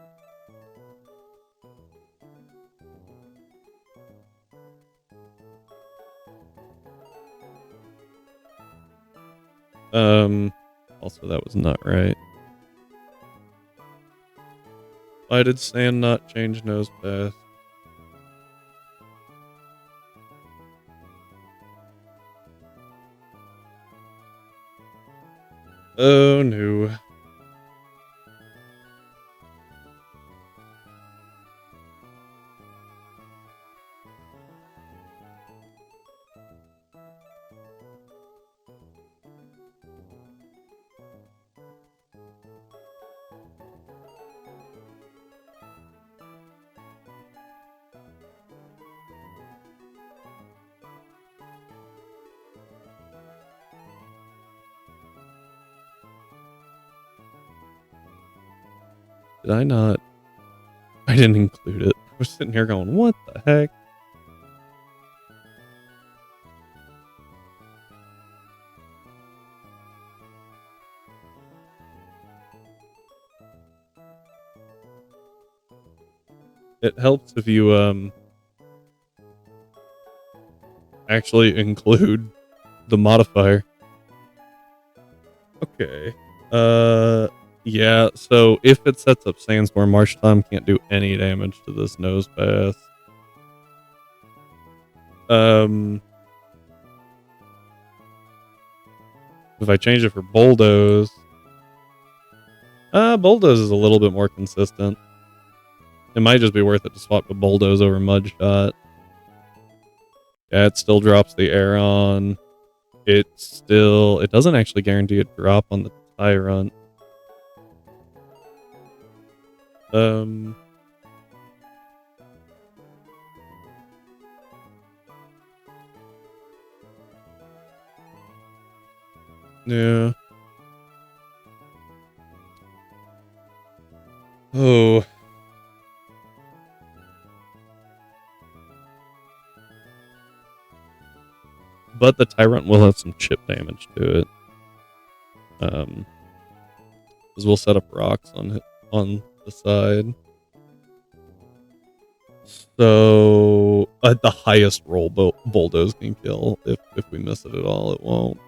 Also that was not right. Why did sand not change Nose Pass? Oh no. Did I not? I didn't include it. I was sitting here going, what the heck? It helps if you actually include the modifier. Okay. Yeah, so if it sets up Sandstorm, Marshtomp can't do any damage to this Nose Pass. If I change it for Bulldoze, Bulldoze is a little bit more consistent. It might just be worth it to swap the Bulldoze over Mudshot. Yeah, it still drops the Aeron. It doesn't actually guarantee a drop on the Tyrant. Yeah. Oh. But the Tyrant will have some chip damage to it. Because we'll set up rocks on the side. So at the highest roll, Bulldoze can kill. If we miss it at all, it won't.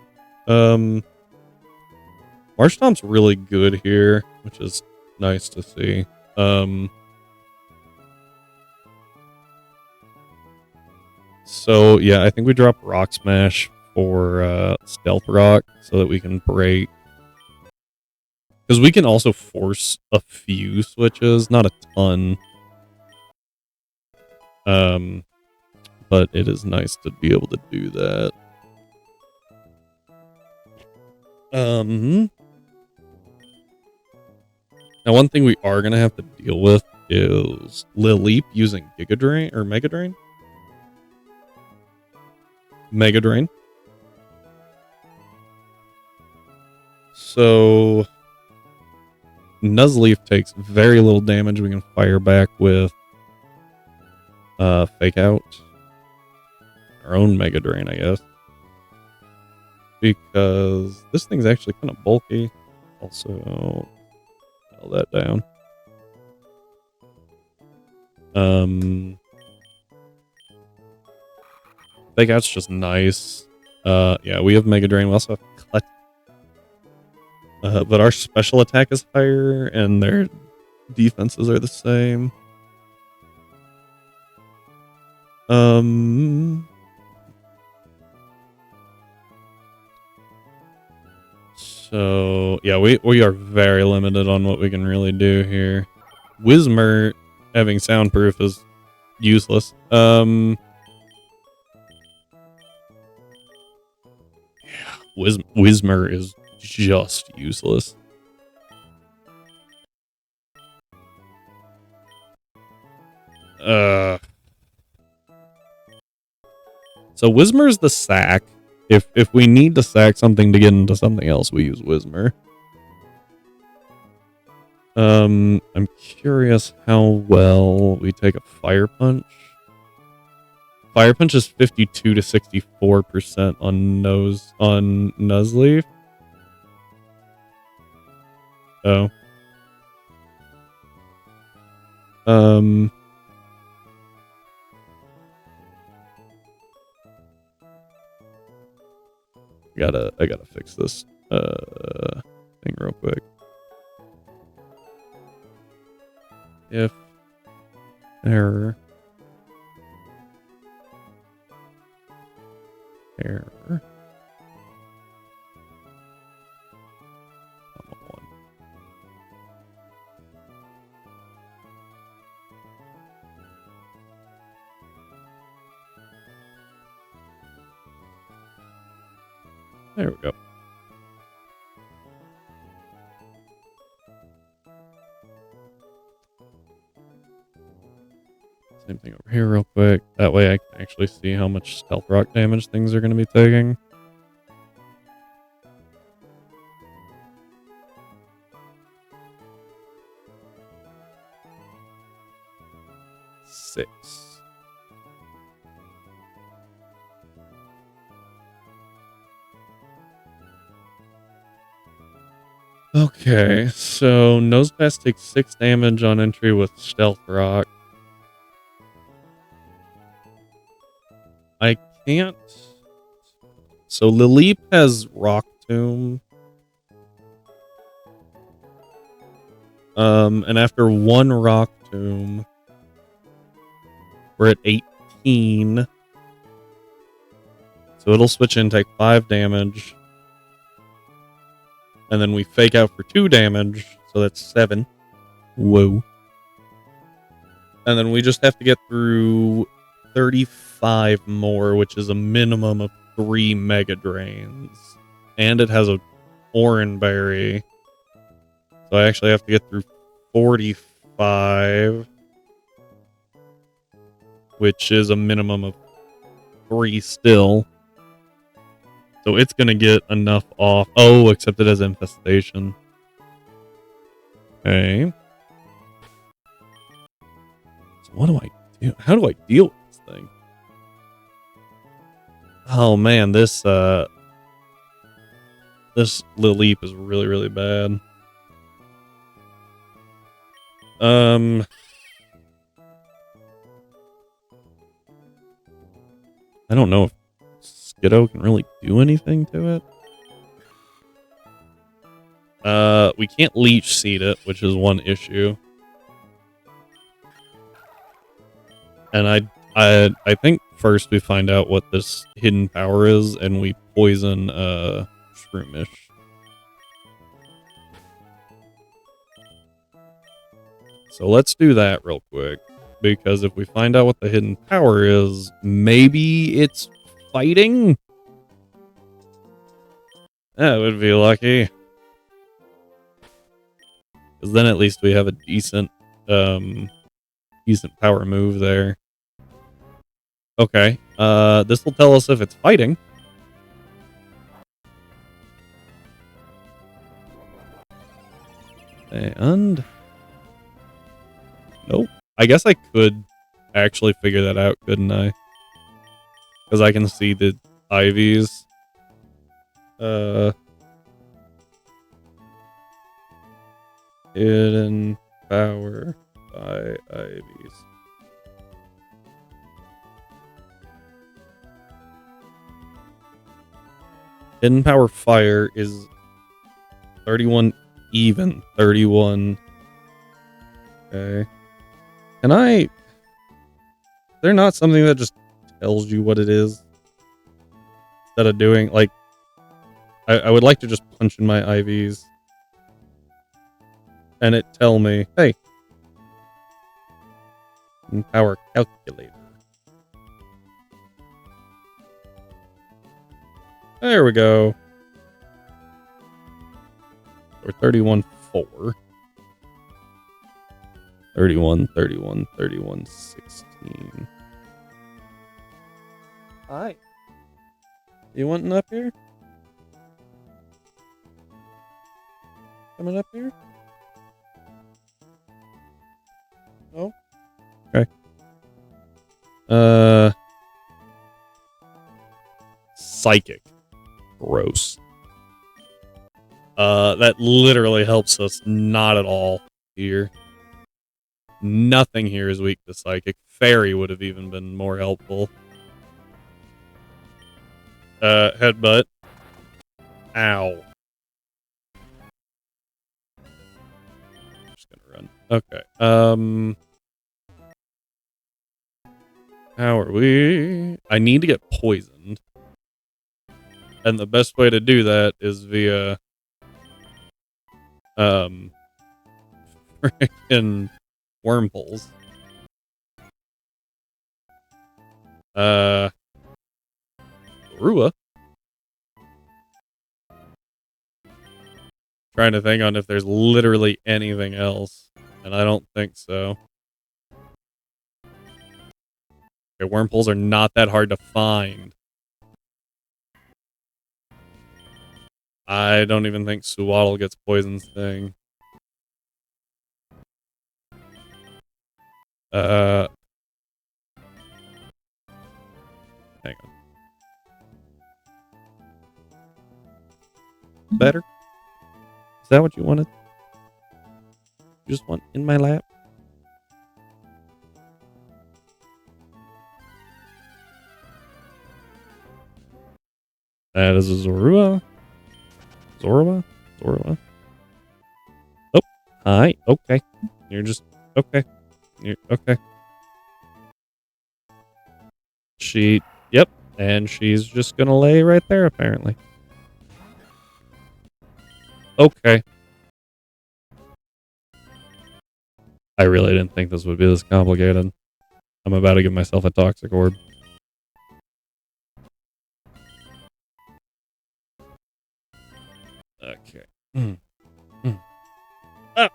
Marshtomp's really good here, which is nice to see. So yeah, I think we drop Rock Smash for Stealth Rock so that we can break. Because we can also force a few switches, not a ton. But it is nice to be able to do that. Now, one thing we are going to have to deal with is Lilleep using Giga Drain or Mega Drain. Mega Drain. So Nuzleaf takes very little damage. We can fire back with Fake Out. Our own Mega Drain, I guess. Because this thing's actually kind of bulky. Also, nail that down. Fake Out's just nice. Yeah, we have Mega Drain. We also have Cut. But our special attack is higher, and their defenses are the same. So yeah, we are very limited on what we can really do here. Whismer having soundproof is useless. Yeah, Whismer is just useless. So Whismer's the sack. If we need to sack something to get into something else, we use Whismer. I'm curious how well we take a Fire Punch. Fire Punch is 52 to 64% on Nuzleaf. Oh. I gotta fix this thing real quick. If error. There we go. Same thing over here real quick. That way I can actually see how much Stealth Rock damage things are going to be taking. Six. Okay, so Nosepass takes 6 damage on entry with Stealth Rock. I can't. So Lileep has Rock Tomb. And after 1 Rock Tomb, we're at 18. So it'll switch in, take 5 damage. And then we Fake Out for 2 damage, so that's 7. Whoa. And then we just have to get through 35 more, which is a minimum of 3 Mega Drains. And it has a Oran Berry. So I actually have to get through 45, which is a minimum of 3 still. So it's going to get enough off. Oh, except it has Infestation. Okay. So what do I do? How do I deal with this thing? Oh man, this Lileep is really, really bad. I don't know if Skiddo can really do anything to it. We can't Leech Seed it, which is one issue. And I think first we find out what this hidden power is, and we poison Shroomish. So let's do that real quick, because if we find out what the hidden power is, maybe it's fighting? That would be lucky. Because then at least we have a decent power move there. Okay, this will tell us if it's fighting. And nope. I guess I could actually figure that out, couldn't I? Because I can see the Ivies. Hidden power by Ivies. Hidden Power Fire is 31 even. 31. Okay. Can I... They're not something that just tells you what it is? Instead of doing, like... I would like to just punch in my IVs. And it tell me, hey. Power calculator. There we go. Or 31.4. 31, 31, 31, 16. Hi. You wanting up here? Coming up here? No? Okay. Psychic. Gross. That literally helps us not at all here. Nothing here is weak to Psychic. Fairy would have even been more helpful. Headbutt. Ow. Just gonna run. Okay. How are we? I need to get poisoned. And the best way to do that is via freaking wormholes. Rua. Trying to think on if there's literally anything else, and I don't think so. Okay, wormholes are not that hard to find. I don't even think Suwaddle gets poison sting. Hang on. Better? Is that what you wanted? You just want in my lap? That is a Zorua. Zorua? Zorua? Oh, hi. Okay. You're just... Okay. You're... Okay. She... Yep. And she's just gonna lay right there, apparently. Okay. I really didn't think this would be this complicated. I'm about to give myself a toxic orb. Okay. Ah.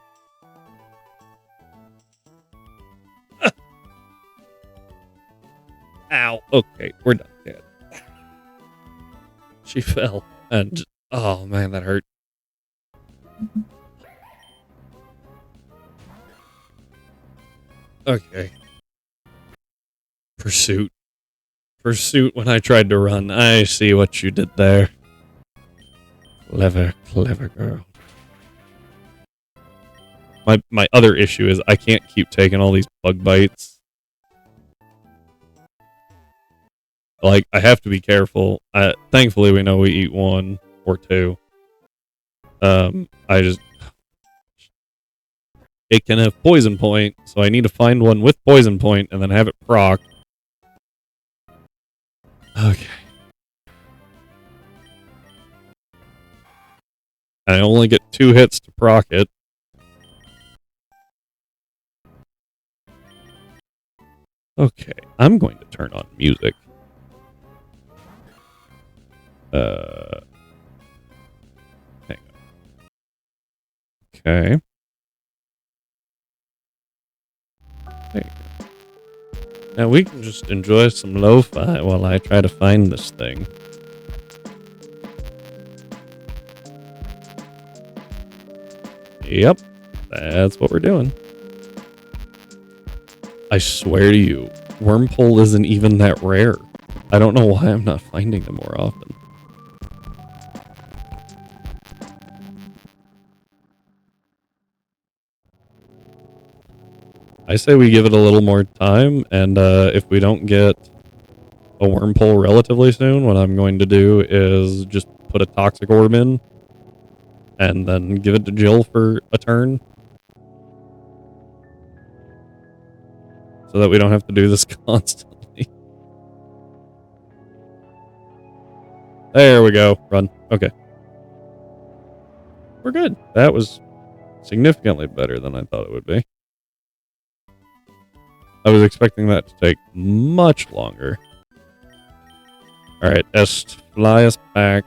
Ah. Ow. Okay, we're done. Dead. She fell. And... Oh, man, that hurt. Okay. Pursuit. Pursuit when I tried to run. I see what you did there. Clever, clever girl. My other issue is I can't keep taking all these bug bites. Like, I have to be careful. Thankfully, we know we eat 1 or 2. I just... It can have poison point, so I need to find one with poison point and then have it proc. Okay. I only get 2 hits to proc it. Okay, I'm going to turn on music. Hang on. Okay. There you go. Now we can just enjoy some lo-fi while I try to find this thing. Yep, that's what we're doing. I swear to you, Wormpole isn't even that rare. I don't know why I'm not finding them more often. I say we give it a little more time, and if we don't get a Wormpole relatively soon, what I'm going to do is just put a toxic orb in and then give it to Jill for a turn. So that we don't have to do this constantly. There we go. Run. Okay. We're good. That was significantly better than I thought it would be. I was expecting that to take much longer. Alright, Est, fly us back.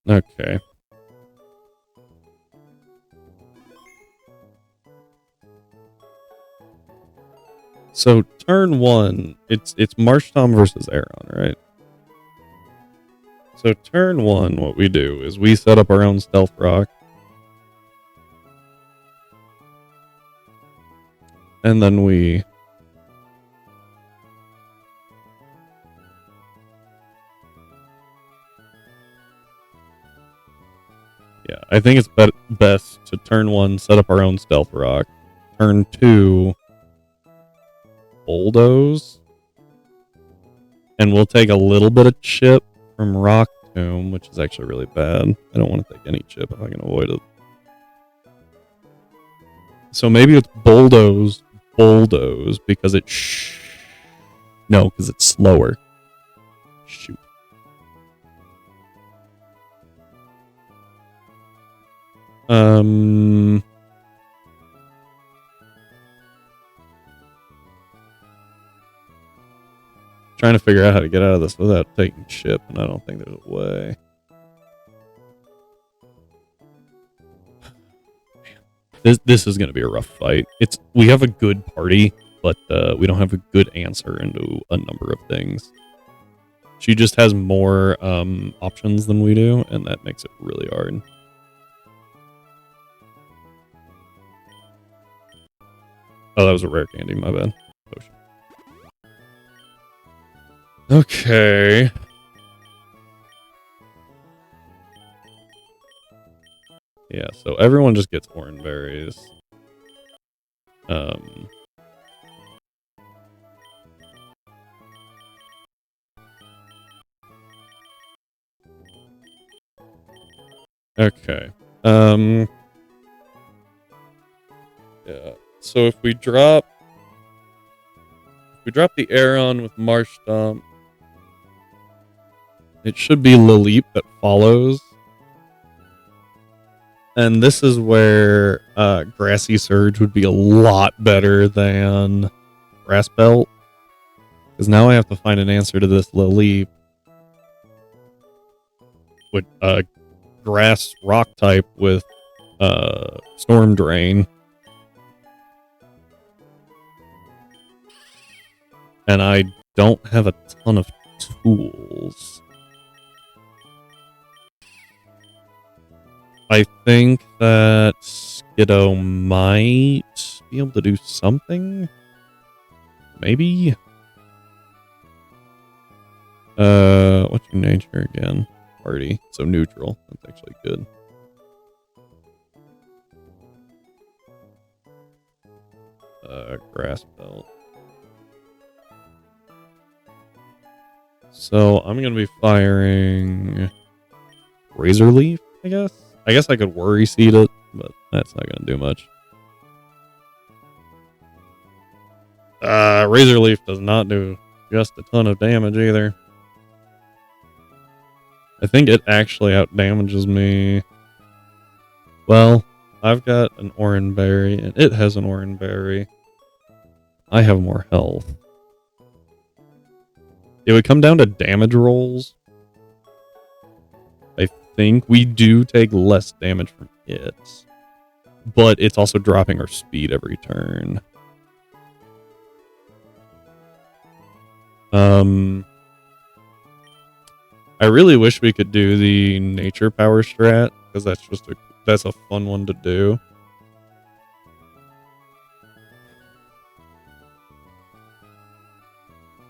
Okay. So turn one, it's Marshtom versus Aeron, right? So turn one, what we do is we set up our own stealth rock. And then we yeah, I think it's best to turn one, set up our own stealth rock. Turn two, bulldoze. And we'll take a little bit of chip from Rock Tomb, which is actually really bad. I don't want to take any chip if I can avoid it. So maybe it's bulldoze, because it's no, because it's slower. Shoot. Trying to figure out how to get out of this without taking chip, and I don't think there's a way. This is going to be a rough fight. We have a good party, but we don't have a good answer into a number of things. She just has more options than we do, and that makes it really hard. Oh, that was a rare candy, my bad. Potion. Okay. Yeah, so everyone just gets orange berries. Okay. Yeah. So if we drop the Aeron with Marshtomp, it should be Lilip that follows. And this is where Grassy Surge would be a lot better than Grass Belt. Because now I have to find an answer to this Lilip with Grass Rock type with Storm Drain. And I don't have a ton of tools. I think that Skiddo might be able to do something. Maybe. What's your nature again? Party. So neutral. That's actually good. Grass belt. So I'm gonna be firing Razor Leaf, I guess. I guess I could Worry Seed it, but that's not gonna do much. Razor Leaf does not do just a ton of damage either. I think it actually outdamages me. Well, I've got an Oran Berry, and it has an Oran Berry. I have more health. It would come down to damage rolls. I think we do take less damage from it. But it's also dropping our speed every turn. I really wish we could do the nature power strat, because that's a fun one to do.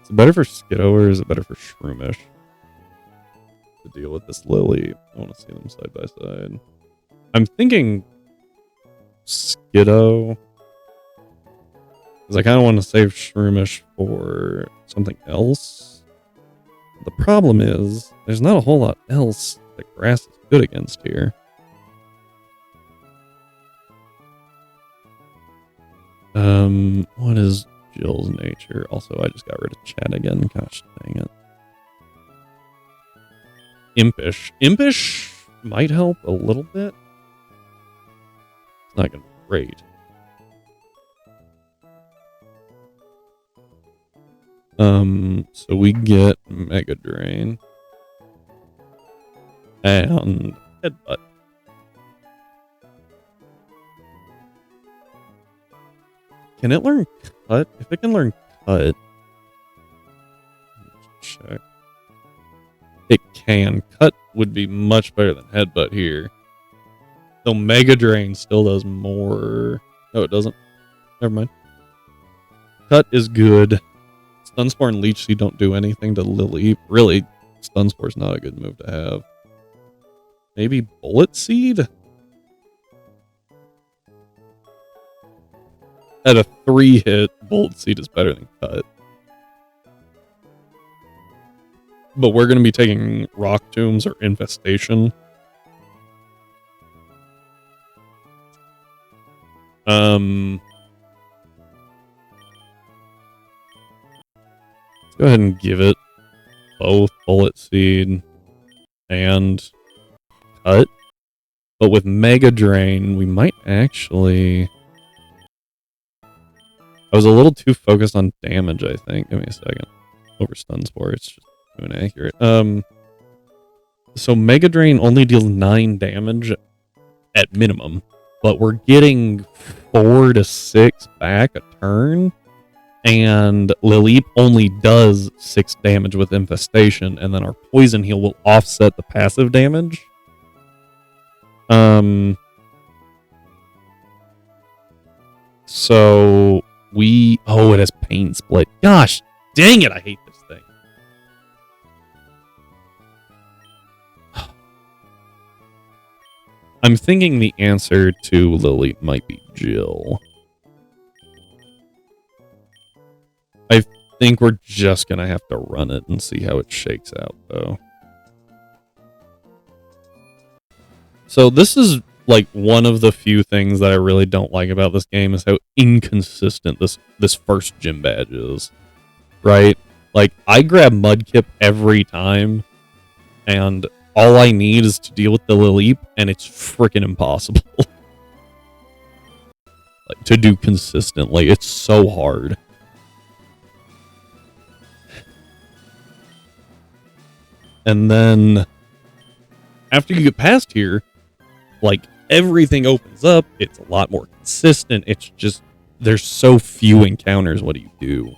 Is it better for Skiddo or is it better for Shroomish to deal with this Lily? I want to see them side by side. I'm thinking Skiddo, because I kind of want to save Shroomish for something else. The problem is, there's not a whole lot else that grass is good against here. What is Jill's nature? Also, I just got rid of Chad again. Gosh dang it. Impish. Impish might help a little bit. It's not going to be great. So we get Mega Drain and Headbutt. Can it learn Cut? If it can learn Cut, check. It can. Cut would be much better than Headbutt here. So Mega Drain still does more. No, it doesn't. Never mind. Cut is good. Stun Spore and Leech Seed don't do anything to Lily. Really, Stun Spore is not a good move to have. Maybe Bullet Seed? At a 3-hit, Bullet Seed is better than Cut. But we're going to be taking Rock Tombs or Infestation. Let's go ahead and give it both Bullet Seed and Cut. But with Mega Drain, we might actually... I was a little too focused on damage, I think. Give me a second. Over Stun Spore, it's just too inaccurate. So Mega Drain only deals 9 damage at minimum, but we're getting 4 to 6 back a turn, and Lileep only does 6 damage with Infestation, and then our Poison Heal will offset the passive damage. So we... Oh, it has Pain Split. Gosh, dang it, I hate this thing. I'm thinking the answer to Lily might be Jill. I think we're just going to have to run it and see how it shakes out, though. So this is, like, one of the few things that I really don't like about this game is how inconsistent this first gym badge is. Right? Like, I grab Mudkip every time, and all I need is to deal with the Lileep, and it's freaking impossible. Like, to do consistently. It's so hard. And then, after you get past here, like, everything opens up. It's a lot more consistent. It's just, there's so few encounters. What do you do?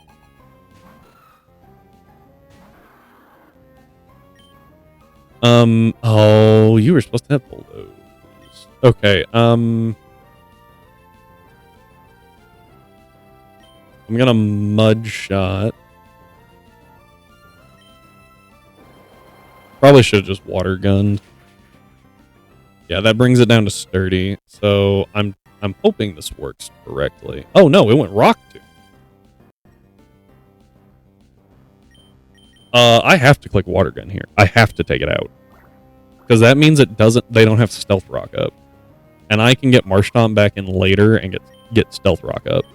Oh, you were supposed to have Bulldoze. Okay, I'm gonna Mud Shot. Probably should have just Water Gunned. Yeah, that brings it down to Sturdy. So I'm hoping this works correctly. Oh no, it went Rock Tomb. I have to click Water Gun here. I have to take it out. Because that means they don't have Stealth Rock up. And I can get Marshtomp back in later and get Stealth Rock up.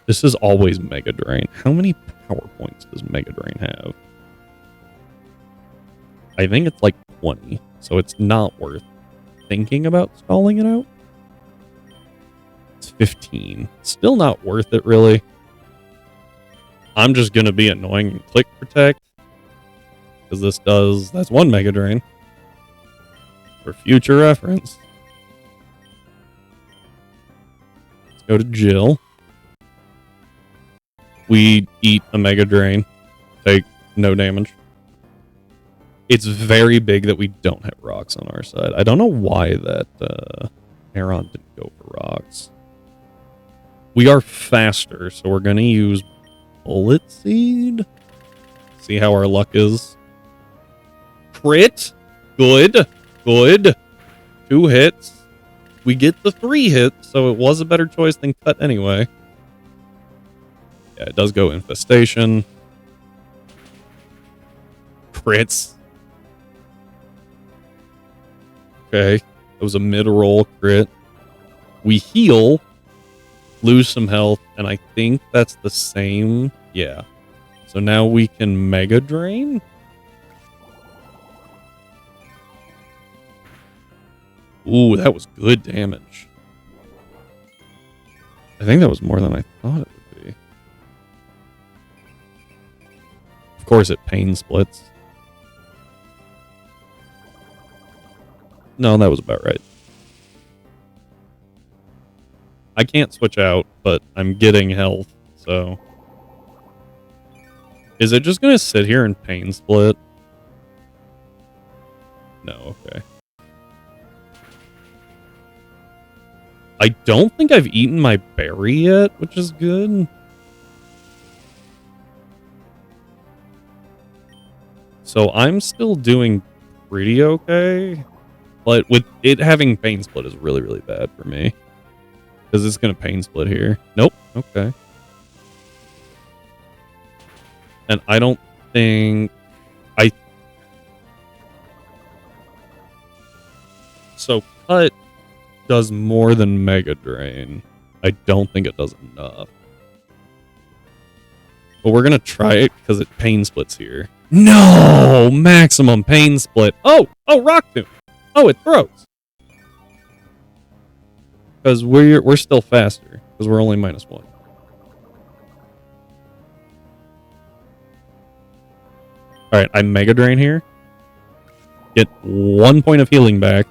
This is always Mega Drain. How many power points does Mega Drain have? I think it's like 20. So it's not worth thinking about stalling it out. 15. Still not worth it, really. I'm just going to be annoying and click Protect. Because that's one Mega Drain. For future reference. Let's go to Jill. We eat a Mega Drain. Take no damage. It's very big that we don't have rocks on our side. I don't know why that Aeron didn't go for rocks. We are faster, so we're going to use Bullet Seed. See how our luck is. Crit. Good. Good. 2 hits. We get the 3 hits, so it was a better choice than cut anyway. Yeah, it does go Infestation. Crits. Okay. It was a mid-roll crit. We heal. Lose some health, and I think that's the same. Yeah. So now we can Mega Drain. Ooh, that was good damage. I think that was more than I thought it would be. Of course, it pain splits. No, that was about right. I can't switch out, but I'm getting health, so... Is it just going to sit here and pain split? No, okay. I don't think I've eaten my berry yet, which is good. So I'm still doing pretty okay. But with it having pain split is really, really bad for me. Because it's going to pain split here. Nope. Okay. And I don't think... So cut does more than Mega Drain. I don't think it does enough. But we're going to try it because it pain splits here. No! Maximum pain split. Oh! Oh, Rock Tomb. Oh, it throws. Because we're still faster. Because we're only -1. Alright, I Mega Drain here. Get 1 point of healing back.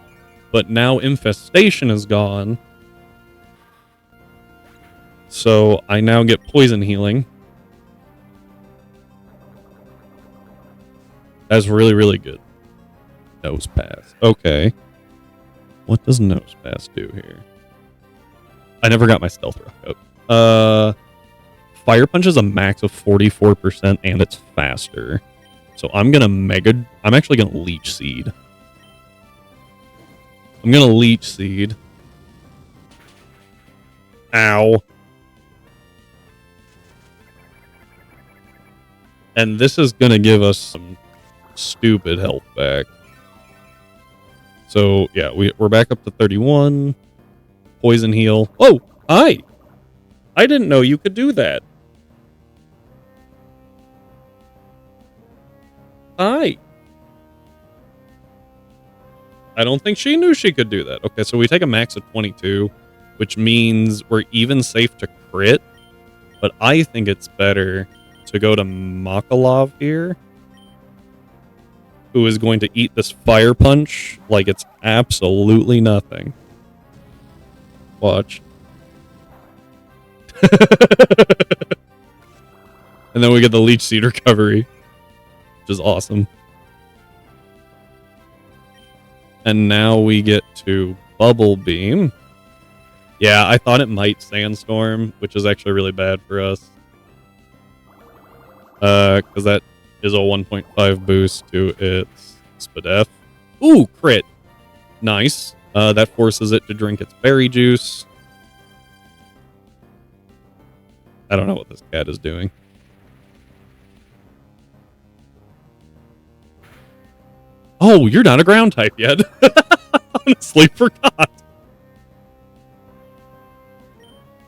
But now Infestation is gone. So I now get Poison Healing. That's really, really good. Nose Pass. Okay. What does Nose Pass do here? I never got my Stealth Rock out. Fire Punch is a max of 44% and it's faster. So I'm actually gonna Leech Seed. I'm gonna Leech Seed. Ow. And this is gonna give us some stupid health back. So, yeah, we're back up to 31. Poison Heal. Oh, hi! I didn't know you could do that. Hi. I don't think she knew she could do that. Okay, so we take a max of 22, which means we're even safe to crit. But I think it's better to go to Makalov here, who is going to eat this Fire Punch like it's absolutely nothing. Watch. And then we get the Leech Seed recovery, which is awesome. And now we get to Bubble Beam. Yeah, I thought it might Sandstorm, which is actually really bad for us. Because that is a 1.5 boost to its Spadef. Ooh, crit. Nice. That forces it to drink its berry juice. I don't know what this cat is doing. Oh, you're not a ground type yet. Honestly, forgot.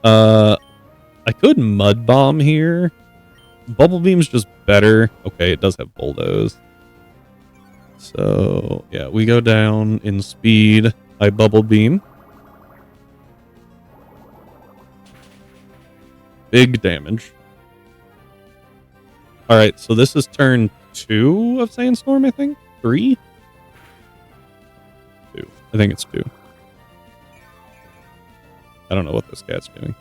I could Mud Bomb here. Bubble Beam's just better. Okay, it does have Bulldoze. So, yeah, we go down in speed. I Bubble Beam. Big damage. Alright, so this is turn 2 of Sandstorm, I think? 3? 2. I think it's 2. I don't know what this cat's doing.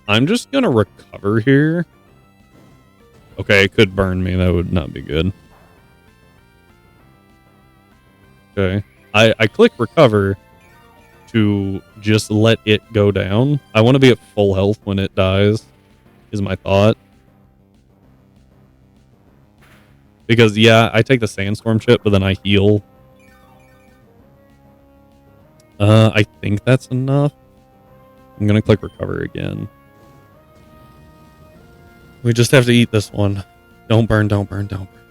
I'm just gonna recover here. Okay, it could burn me. That would not be good. Okay. I click recover to just let it go down. I want to be at full health when it dies, is my thought. Because, yeah, I take the Sandstorm chip, but then I heal. I think that's enough. I'm going to click recover again. We just have to eat this one. Don't burn, don't burn, don't burn.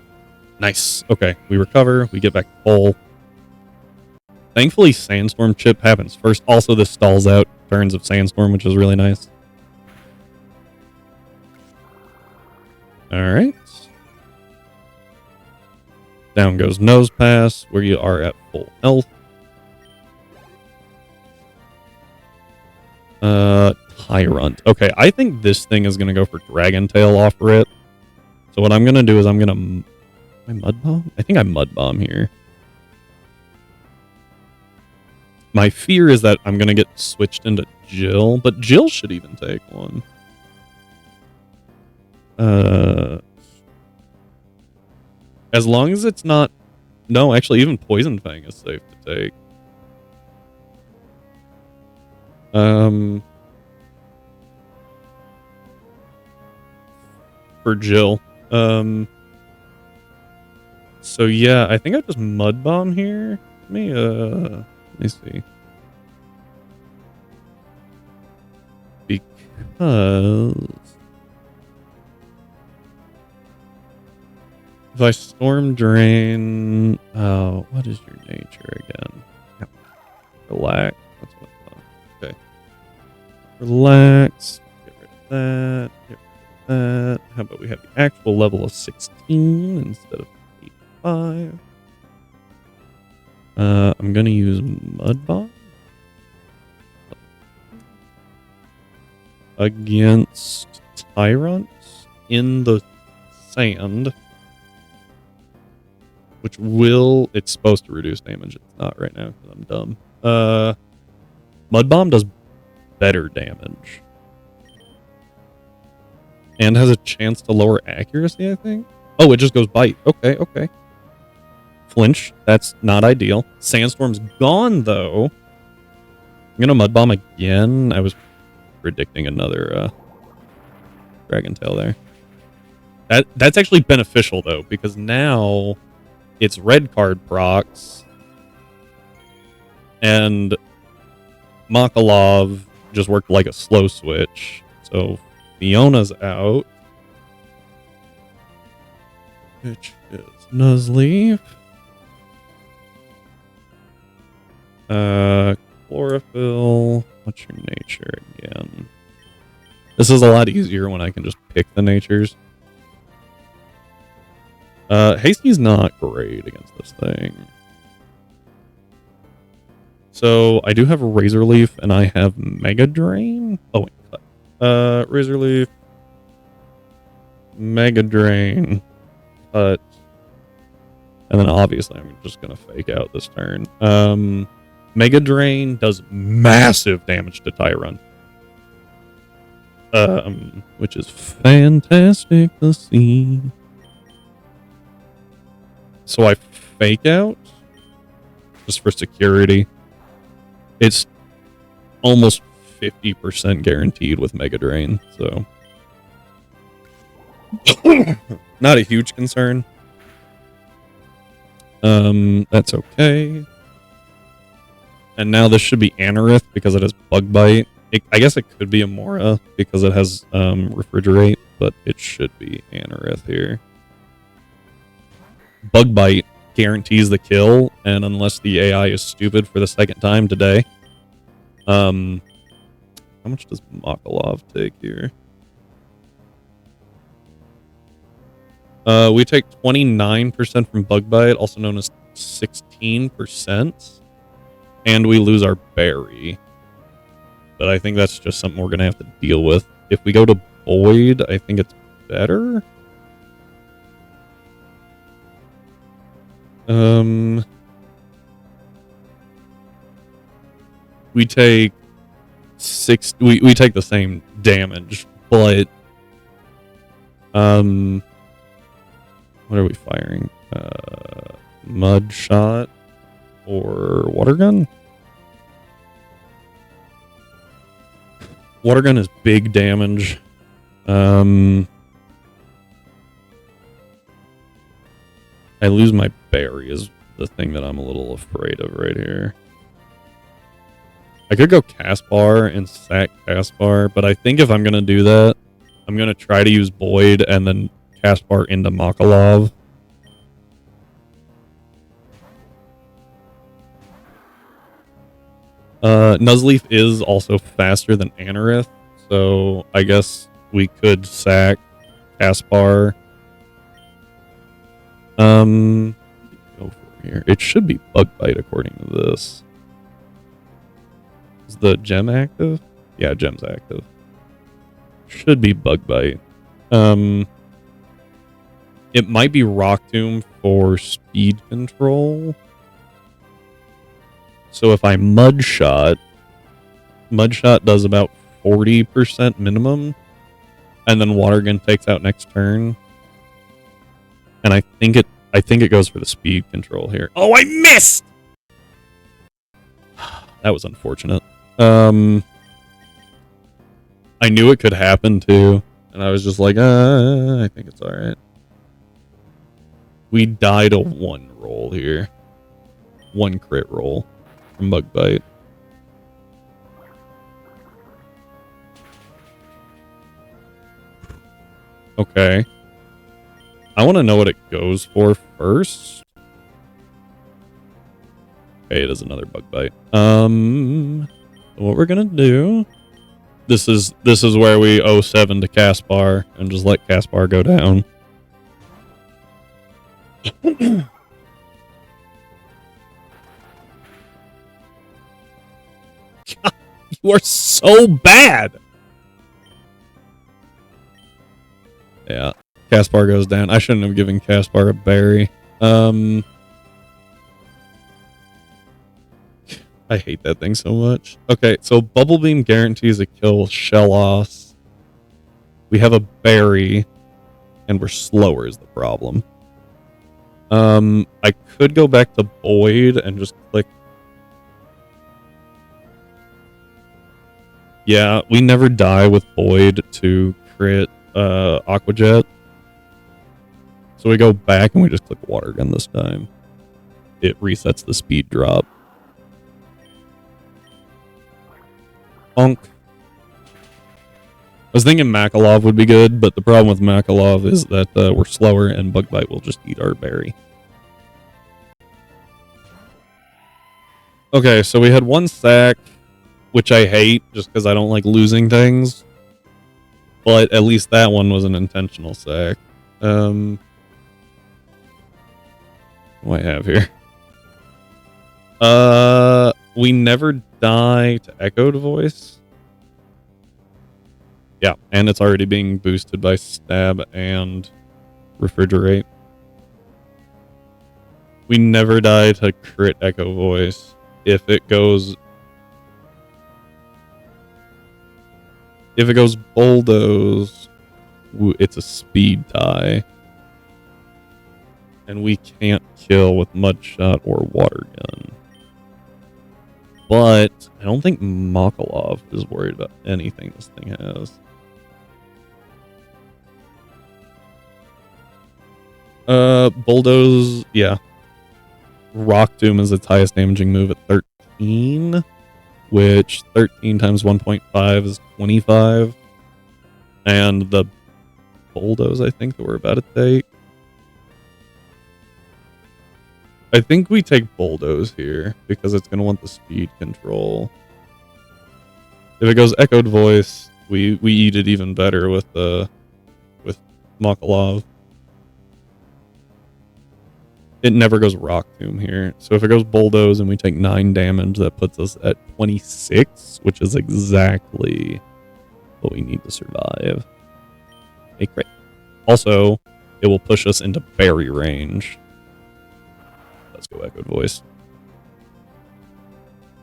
Nice. Okay, we recover. We get back to full. Thankfully, Sandstorm chip happens first. Also, this stalls out turns of Sandstorm, which is really nice. All right. Down goes Nose Pass, where you are at full health. Tyrant. Okay, I think this thing is going to go for Dragon Tail off rip. So what I'm going to do is I'm going to... I Mud Bomb? I think I Mud Bomb here. My fear is that I'm going to get switched into Jill, but Jill should even take one. As long as it's not... No, actually, even Poison Fang is safe to take. For Jill. So yeah, I think I just Mud Bomb here. Let me see. Because if I Storm Drain, what is your nature again? Relax. That's what I thought. Okay. Relax. Get rid of that. Get rid of that. How about we have the actual level of 16 instead of 85? I'm gonna use Mud Bomb against Tyrants in the sand, which will... It's supposed to reduce damage. It's not right now because I'm dumb. Mud Bomb does better damage and has a chance to lower accuracy, I think. Oh, it just goes Bite. Okay, okay. Flinch. That's not ideal. Sandstorm's gone, though. I'm gonna Mud Bomb again. I was predicting another Dragon Tail there. That's actually beneficial, though, because now it's red card procs, and Makalov just worked like a slow switch. So Fiona's out, which is Nuzleaf. Chlorophyll. What's your nature again? This is a lot easier when I can just pick the natures. Hasty's not great against this thing. So I do have a Razor Leaf and I have Mega Drain. Oh wait, cut. Razor Leaf, Mega Drain, cut, and then obviously I'm just gonna fake out this turn. Mega Drain does massive damage to Tyrant, which is fantastic to see. So I fake out just for security. It's almost 50% guaranteed with Mega Drain, so not a huge concern. That's okay. And now this should be Anorith because it has Bug Bite. I guess it could be Amora because it has Refrigerate, but it should be Anorith here. Bug Bite guarantees the kill, and unless the AI is stupid for the second time today, how much does Makalov take here? We take 29% from Bug Bite, also known as 16%, and we lose our berry. But I think that's just something we're gonna have to deal with. If we go to Void, I think it's better. We take we take the same damage, but what are we firing? Mud Shot or Water Gun? Water gun is big damage. I lose my berry is the thing that I'm a little afraid of right here. I could go Caspar and sack Caspar, but I think if I'm going to do that, I'm going to try to use Boyd and then Caspar into Makalov. Nuzleaf is also faster than Anorith, so I guess we could sack Caspar. Go for here. It should be Bug Bite according to this. Is the gem active? Yeah, gem's active. Should be Bug Bite. It might be Rock Tomb for speed control. So if I Mud Shot does about 40% minimum, and then Water Gun takes out next turn. And I think it goes for the speed control here. Oh, I missed! That was unfortunate. I knew it could happen too, and I was just like, I think it's alright. We died a 1 roll here. 1 crit roll from Bug Bite. Okay. I want to know what it goes for first. Okay, it is another Bug Bite. What we're gonna do... This is where we 0-7 to Caspar and just let Caspar go down. God, you are so bad. Yeah, Caspar goes down. I shouldn't have given Caspar a berry. I hate that thing so much. Okay, so Bubble Beam guarantees a kill with Shellos. We have a berry, and we're slower is the problem. I could go back to Boyd and just click. Yeah, we never die with Boyd to crit Aqua Jet. So we go back and we just click Water Gun this time. It resets the speed drop. Bonk. I was thinking Makalov would be good, but the problem with Makalov is that we're slower and Bug Bite will just eat our berry. Okay, so we had 1 sack, which I hate just because I don't like losing things. But at least that one was an intentional sack. What do I have here? We never die to Echoed Voice. Yeah, and it's already being boosted by Stab and Refrigerate. We never die to crit Echo Voice. If it goes Bulldoze, it's a speed tie. And we can't kill with Mud Shot or Water Gun. But I don't think Makalov is worried about anything this thing has. Bulldoze, yeah. Rock Doom is its highest damaging move at 13, which 13 times 1.5 is 25. And the Bulldoze, I think, that we're about to take. I think we take Bulldoze here, because it's going to want the speed control. If it goes Echoed Voice, we eat it even better with Makalov. It never goes Rock Tomb here. So if it goes Bulldoze and we take 9 damage, that puts us at 26, which is exactly what we need to survive. A crit. Also, it will push us into berry range. Let's go Echoed Voice.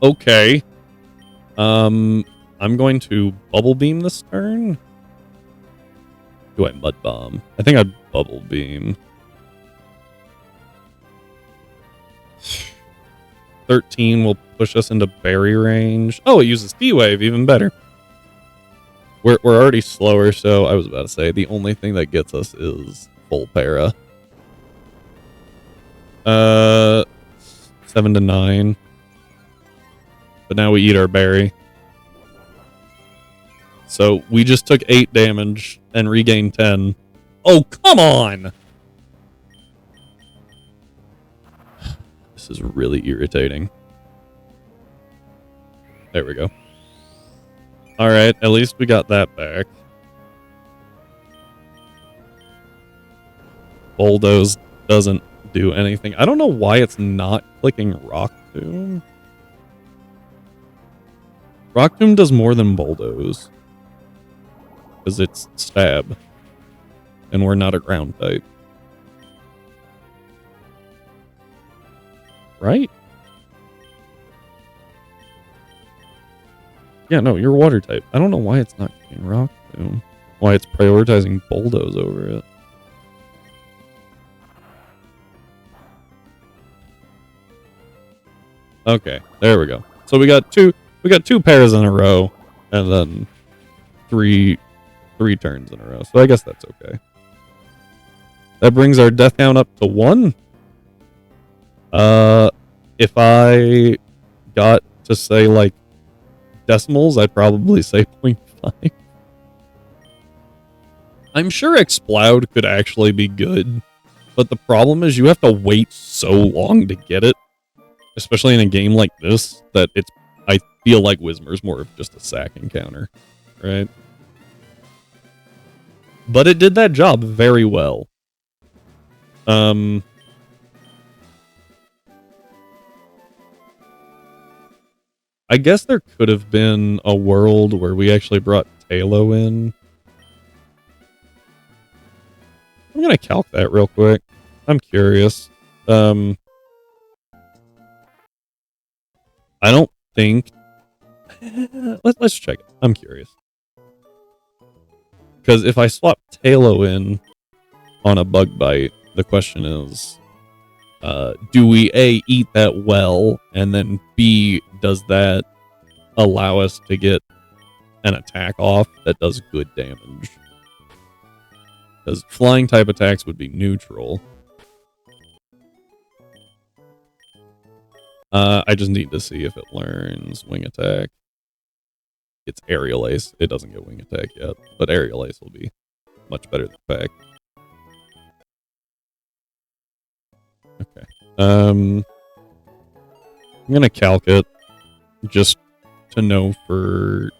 Okay. I'm going to Bubble Beam this turn. Do I Mud Bomb? I think I'd Bubble Beam. 13 will push us into berry range. Oh, it uses T-Wave, even better. we're already slower, so I was about to say the only thing that gets us is full para. 7 to 9. But now we eat our berry. So we just took 8 damage and regained 10. Oh, come on! This is really irritating. There we go. Alright, at least we got that back. Bulldoze doesn't do anything. I don't know why it's not clicking Rock Tomb. Rock Tomb does more than Bulldoze. Because it's stab. And we're not a ground type. Right? Yeah, no, you're water type. I don't know why it's not clicking Rock Tomb. Why it's prioritizing Bulldoze over it. Okay, there we go. So we got two pairs in a row, and then three turns in a row. So I guess that's okay. That brings our death count up to 1. If I got to say like decimals, I'd probably say 0.5. I'm sure Exploud could actually be good, but the problem is you have to wait so long to get it. Especially in a game like this, that I feel like Whismer's more of just a sack encounter, right? But it did that job very well. I guess there could have been a world where we actually brought Talo in. I'm gonna calc that real quick. I'm curious. I don't think... Let's check it. I'm curious. Because if I swap Talo in on a bug bite, the question is, do we A, eat that well, and then B, does that allow us to get an attack off that does good damage? Because flying type attacks would be neutral. I just need to see if it learns wing attack. It's aerial ace. It doesn't get wing attack yet, but aerial ace will be much better than pack. Okay. I'm gonna calc it just to know for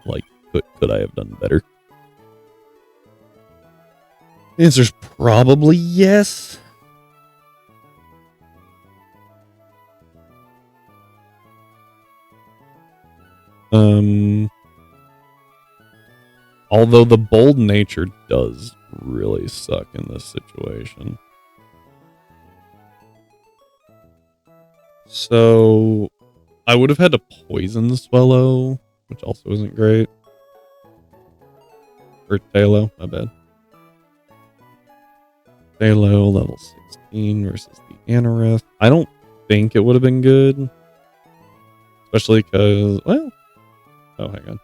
like could I have done better? The answer's probably yes. Although the bold nature does really suck in this situation. So I would have had to poison Swallow, which also isn't great. Or Talo, my bad. Talo, level 16 versus the Anorith. I don't think it would have been good. Especially because, well... Oh, hang on.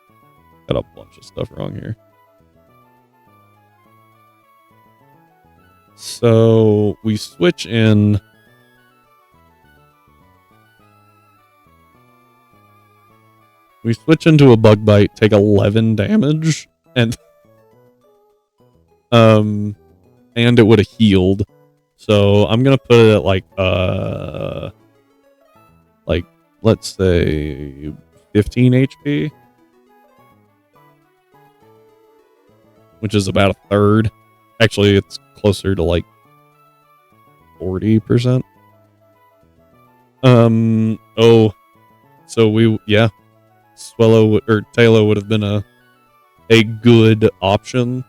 Got a bunch of stuff wrong here. So, we switch in... We switch into a bug bite, take 11 damage, and... and it would have healed. So, I'm gonna put it at like, let's say 15 HP. Which is about a third. Actually, it's closer to like 40%. Oh, so Swallow or Talo would have been a good option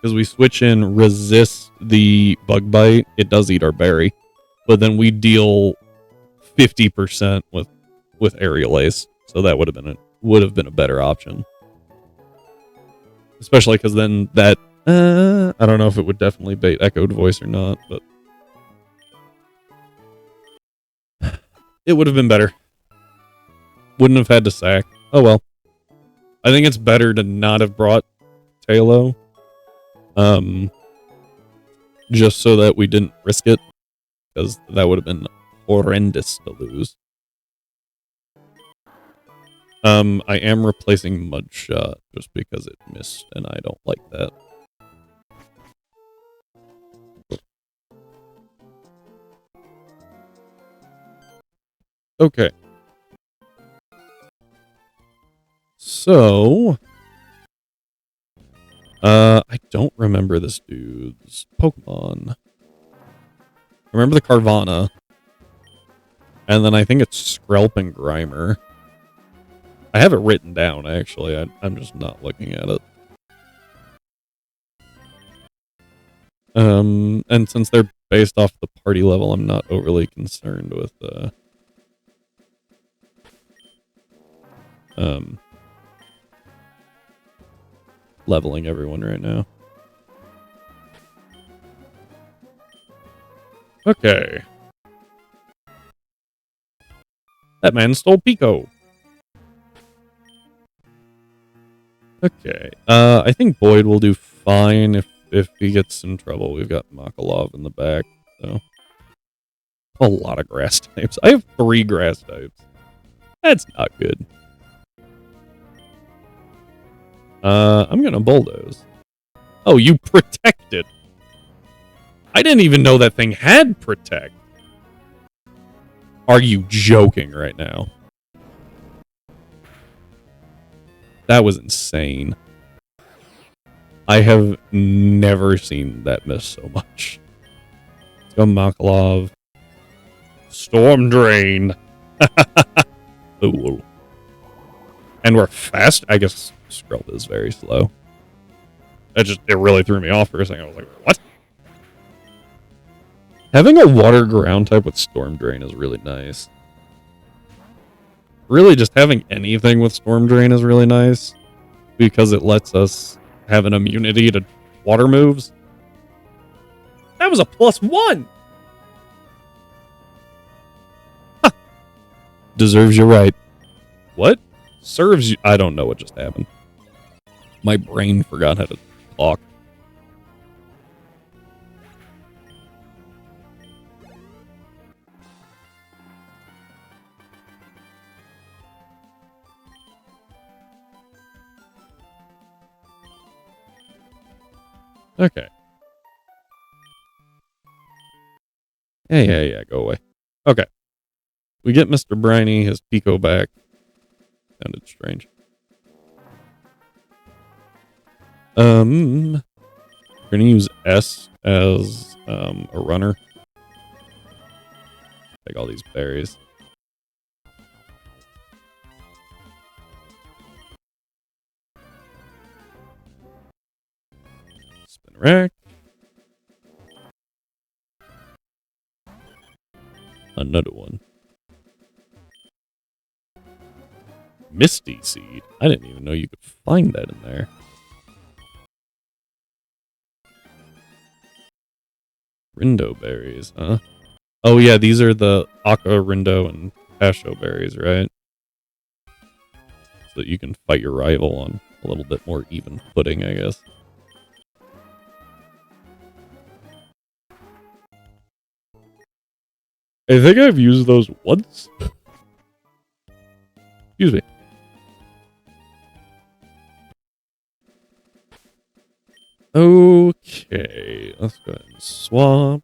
because we switch in resist the bug bite. It does eat our berry, but then we deal 50% with aerial ace, so that would have been a better option. Especially because then that, I don't know if it would definitely bait Echoed Voice or not, but it would have been better. Wouldn't have had to sack. Oh well. I think it's better to not have brought Talo. Just so that we didn't risk it, because that would have been horrendous to lose. I am replacing Mudshot just because it missed, and I don't like that. Okay. So, I don't remember this dude's Pokemon. I remember the Carvana. And then I think it's Skrelp and Grimer. I have it written down, actually. I'm just not looking at it. And since they're based off the party level, I'm not overly concerned with, leveling everyone right now. Okay. That man stole Pico. Okay. I think Boyd will do fine if he gets in trouble. We've got Makalov in the back, so. A lot of grass types. I have 3 grass types. That's not good. I'm gonna bulldoze. Oh, you protected. I didn't even know that thing had protect. Are you joking right now? That was insane. I have never seen that miss so much. Let's go Makalov. Storm Drain. Ooh. And we're fast. I guess Skrelp is very slow. It really threw me off for a second. I was like, what? Having a water ground type with Storm Drain is really nice. Really, just having anything with Storm Drain is really nice. Because it lets us have an immunity to water moves. That was a +1! Huh. Deserves you right. What? Serves you... I don't know what just happened. My brain forgot how to talk. Okay. Yeah, go away. Okay. We get Mr. Briny, his Pico back. Sounded strange. We're gonna use S as a runner. Take all these berries. Spin rack. Another one. Misty Seed. I didn't even know you could find that in there. Rindo berries, huh? Oh yeah, these are the Aqua, Rindo, and Pasho berries, right? So that you can fight your rival on a little bit more even footing, I guess. I think I've used those once. Excuse me. Okay, let's go ahead and swap.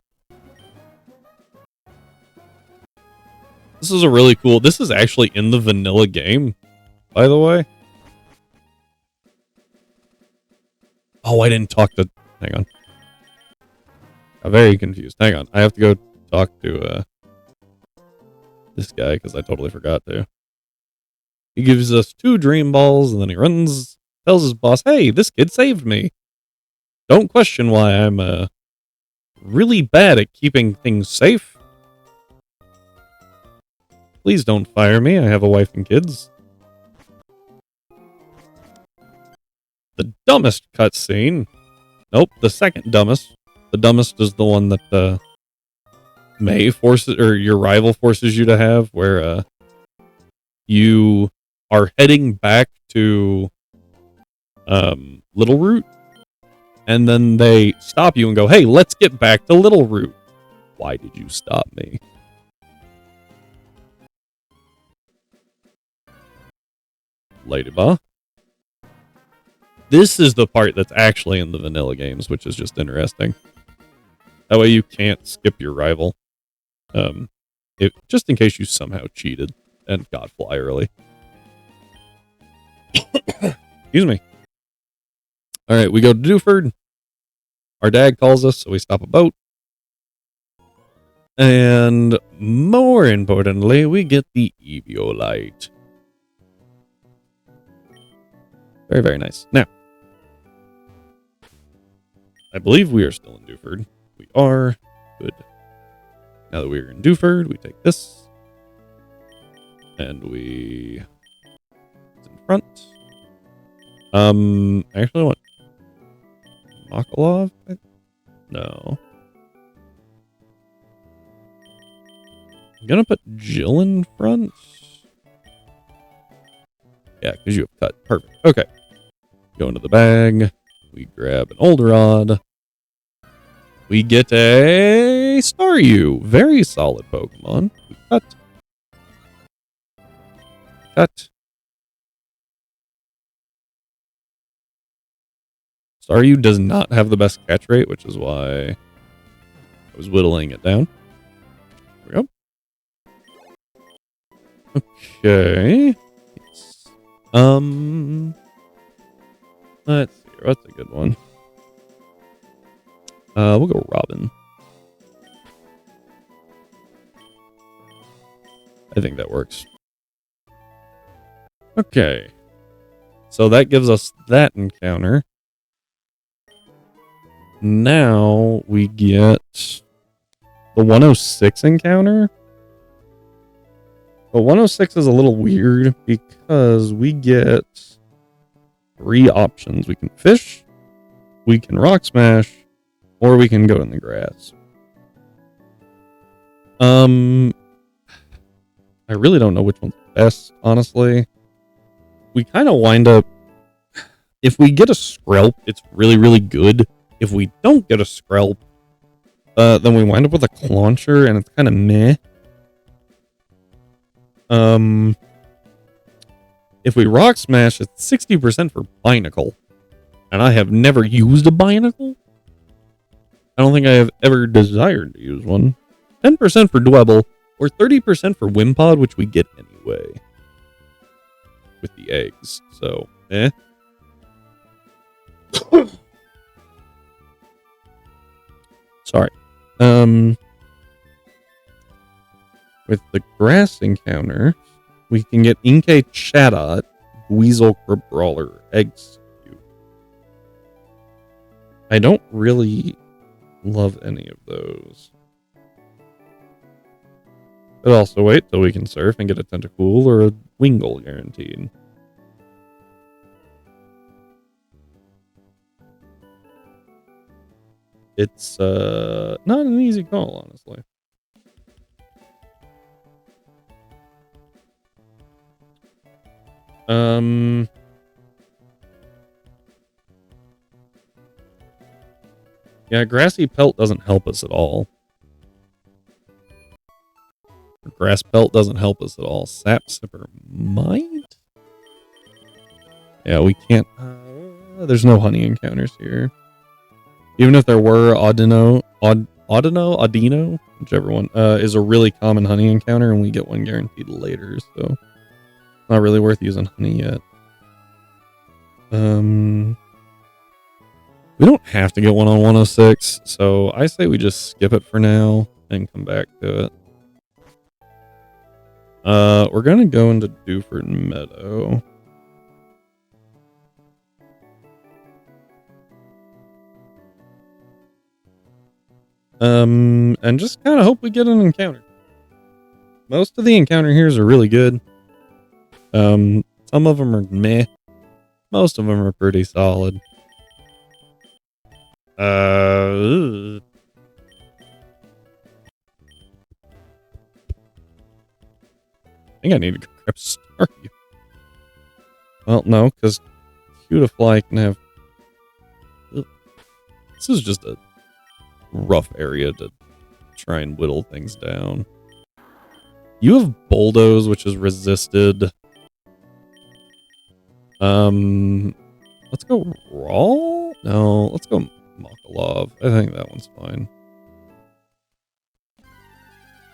This is a really cool... This is actually in the vanilla game, by the way. Oh, I didn't talk to... Hang on. I'm very confused. Hang on. I have to go talk to this guy because I totally forgot to. He gives us 2 dream balls and then he runs, tells his boss, hey, this kid saved me. Don't question why I'm really bad at keeping things safe. Please don't fire me. I have a wife and kids. The dumbest cutscene. Nope, the second dumbest. The dumbest is the one that May forces, or your rival forces you to have, where you are heading back to Little Root. And then they stop you and go, hey, let's get back to Little Root. Why did you stop me? Ladybug. This is the part that's actually in the vanilla games, which is just interesting. That way you can't skip your rival. Just in case you somehow cheated and got fly early. Excuse me. All right, we go to Dewford. Our dad calls us, so we stop a boat. And more importantly, we get the Eviolite. Very, very nice. Now, I believe we are still in Dewford. We are. Good. Now that we are in Dewford, we take this. And we... It's in front. Actually, what? Makalov? No. I'm gonna put Jill in front. Yeah, because you have cut. Perfect. Okay. Go into the bag. We grab an Olderod. We get a Staryu. Very solid Pokemon. We cut. Cut. Staryu does not have the best catch rate, which is why I was whittling it down. There we go. Okay. Let's see. What's a good one? We'll go Robin. I think that works. Okay. So that gives us that encounter. Now we get the 106 encounter. But 106 is a little weird because we get 3 options. We can fish, we can rock smash, or we can go in the grass. I really don't know which one's best, honestly. We kind of wind up... If we get a Skrelp, it's really, really good. If we don't get a Skrelp, then we wind up with a Clauncher, and it's kind of meh. If we rock smash, it's 60% for Binacle. And I have never used a Binacle. I don't think I have ever desired to use one. 10% for Dwebble, or 30% for Wimpod, which we get anyway. With the eggs, so, eh. Sorry. With the grass encounter, we can get Inkay Chatot, Weasel Brawler, Execute. I don't really love any of those. But also wait till we can surf and get a Tentacool or a Wingull guaranteed. It's not an easy call, honestly. Yeah, Grassy Pelt doesn't help us at all. Grass Pelt doesn't help us at all. Sap Sipper might? Yeah, we can't. There's no honey encounters here. Even if there were, Audino, whichever one, is a really common honey encounter, and we get one guaranteed later, so not really worth using honey yet. We don't have to get one on 106, so I say we just skip it for now and come back to it. We're gonna go into Dewford Meadow. And just kind of hope we get an encounter. Most of the encounter here's are really good. Some of them are meh. Most of them are pretty solid. I think I need to go grab Staryu. Well, no, because Cutiefly can have... This is just a rough area to try and whittle things down. You have Bulldoze, which is resisted. Let's go Raw? No, let's go Mokolov. I think that one's fine.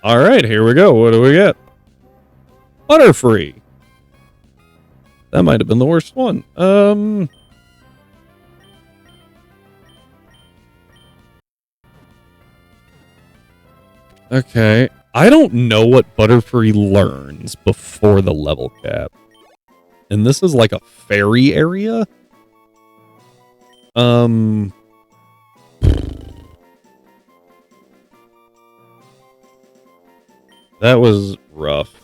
Alright, here we go. What do we get? Butterfree. That might have been the worst one. Okay. I don't know what Butterfree learns before the level cap. And this is like a fairy area? That was rough.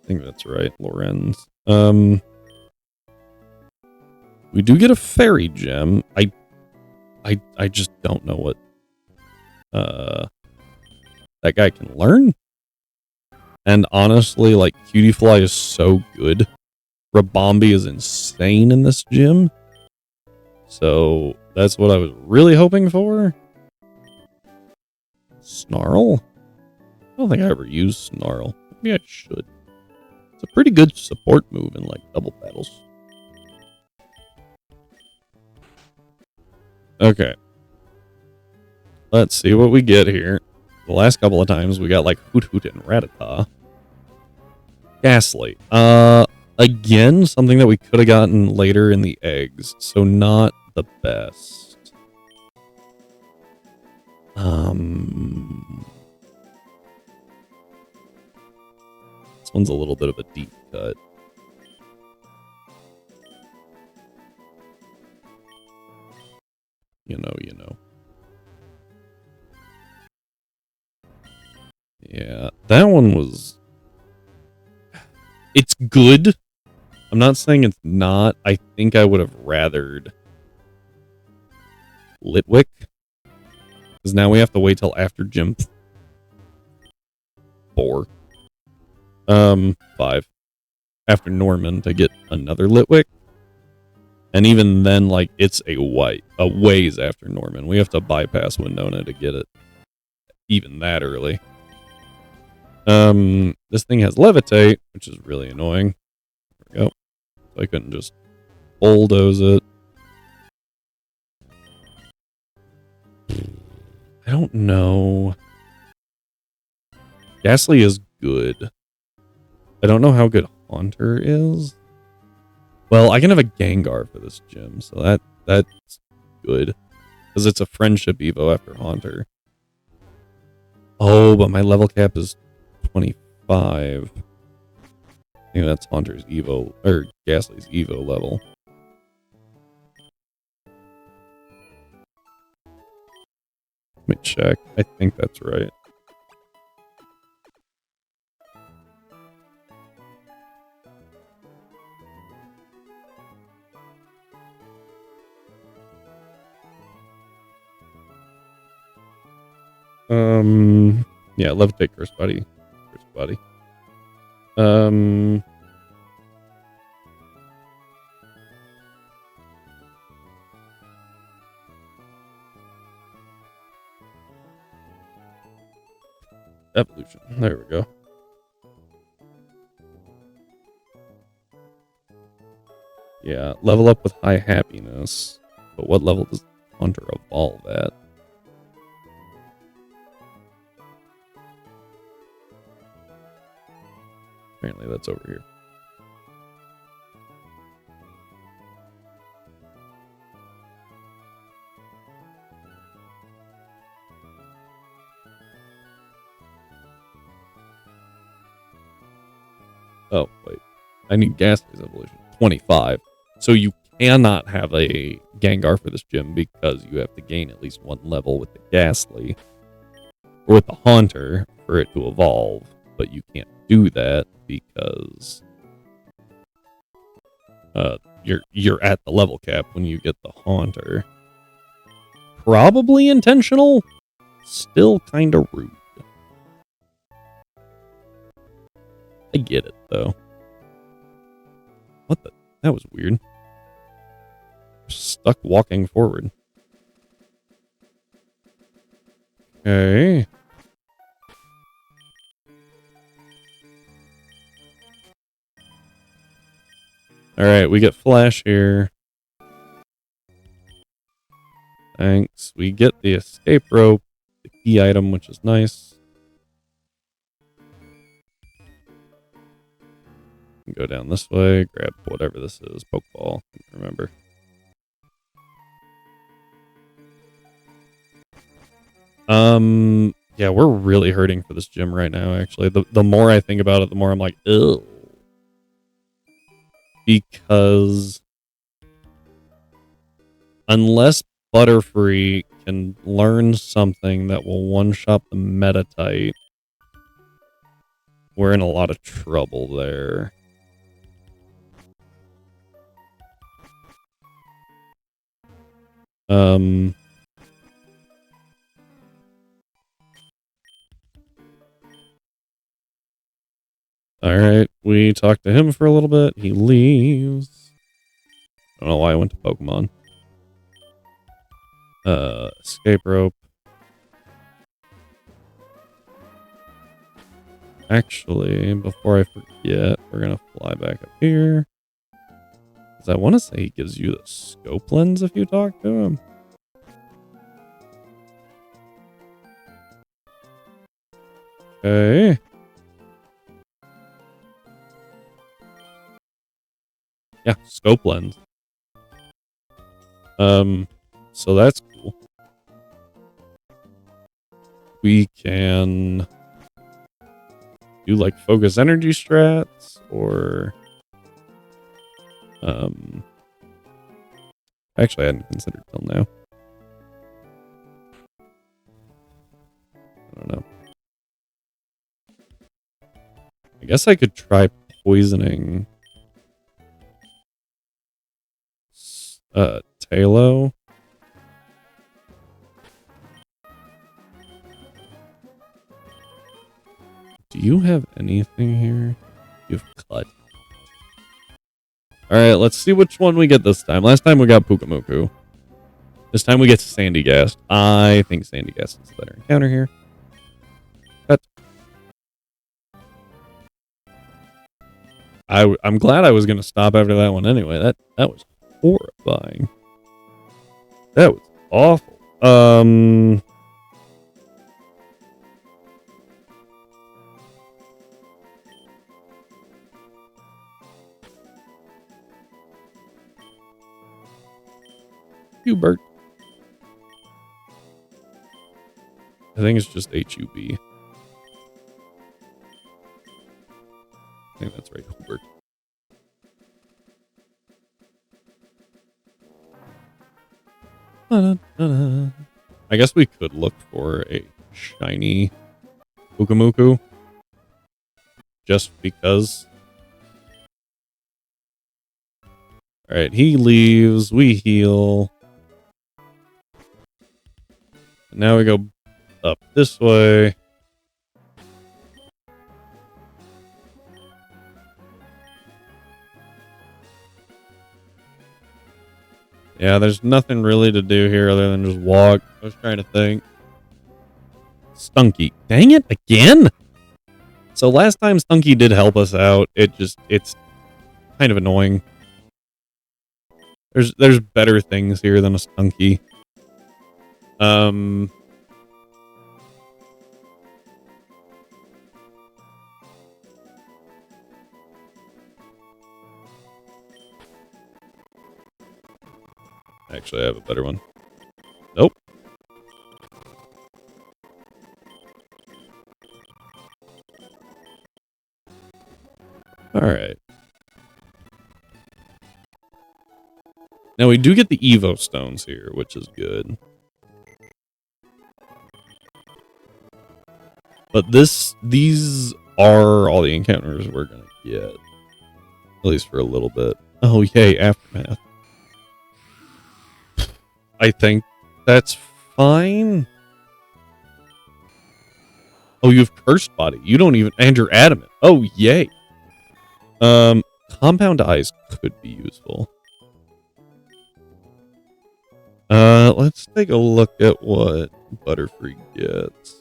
I think that's right, Lorenz. We do get a fairy gem. I just don't know what that guy can learn. And honestly, like, Cutiefly is so good. Rabombi is insane in this gym. So that's what I was really hoping for. Snarl? I don't think I ever used Snarl. Maybe I should. It's a pretty good support move in like double battles. Okay. Let's see what we get here. The last couple of times we got like Hoot Hoot and Rattata. Ghastly. Again, something that we could have gotten later in the eggs, so not the best. This one's a little bit of a deep cut. You know. Yeah, that one was... It's good. I'm not saying it's not. I think I would have rathered Litwick. Because now we have to wait till after Gym 4. 5. After Norman to get another Litwick. And even then, like, it's a ways after Norman. We have to bypass Winona to get it even that early. This thing has Levitate, which is really annoying. There we go. So I couldn't just bulldoze it. I don't know. Ghastly is good. I don't know how good Haunter is. Well, I can have a Gengar for this gym, so that's good. Because it's a friendship Evo after Haunter. Oh, but my level cap is 25. I think that's Haunter's Evo, or Ghastly's Evo level. Let me check. I think that's right. Yeah, Levitate Curse Buddy. Curse Buddy. Evolution. There we go. Yeah, level up with high happiness. But what level does Hunter evolve at? Apparently that's over here. Oh, wait. I need Ghastly's evolution. 25. So you cannot have a Gengar for this gym because you have to gain at least one level with the Ghastly or with the Haunter for it to evolve. But you can't do that because you're at the level cap when you get the Haunter. Probably intentional. Still kind of rude. I get it, though. What the? That was weird. Stuck walking forward. Okay. Alright, we get Flash here. Thanks. We get the escape rope, the key item, which is nice. Go down this way, grab whatever this is. Pokeball, I can't remember. Yeah, we're really hurting for this gym right now, actually. The more I think about it, the more I'm like, ugh. Because unless Butterfree can learn something that will one-shot the Metatite, we're in a lot of trouble there. Alright, we talked to him for a little bit. He leaves. I don't know why I went to Pokemon. Escape rope. Actually, before I forget, we're gonna fly back up here. Because I want to say he gives you the scope lens if you talk to him. Okay. Yeah, scope lens. So that's cool. We can do like focus energy strats or actually I hadn't considered till now. I don't know. I guess I could try poisoning Talo. Do you have anything here? You've cut. Alright, let's see which one we get this time. Last time we got Pukamuku. This time we get Sandygast. I think Sandygast is the better encounter here. Cut. I'm glad I was going to stop after that one anyway. That was horrifying. That was awful. Hubert. I think it's just HUB. I think that's right, Hubert. I guess we could look for a shiny Pukamuku. Just because. Alright, he leaves. We heal. Now we go up this way. Yeah, there's nothing really to do here other than just walk. I was trying to think. Stunky. Dang it, again? So last time Stunky did help us out. It's kind of annoying. There's better things here than a Stunky. Actually, I have a better one. Nope. Alright. Now we do get the Evo stones here, which is good. But these are all the encounters we're gonna get. At least for a little bit. Oh yay, Aftermath. I think that's fine. Oh, you have Cursed Body. You don't even... And you're Adamant. Oh, yay. Compound eyes could be useful. Let's take a look at what Butterfree gets.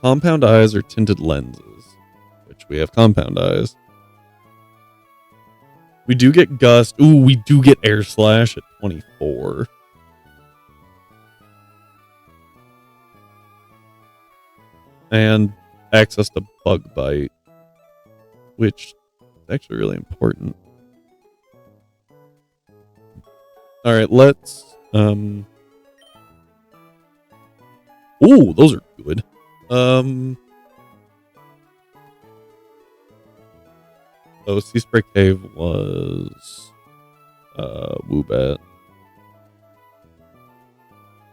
Compound eyes are tinted lenses, which we have compound eyes. We do get Gust. Ooh, we do get Air Slash at 24. And access to Bug Bite, which is actually really important. Alright, let's... Ooh, those are good. Oh, Sea Spray Cave was Woobat.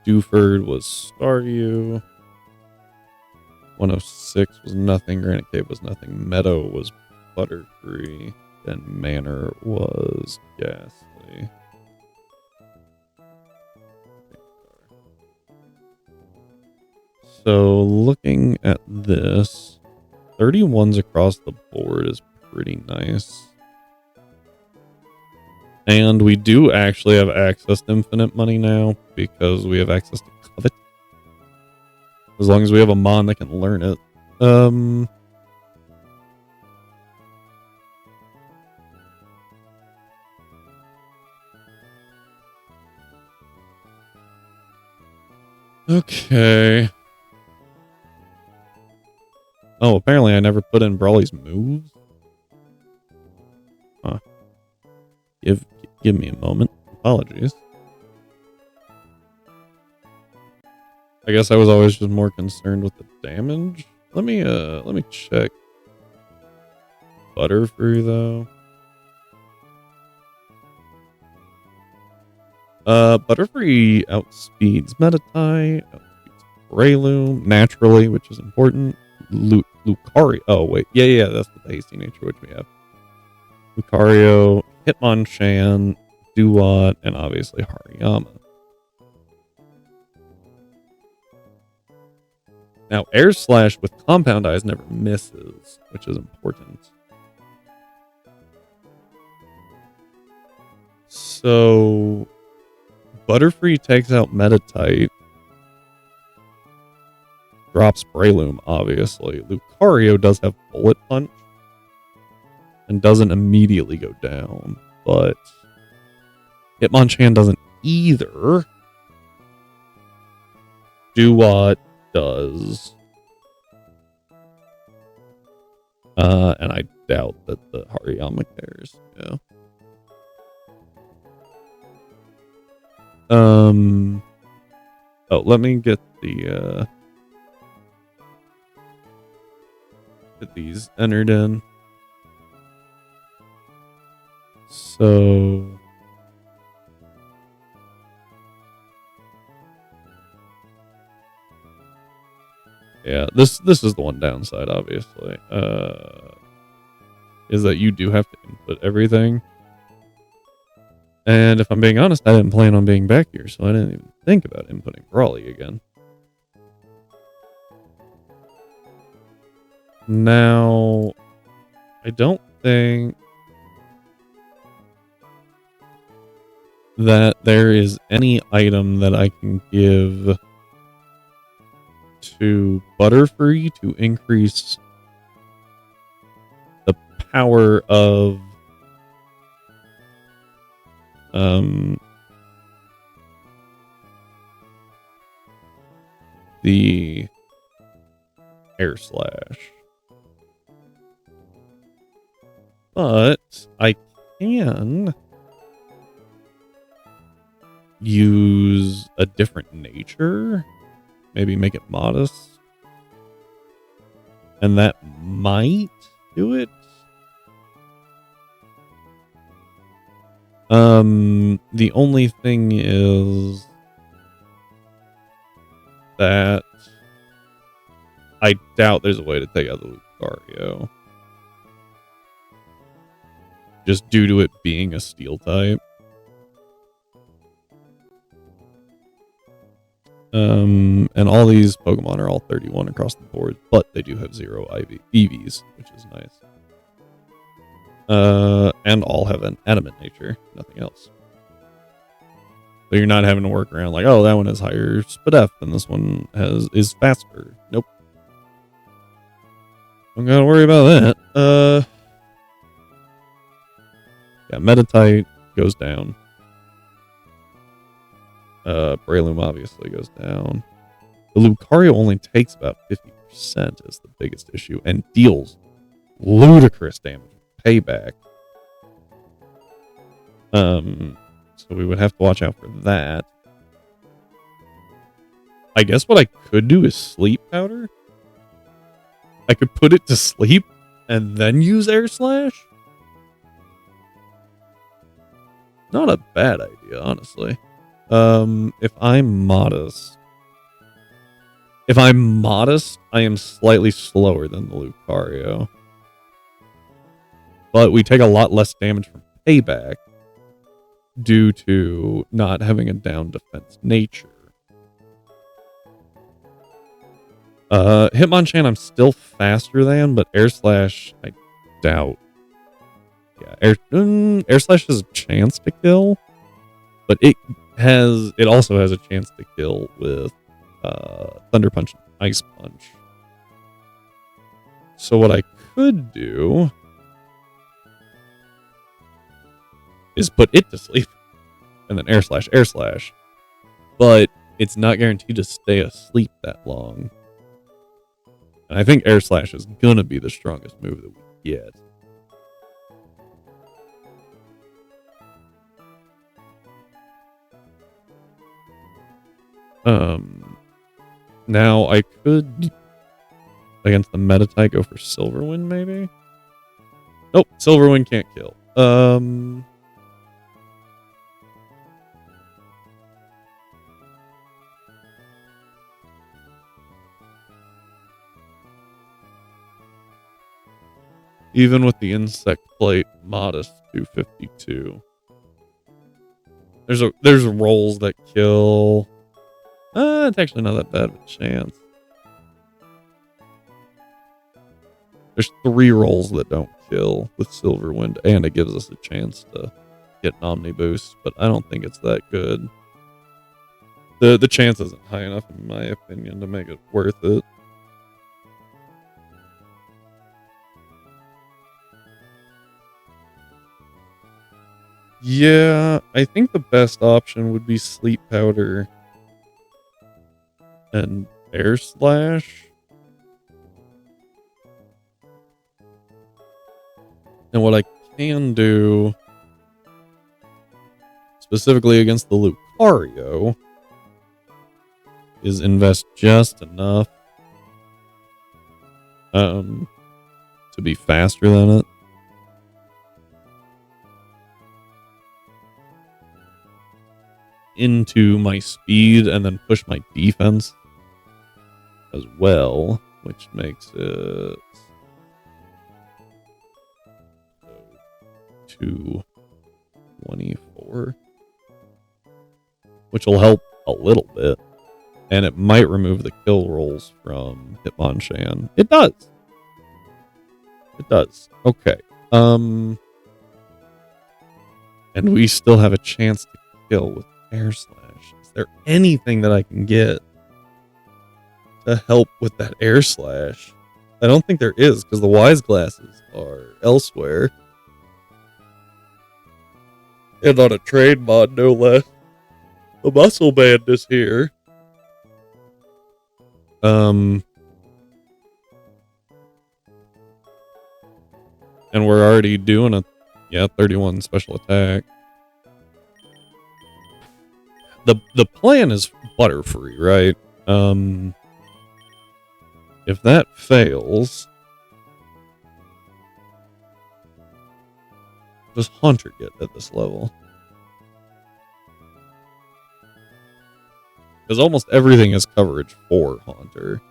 Dewford was Staryu. 106 was nothing. Granite Cave was nothing. Meadow was Butterfree. Then Manor was Ghastly. So looking at this, 31s across the board is pretty nice. And we do actually have access to infinite money now because we have access to Covet. As long as we have a Mon that can learn it. Okay. Oh, apparently I never put in Brawly's moves. Huh. Give me a moment. Apologies. I guess I was always just more concerned with the damage. Let me check. Butterfree though. Butterfree outspeeds Meditite, outspeeds Breloom naturally, which is important. Lucario. Oh wait, yeah, that's the hasty nature which we have. Lucario, Hitmonchan, Duat, and obviously Hariyama. Now, Air Slash with Compound Eyes never misses, which is important. So, Butterfree takes out Meditite. Drops Breloom, obviously. Lucario does have Bullet Punch. And doesn't immediately go down. But Hitmonchan doesn't either. Duat does. And I doubt that the Hariyama cares. Yeah. Oh, let me get the get these entered in. So yeah, this is the one downside, obviously. Is that you do have to input everything. And if I'm being honest, I didn't plan on being back here, so I didn't even think about inputting Brawly again. Now, I don't think that there is any item that I can give to Butterfree to increase the power of the Air Slash. But I can use a different nature. Maybe make it modest. And that might do it. The only thing is that I doubt there's a way to take out the Lucario. Just due to it being a steel type. And all these Pokemon are all 31 across the board, but they do have 0 EVs, which is nice. And all have an adamant nature, nothing else. So you're not having to work around like, oh, that one has higher SPDF and this one is faster. Nope. Don't gotta worry about that. Yeah, Meditite goes down. Breloom obviously goes down. The Lucario only takes about 50% is the biggest issue and deals ludicrous damage with payback. So we would have to watch out for that. I guess what I could do is Sleep Powder. I could put it to sleep and then use Air Slash. Not a bad idea, honestly. If I'm modest, I am slightly slower than the Lucario. But we take a lot less damage from payback due to not having a down defense nature. Hitmonchan I'm still faster than, but Air Slash I doubt. Yeah, Air Slash has a chance to kill, but it also has a chance to kill with Thunder Punch and Ice Punch. So what I could do is put it to sleep and then Air Slash. But it's not guaranteed to stay asleep that long. And I think Air Slash is gonna be the strongest move that we get. Now I could, against the Meditite, go for Silverwind, maybe? Nope, Silverwind can't kill. Even with the Insect Plate, modest 252. There's rolls that kill. It's actually not that bad of a chance. There's 3 rolls that don't kill with Silverwind, and it gives us a chance to get an Omni Boost, but I don't think it's that good. The chance isn't high enough, in my opinion, to make it worth it. Yeah, I think the best option would be Sleep Powder and Air Slash. And what I can do, specifically against the Lucario, is invest just enough to be faster than it. Into my speed and then push my defense as well, which makes it 224, which will help a little bit, and it might remove the kill rolls from Hitmonchan. It does. Okay. And we still have a chance to kill with Air Slash. Is there anything that I can get to help with that Air Slash? I don't think there is, because the Wise Glasses are elsewhere. And on a trade mod, no less. The Muscle Band is here. And we're already doing a 31 special attack. The plan is Butterfree, right? If that fails, does Haunter get at this level? Because almost everything is coverage for Haunter.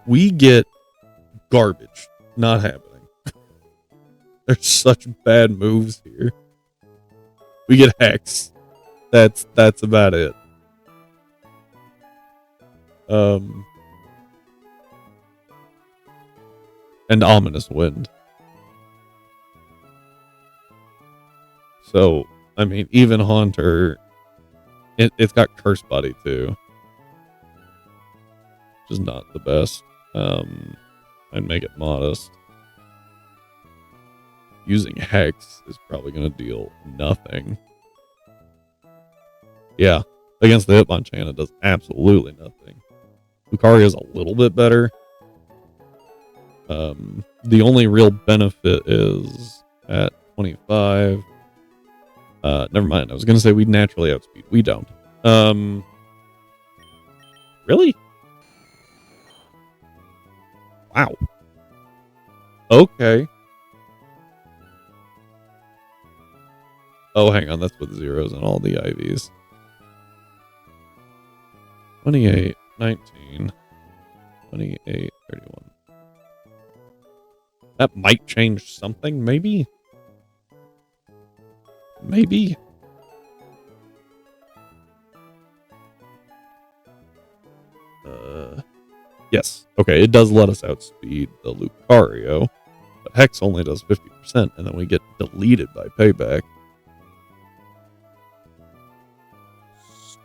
We get garbage. Not happening. There's such bad moves here. We get Hex. That's about it. And Ominous Wind. So, I mean, even Haunter, it's got Curse Body too, which is not the best. I'd make it modest. Using Hex is probably going to deal nothing. Yeah, against the Hitmonchan, it does absolutely nothing. Lucario is a little bit better. The only real benefit is at 25. Never mind. I was going to say we'd naturally outspeed. We don't. Really? Wow. Okay. Oh, hang on. That's with zeros and all the IVs. 28, 19, 28, 31. That might change something, maybe? Maybe? Yes. Okay, it does let us outspeed the Lucario, but Hex only does 50%, and then we get deleted by Payback.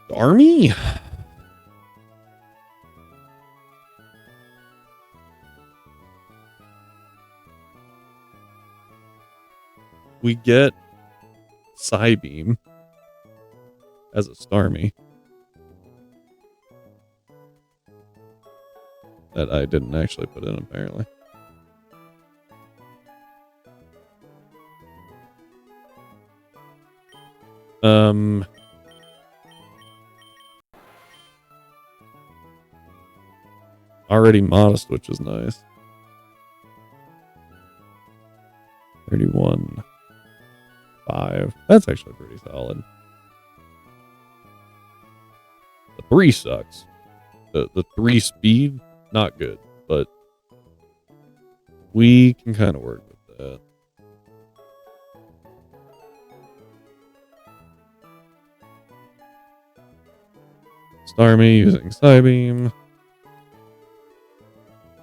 Starmie? We get Psybeam as a Starmie. That I didn't actually put in, apparently. Already modest, which is nice. 31. 5. That's actually pretty solid. The 3 sucks. The 3 speed, not good, but we can kind of work with that. Starmie using Psybeam.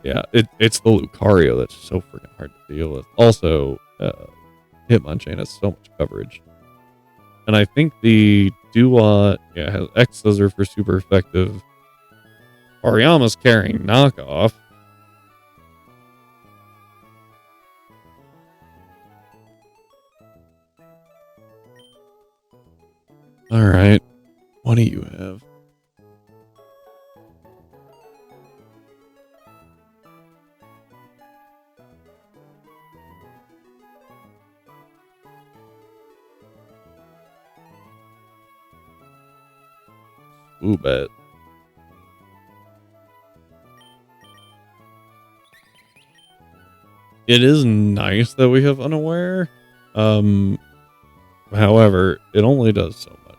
Yeah, it's the Lucario that's so freaking hard to deal with. Also, Hitmonchan has so much coverage. And I think the Dewott, has X Scissor for super effective. Hariyama's carrying knockoff. Alright. What do you have? Ooh, bet. It is nice that we have Unaware. However, it only does so much.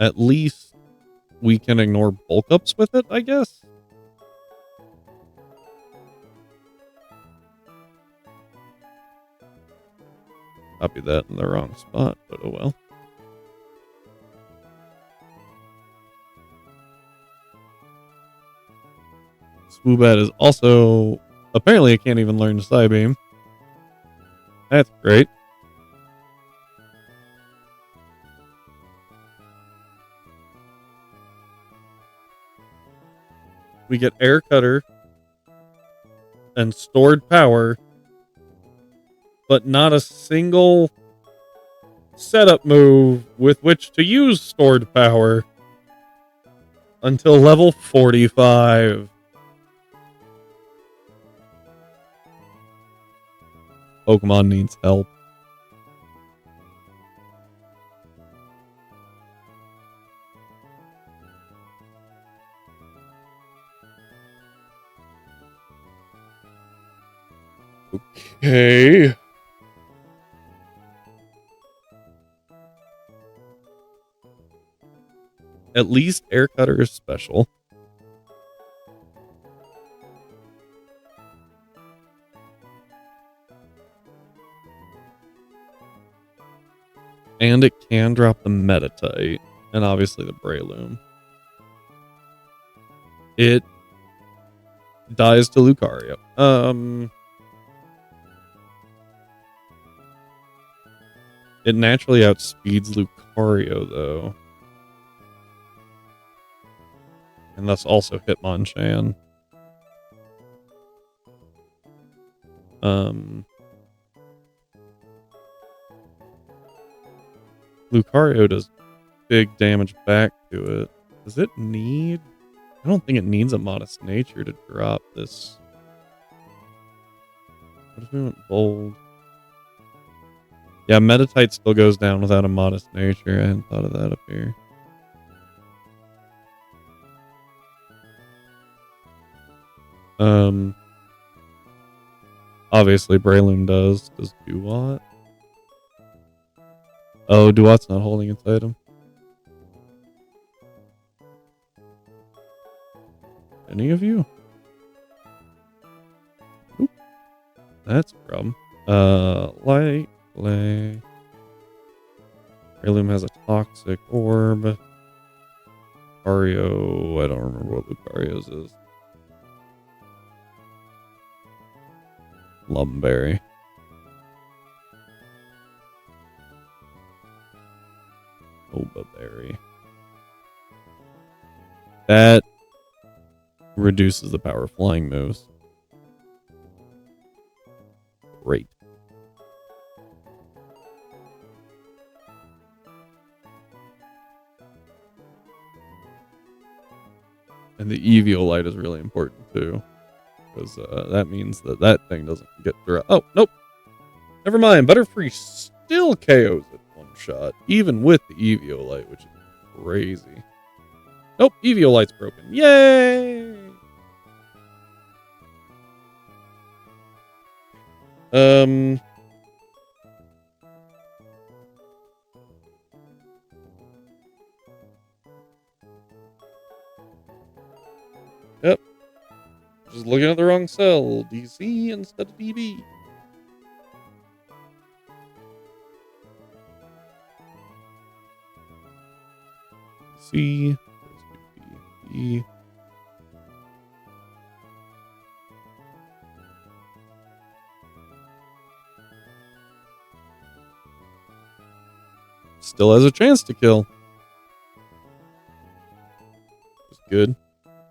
At least we can ignore bulk ups with it, I guess. Copy that in the wrong spot, but oh well. Swoobat is also... Apparently it can't even learn Psybeam. That's great. We get Air Cutter and Stored Power, but not a single setup move with which to use Stored Power until level 45. Pokemon needs help. Okay. At least Air Cutter is special. And it can drop the Meditite. And obviously the Breloom. It dies to Lucario. It naturally outspeeds Lucario, though. And thus also Hitmonchan. Lucario does big damage back to it. Does it need... I don't think it needs a Modest Nature to drop this. What if we went bold? Yeah, Meditite still goes down without a Modest Nature. I hadn't thought of that up here. Obviously Breloom does. Does Duat? Oh, Duat's not holding its item. Any of you? Oop. That's a problem. Light Clay. Breloom has a Toxic Orb. Lucario, I don't remember what Lucario's is. Lumberry. Obaberry. That reduces the power of flying moves. Great. And the Eviolite is really important too. Because that means that thing doesn't get through. Oh, nope. Never mind. Butterfree still KOs it one shot. Even with the Eviolite, which is crazy. Nope. Eviolite's broken. Yay! Yep. Just looking at the wrong cell. DC instead of DB. C. DB. Still has a chance to kill. It's good.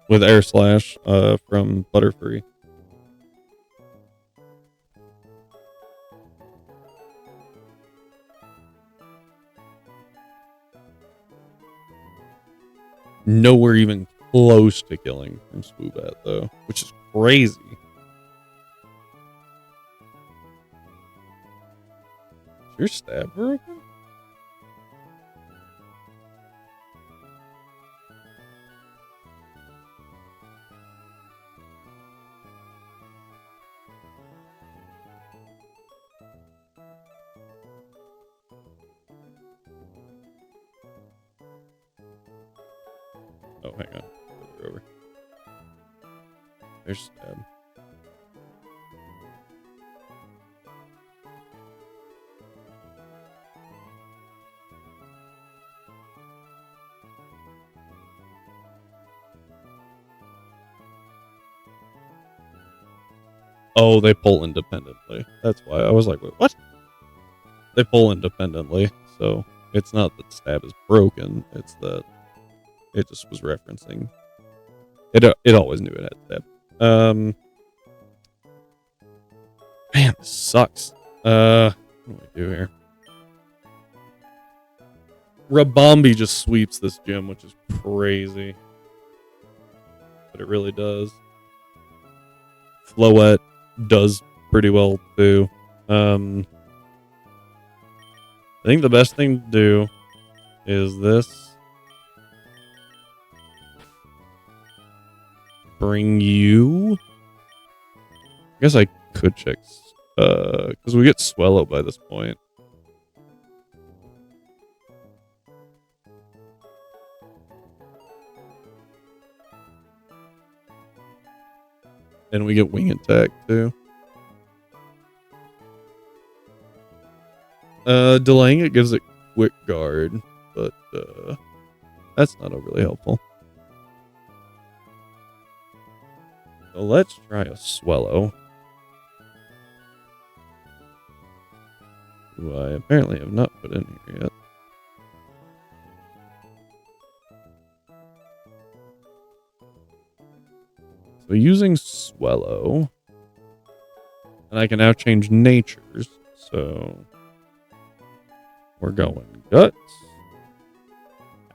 With Air Slash from Butterfree. Nowhere even close to killing from Swoobat, though, which is crazy. Is your stab broken? Oh, hang on. Further over. There's stab. Oh, they pull independently. That's why I was like, wait, what? They pull independently, so it's not that stab is broken. It's that it just was referencing. It always knew it had stab. Man, this sucks. What do I do here? Rabombi just sweeps this gym, which is crazy. But it really does. Floette does pretty well too. I think the best thing to do is this. Bring you. I guess I could check, because we get Swellow by this point. And we get Wing Attack too. Delaying it gives it quick guard, but that's not overly helpful. So let's try a Swellow, who I apparently have not put in here yet. So using Swellow, and I can now change natures. So we're going Guts,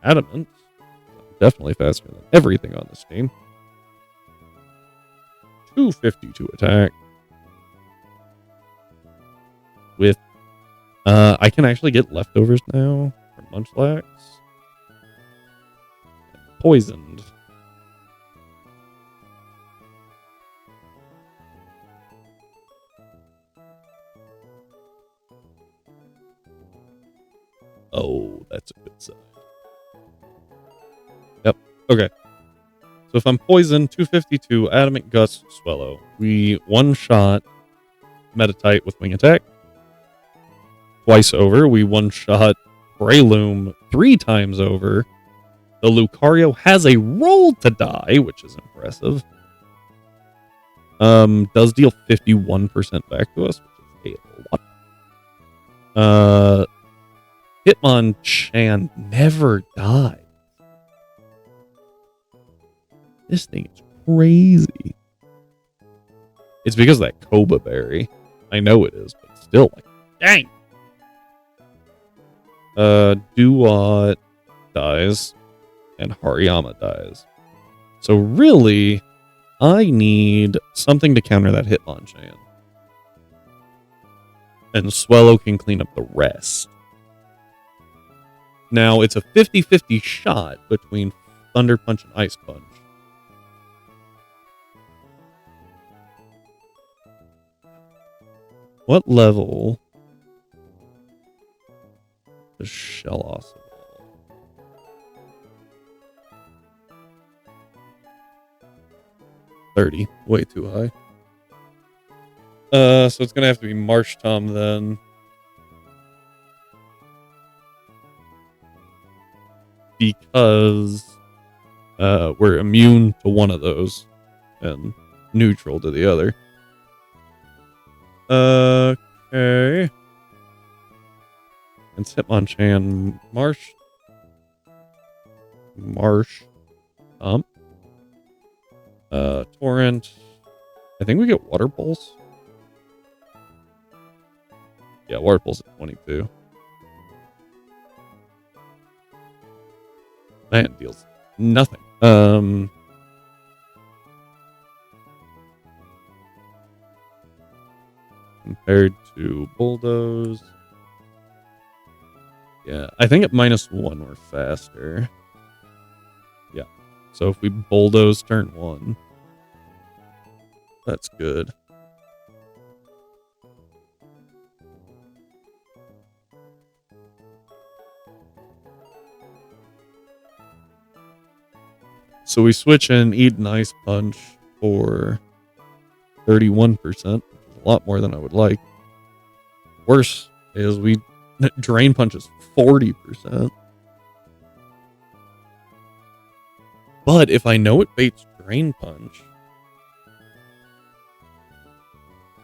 Adamant, definitely faster than everything on this team. 252 attack. With, I can actually get leftovers now from Munchlax. Poisoned. Oh, that's a good sign. Yep. Okay. So if I'm poisoned, 252, Adamant, Guts, Swellow. We one-shot Meditite with Wing Attack. Twice over. We one-shot Breloom 3 times over. The Lucario has a roll to die, which is impressive. Does deal 51% back to us, which is a lot. Hitmonchan never died. This thing is crazy. It's because of that Koba berry. I know it is, but still, like, dang. Duat dies, and Hariyama dies. So really, I need something to counter that Hitmonchan. And Swellow can clean up the rest. Now, it's a 50-50 shot between Thunder Punch and Ice Punch. What level does Shellos evolve? $30. Way too high. So it's gonna have to be Marshtomp then. Because we're immune to one of those and neutral to the other. Okay. And Hitmonchan, Torrent. I think we get Water Pulse. Yeah, Water Pulse at 22. Man, deals nothing. Compared to Bulldoze. Yeah, I think at -1 we're faster. Yeah. So if we Bulldoze turn 1, that's good. So we switch in Eat an Ice Punch for 31%, which is a lot more than I would like. Worse is we Drain Punch is 40%. But if I know it baits Drain Punch,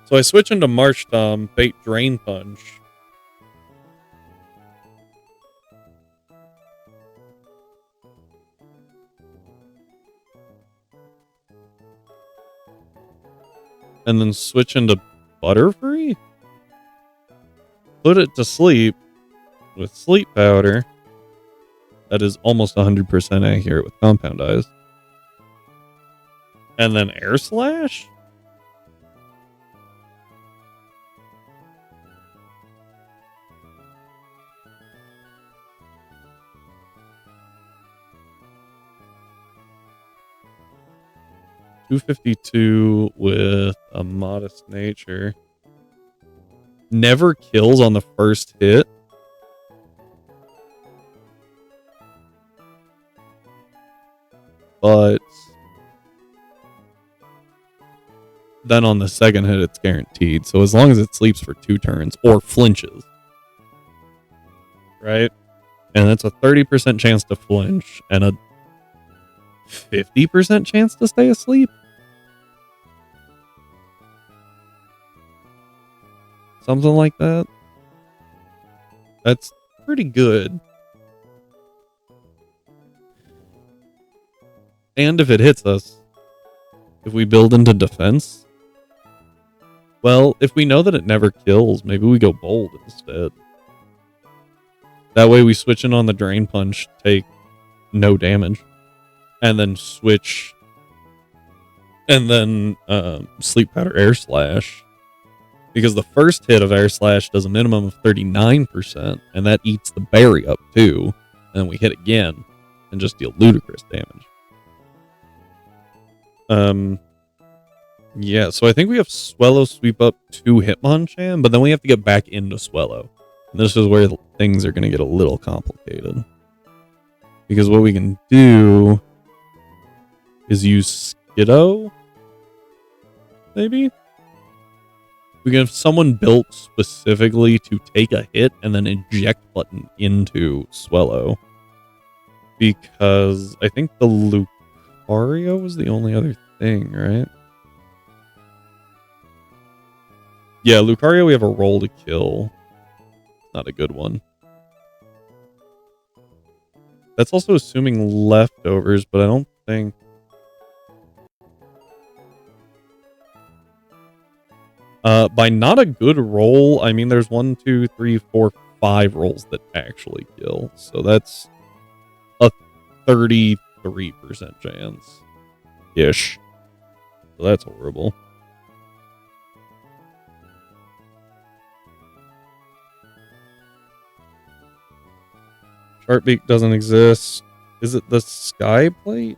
so I switch into Marshtomp, bait Drain Punch. And then switch into Butterfree? Put it to sleep with Sleep Powder. That is almost 100% accurate with Compound Eyes. And then Air Slash? $252 with a Modest Nature. Never kills on the first hit. But then on the second hit, it's guaranteed. So as long as it sleeps for 2 turns or flinches. right? And that's a 30% chance to flinch and a 50% chance to stay asleep. Something like that. That's pretty good. And if it hits us, if we build into defense, well, if we know that it never kills, maybe we go bold instead. That way we switch in on the Drain Punch, take no damage, and then switch, and then Sleep Powder Air Slash. Because the first hit of Air Slash does a minimum of 39%, and that eats the berry up too. And then we hit again and just deal ludicrous damage. Yeah, so I think we have Swellow sweep up to Hitmonchan, but then we have to get back into Swellow. And this is where things are going to get a little complicated. Because what we can do is use Skiddo, maybe? We can have someone built specifically to take a hit and then eject button into Swellow. Because I think the Lucario was the only other thing, right? Yeah, Lucario, we have a roll to kill. Not a good one. That's also assuming leftovers, but I don't think... by not a good roll, I mean there's 1, 2, 3, 4, 5 rolls that actually kill. So that's a 33% chance. Ish. So that's horrible. Sharpbeak doesn't exist. Is it the Sky Plate?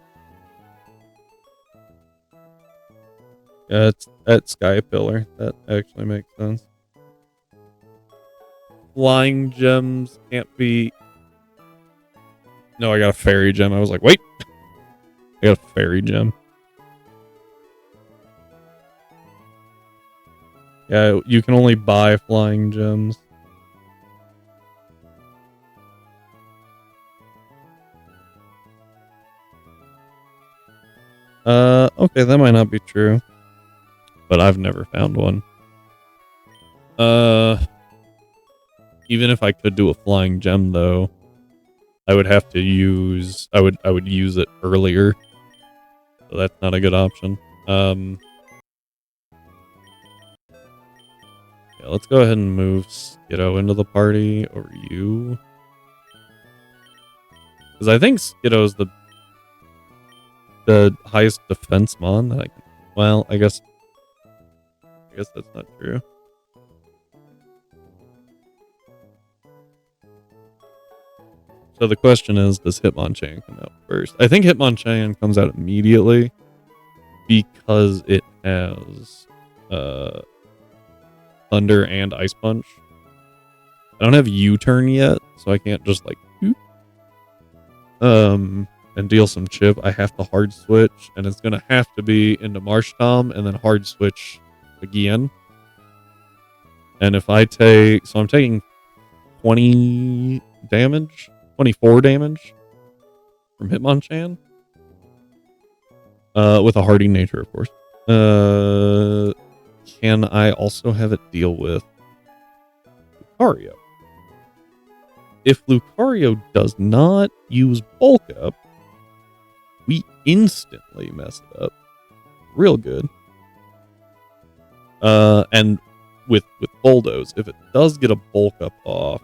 Yeah, it's at Sky Pillar. That actually makes sense. Flying gems can't be... No, I got a fairy gem. I was like, wait. I got a fairy gem. Yeah, you can only buy flying gems. Okay, that might not be true. But I've never found one. Even if I could do a flying gem though, I would have to use I would use it earlier. So that's not a good option. Yeah, let's go ahead and move Skiddo into the party over you. Because I think Skiddo is the highest defense mon that I can... Well, I guess that's not true. So the question is, does Hitmonchan come out first? I think Hitmonchan comes out immediately because it has Thunder and Ice Punch. I don't have U-Turn yet, so I can't just like and deal some chip. I have to hard switch, and it's gonna have to be into Marsh Tom and then hard switch again. And if I take, so I'm taking 20 damage, 24 damage from Hitmonchan, with a hardy nature, of course. Can I also have it deal with Lucario? If Lucario does not use Bulk Up, we instantly mess it up. Real good. And with Bulldoze, if it does get a Bulk Up off,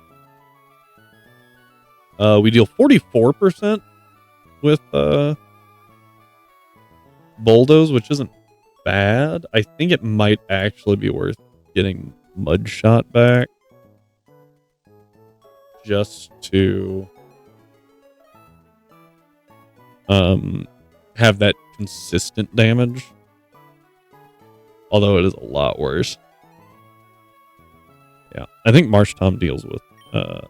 we deal 44% with Bulldoze, which isn't bad. I think it might actually be worth getting Mudshot back just to have that consistent damage. Although it is a lot worse. Yeah, I think Marsh Tom deals with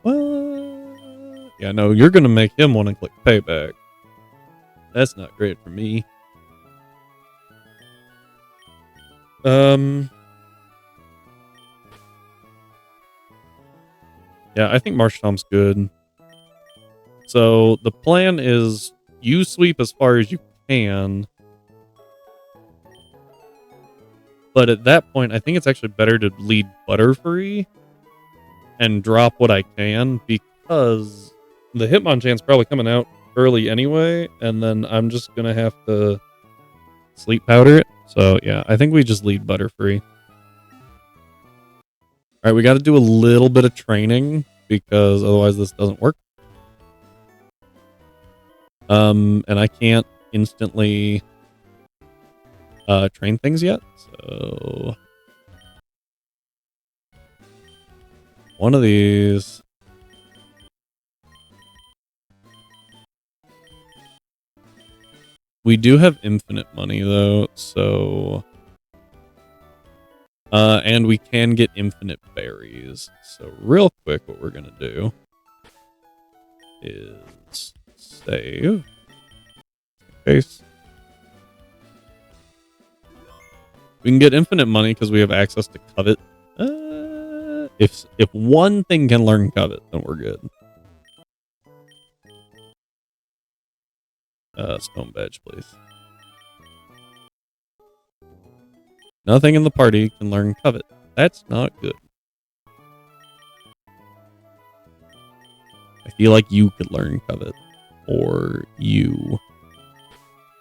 well, yeah, no, you're gonna make him want to click payback. That's not great for me. Yeah, Yeah, I think Marsh Tom's good. So the plan is you sweep as far as you can. But at that point, I think it's actually better to lead Butterfree and drop what I can, because the Hitmonchan's probably coming out early anyway, and then I'm just going to have to sleep powder it. So yeah, I think we just lead Butterfree. All right, we got to do a little bit of training because otherwise this doesn't work. And I can't instantly train things yet. So one of these. We do have infinite money though, so and we can get infinite berries. So real quick, what we're gonna do is save. Case. We can get infinite money because we have access to Covet. If one thing can learn Covet, then we're good. Stone Badge, please. Nothing in the party can learn Covet. That's not good. I feel like you could learn Covet. Or you.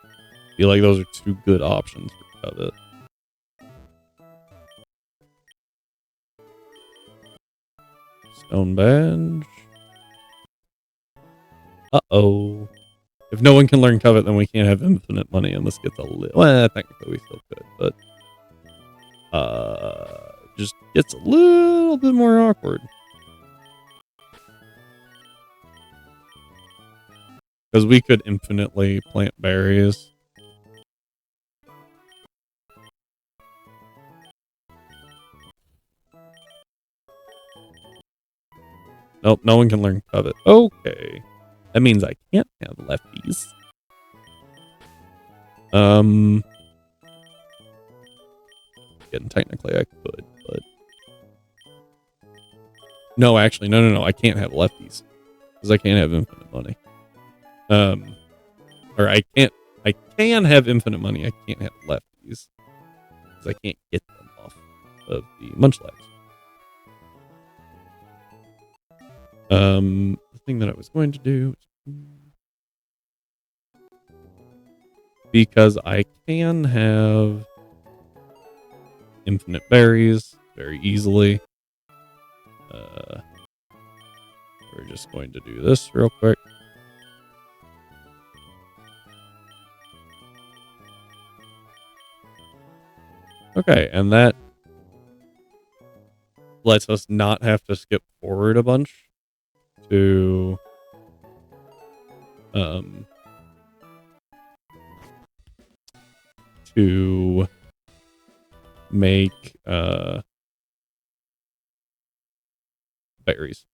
I feel like those are two good options for Covet. Stone Badge. Uh-oh. If no one can learn Covet, then we can't have infinite money, and this gets a little... Well, technically we still could, but... just gets a little bit more awkward. Because we could infinitely plant berries. Nope, no one can learn Covet. Okay. That means I can't have lefties. Again, technically I could, but... No, actually, no. I can't have lefties. Because I can't have infinite money. Or I can have infinite money. I can't have lefties. Because I can't get them off of the Munchlax. The thing that I was going to do... Because I can have infinite berries very easily. We're just going to do this real quick. Okay, and that lets us not have to skip forward a bunch to make berries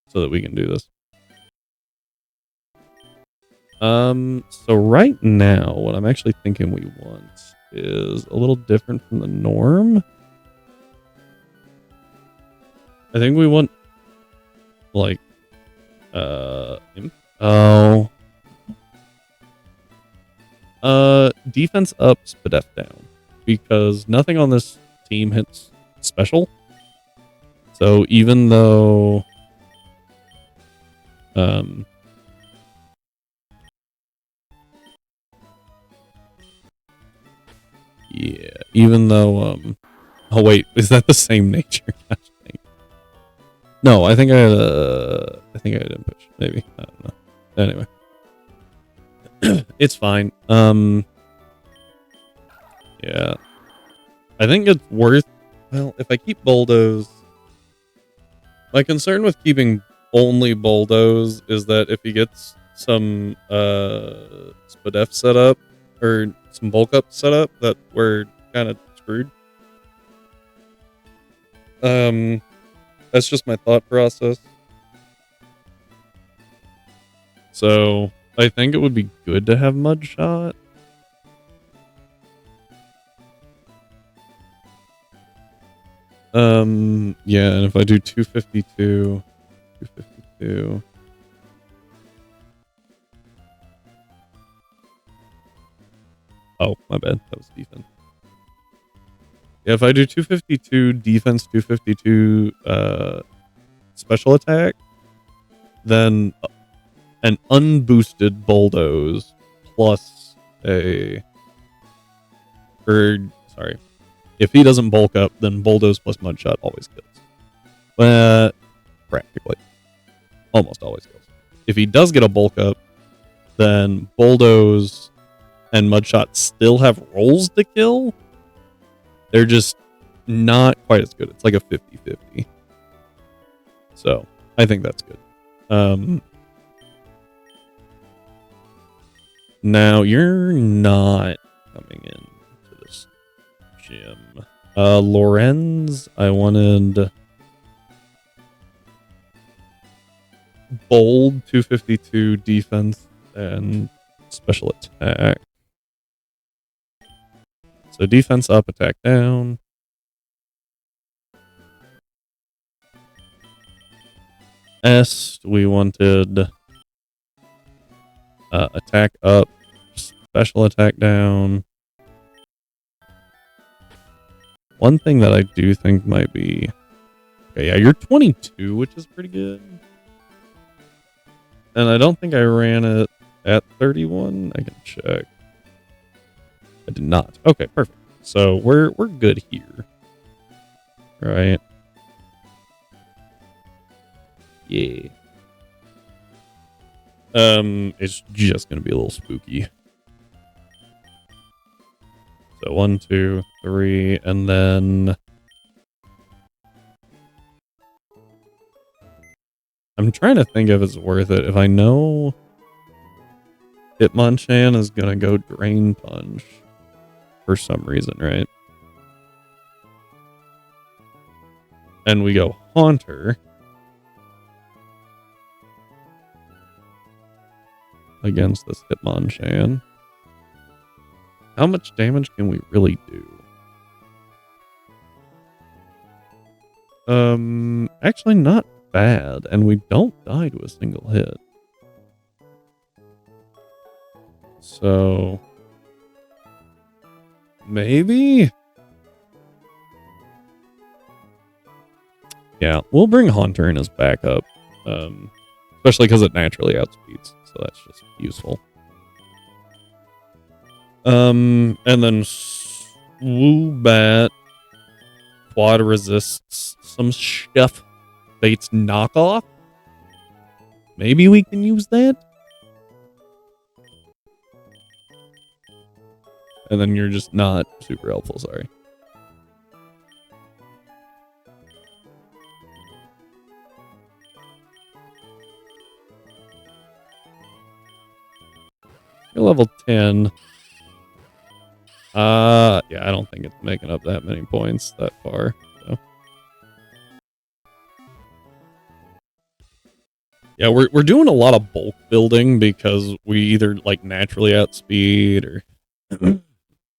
so that we can do this. So right now, what I'm actually thinking we want is a little different from the norm. I think we want like defense up, Spadef down, because nothing on this team hits special. So even though yeah, even though oh wait, is that the same nature? Gosh, no, I think I had input. Maybe, I don't know. Anyway, it's fine. Yeah, I think it's worth. Well, if I keep Bulldoze, my concern with keeping only Bulldoze is that if he gets some Spadef set up or some bulk up set up, that we're kind of screwed. That's just my thought process. So I think it would be good to have Mudshot. Yeah, and if I do 252, 252. Oh, my bad. That was defense. Yeah, if I do 252 defense, 252 special attack, then an unboosted bulldoze plus a... sorry. If he doesn't bulk up, then bulldoze plus mudshot always kills. But practically. Almost always kills. If he does get a bulk up, then bulldoze and mudshot still have rolls to kill. They're just not quite as good. It's like a 50-50. So I think that's good. Now you're not coming in to this gym. Lorenz, I wanted bold 252 defense and special attack. So defense up, attack down. S, we wanted attack up, special attack down. One thing that I do think might be... Okay, yeah, you're 22, which is pretty good. And I don't think I ran it at 31. I can check. I did not. Okay, perfect. So we're good here. Right. Yeah. It's just gonna be a little spooky. So 1, 2, 3, and then I'm trying to think if it's worth it. If I know Hitmonchan is gonna go Drain Punch for some reason, right? And we go Haunter against this Hitmonchan. How much damage can we really do? Actually not bad, and we don't die to a single hit. So maybe? Yeah, we'll bring Haunter in as backup. Especially because it naturally outspeeds, so that's just useful. And then Swoobat quad resists some stuff. Bates knockoff. Maybe we can use that. And then you're just not super helpful, sorry. You're level 10. Yeah, I don't think it's making up that many points that far. So. Yeah, we're doing a lot of bulk building because we either like naturally outspeed or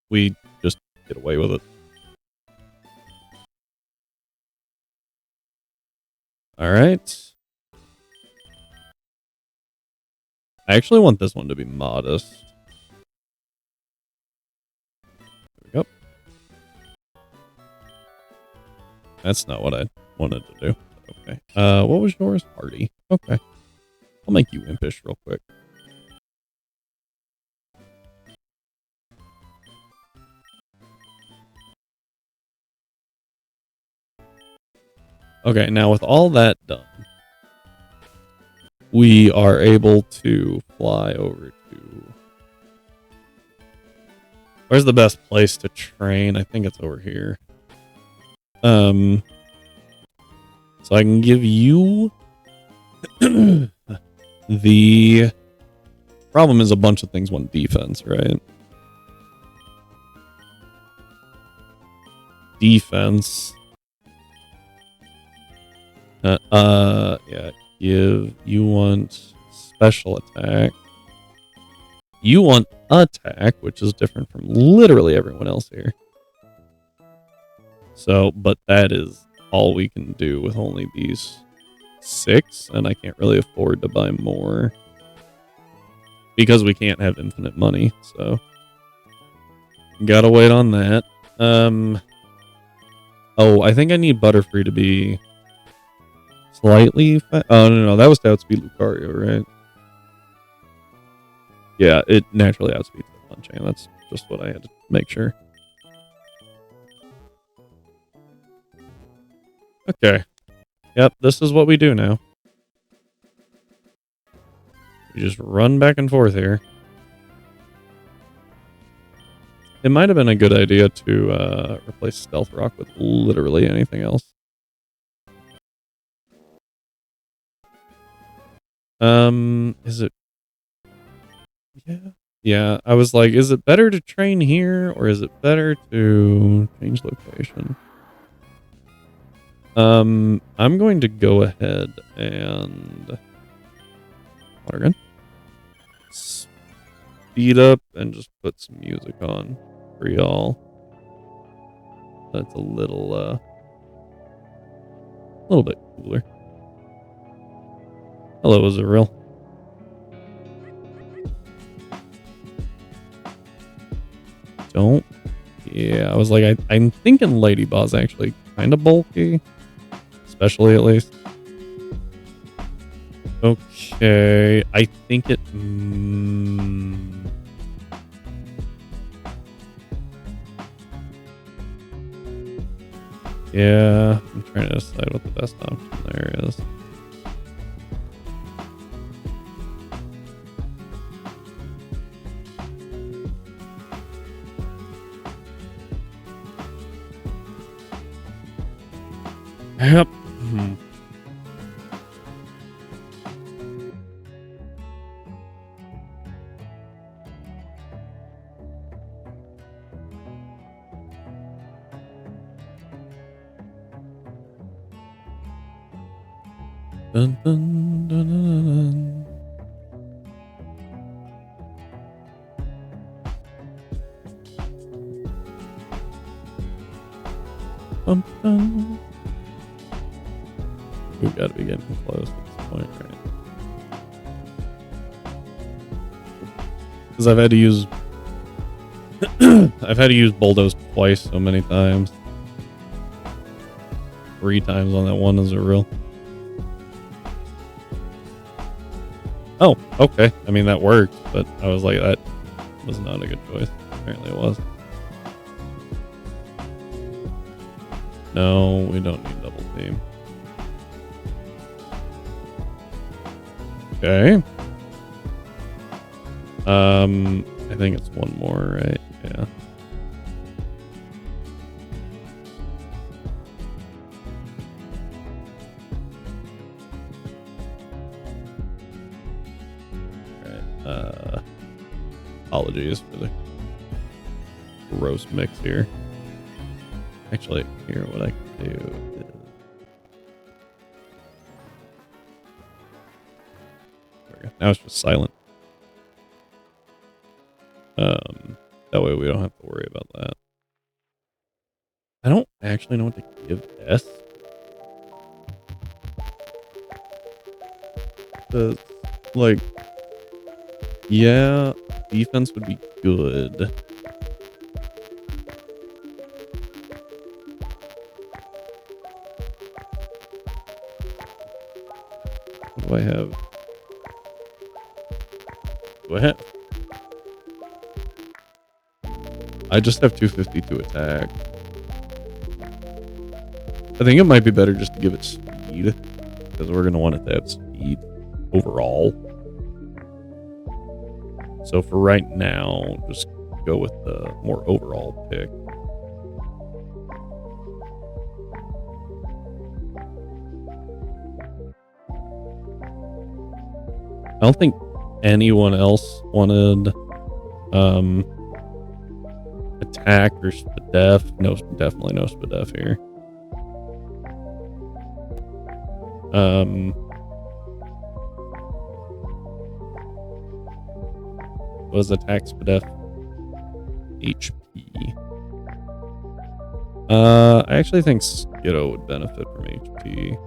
we just get away with it. All right. I actually want this one to be modest. There we go. That's not what I wanted to do. Okay. What was yours? Hardy. Okay. I'll make you impish real quick. Okay, now with all that done, we are able to fly over to... Where's the best place to train? I think it's over here. So I can give you... The problem is a bunch of things want defense, right? Defense. Yeah, you want special attack. You want attack, which is different from literally everyone else here. So, but that is all we can do with only these 6, and I can't really afford to buy more because we can't have infinite money. So gotta wait on that. Oh, I think I need Butterfree to be slightly. Oh no, that was to outspeed Lucario, right? Yeah, it naturally outspeeds the Punching. That's just what I had to make sure. Okay. Yep, this is what we do now. You just run back and forth here. It might have been a good idea to replace Stealth Rock with literally anything else. Is it? Yeah. Yeah, I was like, is it better to train here or is it better to change location? I'm going to go ahead and water gun. Speed up and just put some music on for y'all. That's a little bit cooler. Hello, is it real? Don't. Yeah, I was like, I'm thinking Lady Baw's actually kind of bulky, especially at least. Okay, I think it. Yeah, I'm trying to decide what the best option there is. Yep. Dun, dun, dun, dun, dun. Dun, dun. We've got to be getting close at this point, right? Because I've had to use Bulldoze twice so many times. 3 times on that one is a real. Oh, okay. I mean, that worked, but I was like, that was not a good choice. Apparently it was. No, we don't need double team. Okay. I think it's one more, right? Yeah. Apologies for the gross mix here. Actually, here, what I can do is... There we go. Now it's just silent. That way we don't have to worry about that. I don't actually know what to give S. Like, yeah, defense would be good. What do I have? Do I have? I just have 252 attack. I think it might be better just to give it speed, because we're going to want it to have speed overall. So for right now, just go with the more overall pick. I don't think anyone else wanted attack or Spadef. No, definitely no Spadef here. Was attack Spadef HP? I actually think Skiddo would benefit from HP.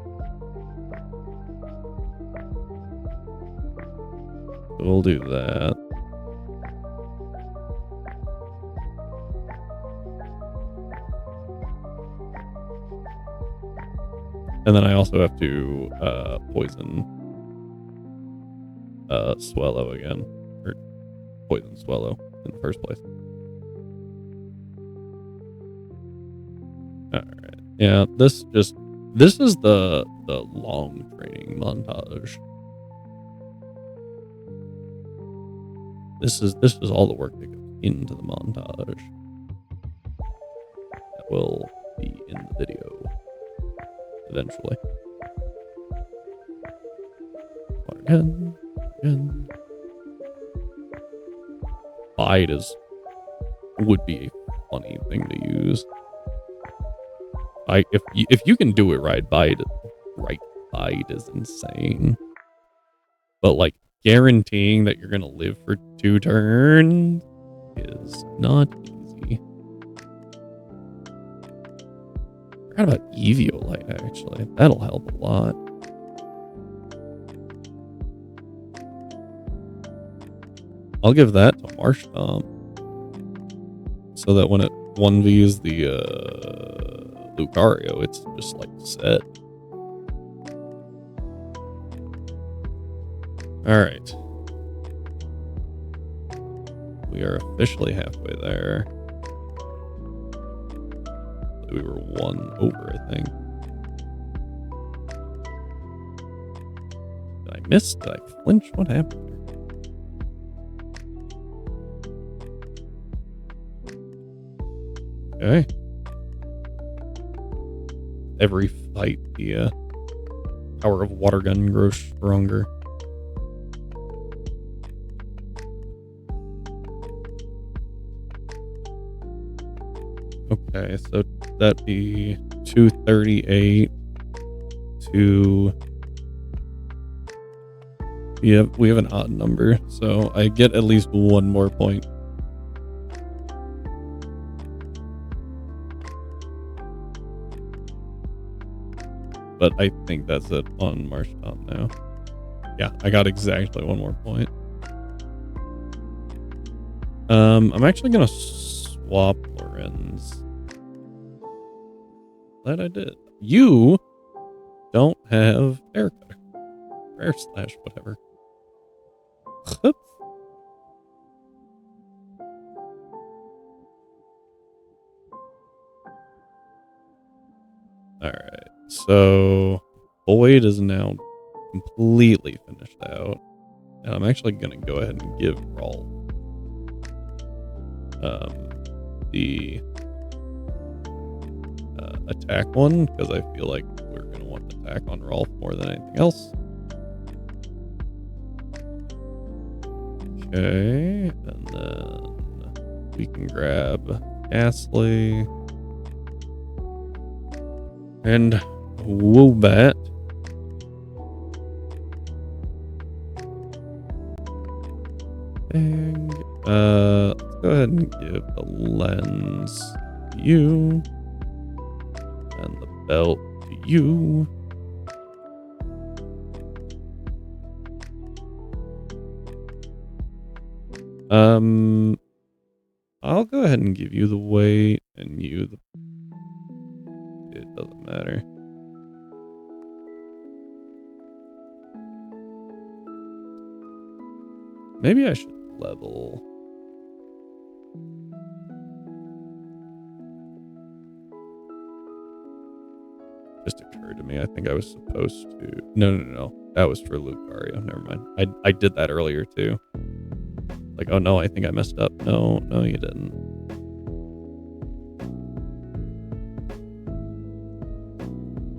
we'll do that. And then I also have to poison Swallow again. Or poison Swallow in the first place. Alright. Yeah, this is the long training montage. This is all the work that goes into the montage. That will be in the video eventually. Again. Bide would be a funny thing to use. If you can do it right, Bide is insane. But like guaranteeing that you're gonna live for 2 turns is not easy. I forgot about Eviolite actually. That'll help a lot. I'll give that to Marshtomp. So that when it 1Vs the Lucario, it's just like set. Alright. We are officially halfway there. We were 1 over, I think. Did I miss? Did I flinch? What happened there? Okay. Every fight, the power of water gun grows stronger. Okay, so that'd be 238 to... Yeah, we have an odd number, so I get at least 1 more point. But I think that's it on Marshtomp now. Yeah, I got exactly 1 more point. I'm actually gonna swap Lorenz. That I did. You don't have air cutter. Air slash, whatever. Alright, so Boyd is now completely finished out. And I'm actually going to go ahead and give Rawl the attack one, because I feel like we're going to want to attack on Rolf more than anything else. Okay, and then we can grab Astley and Woobat. And let's go ahead and give the lens to you and the belt to you. I'll go ahead and give you the weight and you the... It doesn't matter. Maybe I should level. Just occurred to me. I think I was supposed to... No. That was for Lucario. Never mind. I did that earlier too. Like, oh no, I think I messed up. No, you didn't.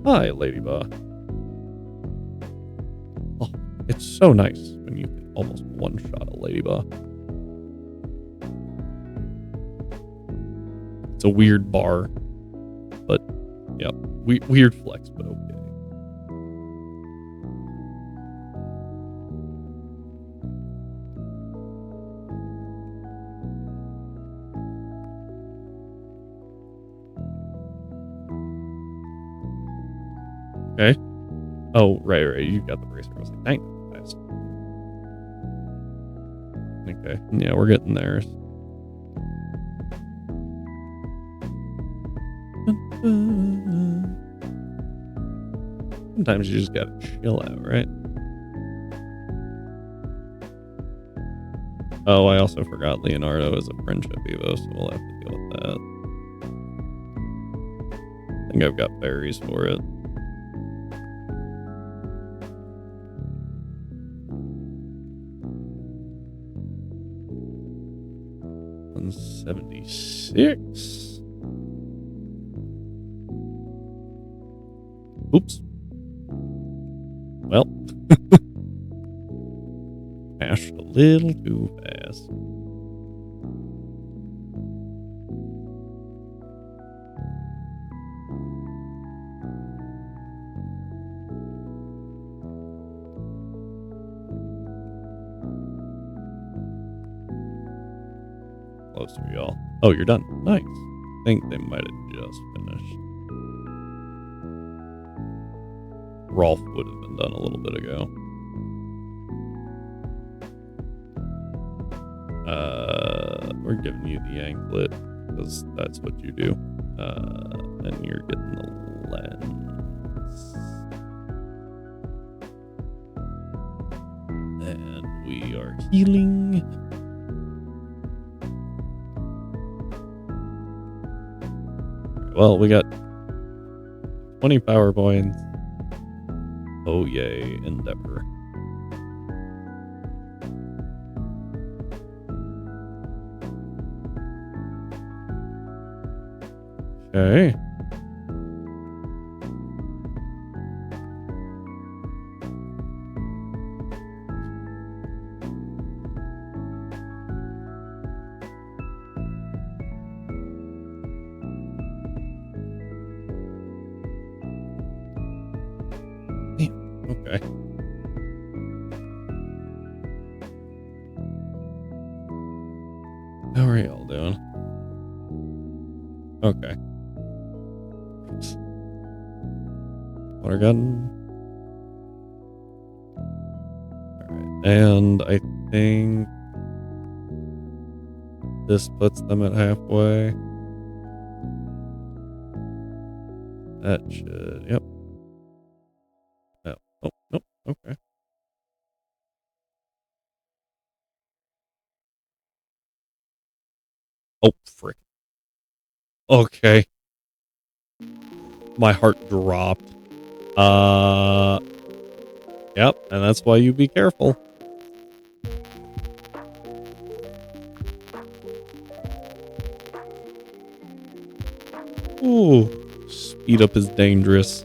Hi, Ladybug. Oh, it's so nice when you can almost one-shot a Ladybug. It's a weird bar, but yeah, weird flex, but okay. Okay. Oh, right. You got the bracer. I was like, dang, fast. Okay. Yeah, we're getting there. Sometimes you just gotta chill out, right? Oh, I also forgot Leonardo is a friendship Evo, so we'll have to deal with that. I think I've got berries for it. $176. Oops. Well, mashed a little too fast. Closer, y'all. Oh, you're done. Nice. I think they might have just finished. Rolf would have been done a little bit ago. We're giving you the anklet because that's what you do. And you're getting the lens. And we are healing. Well, we got 20 power points. Oh, yay, Endeavor. Okay. Okay. How are y'all doing? Okay. Water gun. Alright. And I think this puts them at halfway. That should, yep. Oh, nope. Okay. Oh, frick. Okay. My heart dropped. Yep, and that's why you be careful. Ooh, speed up is dangerous.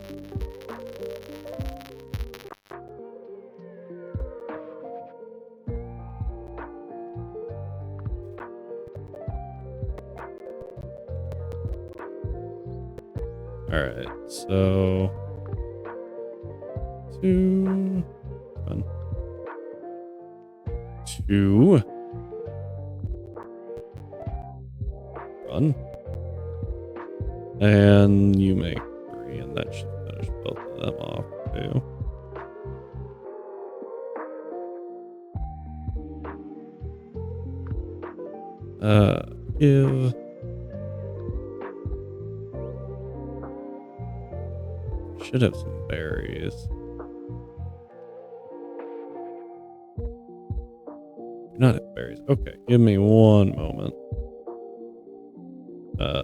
Alright, so 2 1 2 run. And you make 3, and that should finish both of them off too. Give should have some berries. Not have berries. Okay, give me one moment.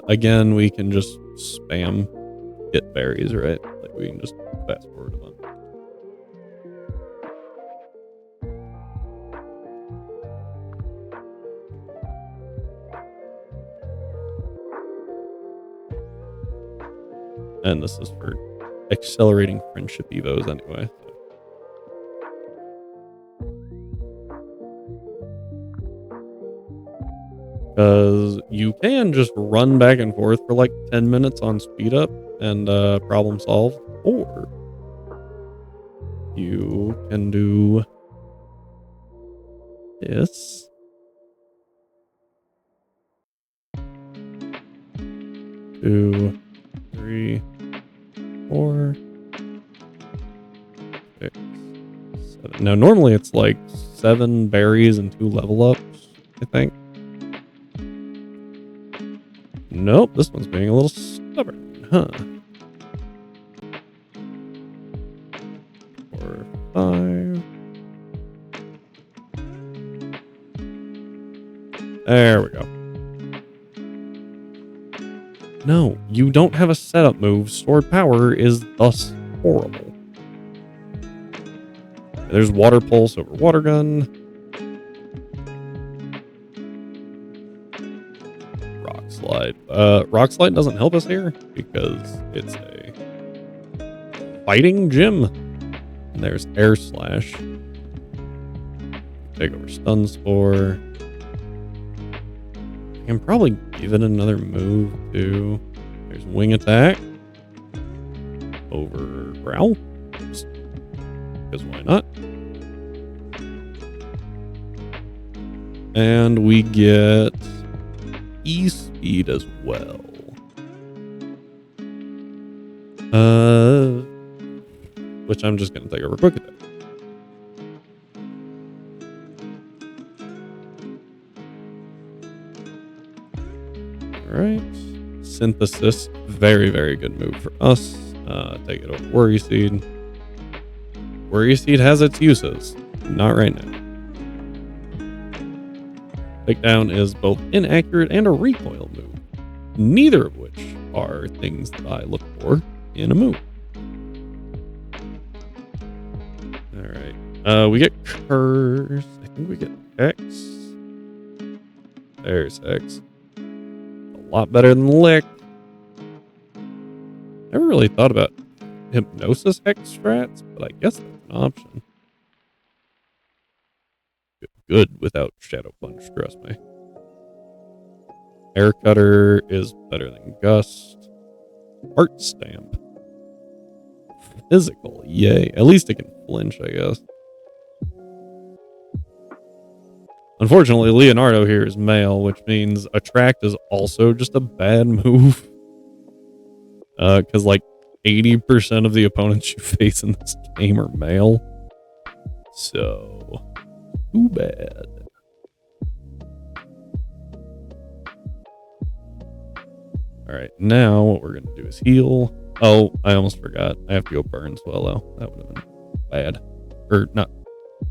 Again, we can just spam get berries, right? Like we can just fast forward a bunch. And this is for accelerating friendship evos anyway. So. Because you can just run back and forth for like 10 minutes on speed up and problem solve, or you can do this. 2, 3, 4, 6, 7. Now normally it's like 7 berries and 2 level ups. think. Nope, this one's being a little stubborn, huh? 4, 5. There we go. No, you don't have a setup move. Stored power is thus horrible. There's water pulse over water gun. Rock slide. Rock slide doesn't help us here because it's a fighting gym. And there's air slash. Take over stun spore. I can probably give it another move too. There's wing attack over growl. Because why not? And we get E-speed as well. Which I'm just going to take over quick attack. Alright. Synthesis. Very, very good move for us. Take it over Worry Seed. Worry Seed has its uses. Not right now. Takedown is both inaccurate and a recoil move. Neither of which are things that I look for in a move. Alright. We get Curse. I think we get X. There's X. A lot better than Lick. Never really thought about Hypnosis X strats, but I guess that's an option. Good without Shadow Punch, trust me. Air Cutter is better than Gust. Heart Stamp. Physical, yay. At least it can flinch, I guess. Unfortunately, Leonardo here is male, which means Attract is also just a bad move. Because like 80% of the opponents you face in this game are male. So, too bad. Alright, now what we're going to do is heal. Oh, I almost forgot. I have to go burn Swallow. That would have been bad. Or, not.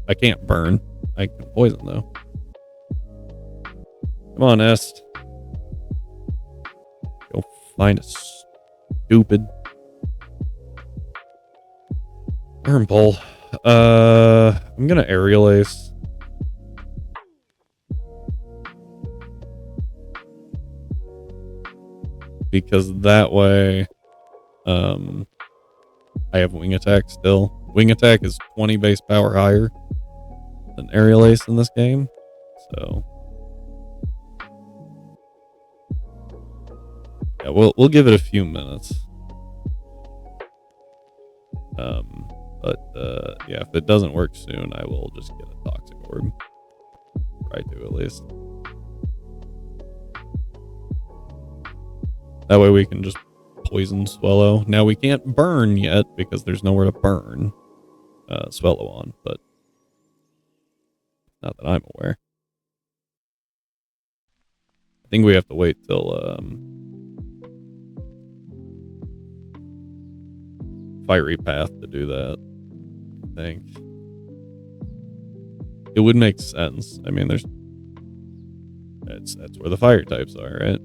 I can't burn. I can poison, though. Come on, Est. Go find a stupid Burn Pull. I'm gonna Aerial Ace. Because that way, I have Wing Attack still. Wing Attack is 20 base power higher than Aerial Ace in this game. So, yeah, we'll give it a few minutes. But yeah, if it doesn't work soon, I will just get a Toxic Orb. Try to, at least. That way we can just poison Swallow. Now we can't burn yet because there's nowhere to burn Swallow on, but not that I'm aware. I think we have to wait till Fiery Path to do that. I think it would make sense. I mean, that's where the fire types are, right?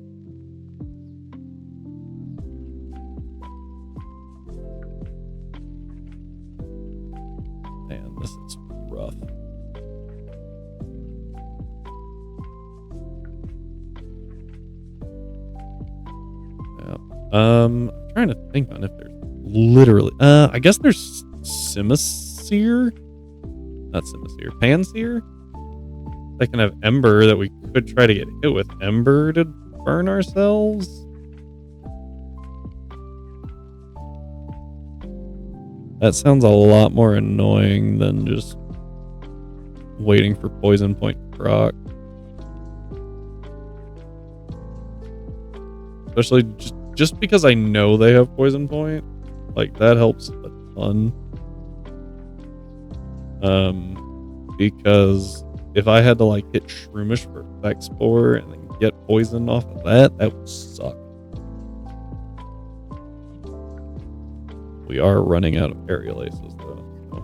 Man, this is rough. Yeah. I'm trying to think on if there's literally I guess there's Simisear? Not Simisear. Pansear? That can have Ember that we could try to get hit with Ember to burn ourselves. That sounds a lot more annoying than just waiting for Poison Point to proc. Especially just because I know they have Poison Point. Like, that helps a ton. Because if I had to like hit Shroomish for Effect Spore and then get poisoned off of that, that would suck. We are running out of aerial aces though. So.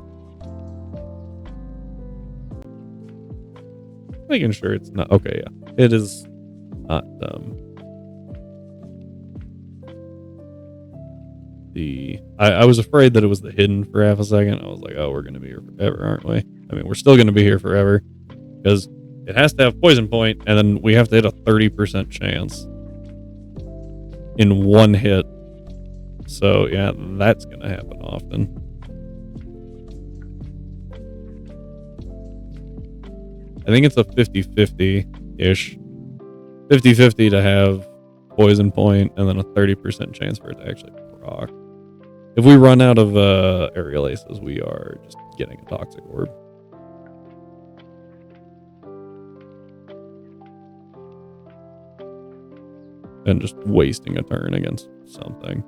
Making sure it's not okay. Yeah, it is not. I was afraid that it was the hidden for half a second. I was like, oh, we're gonna be here forever, aren't we? I mean, we're still gonna be here forever because it has to have poison point, and then we have to hit a 30% chance in one hit. So yeah, that's gonna happen often. I think it's a 50-50-ish. 50-50 to have poison point, and then a 30% chance for it to actually proc. If we run out of aerial aces, we are just getting a toxic orb. And just wasting a turn against something.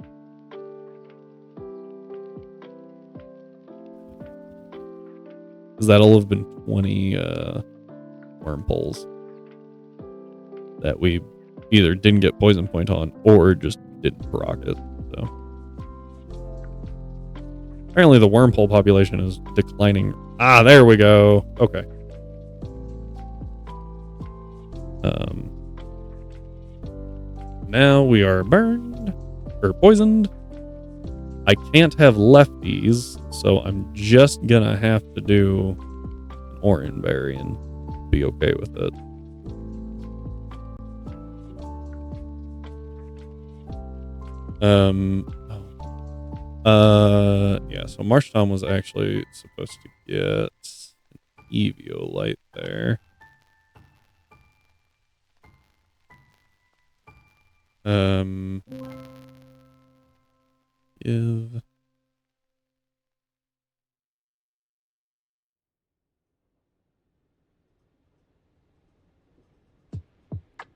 Because that'll have been 20 worm pulls that we either didn't get poison point on or just didn't proc it. So apparently the wormhole population is declining. Ah, there we go. Okay. Now we are burned or poisoned. I can't have lefties, so I'm just gonna have to do an Oran Berry and be okay with it. Yeah, so Marsh Tom was actually supposed to get Eviolite there. Give.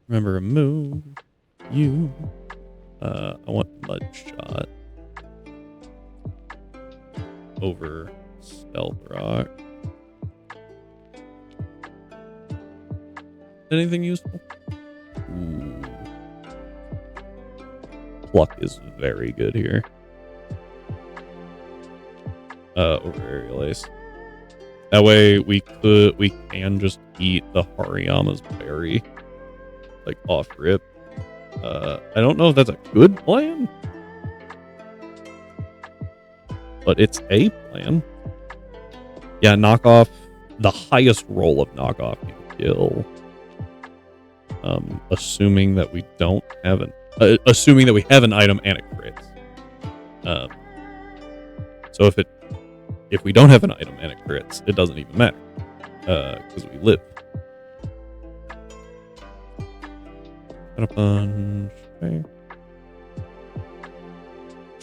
Remember a move. You. I want Mud Shot over Stealth Rock. Anything useful? Ooh. Pluck is very good here. Over Aerial Ace. That way we can just eat the Hariyama's berry, like off rip. I don't know if that's a good plan, but it's a plan. Yeah, knock off the highest roll of knockoff you kill. Assuming that we don't have an assuming that we have an item and it crits. So if we don't have an item and it crits, it doesn't even matter because we live. Got a punch. Okay.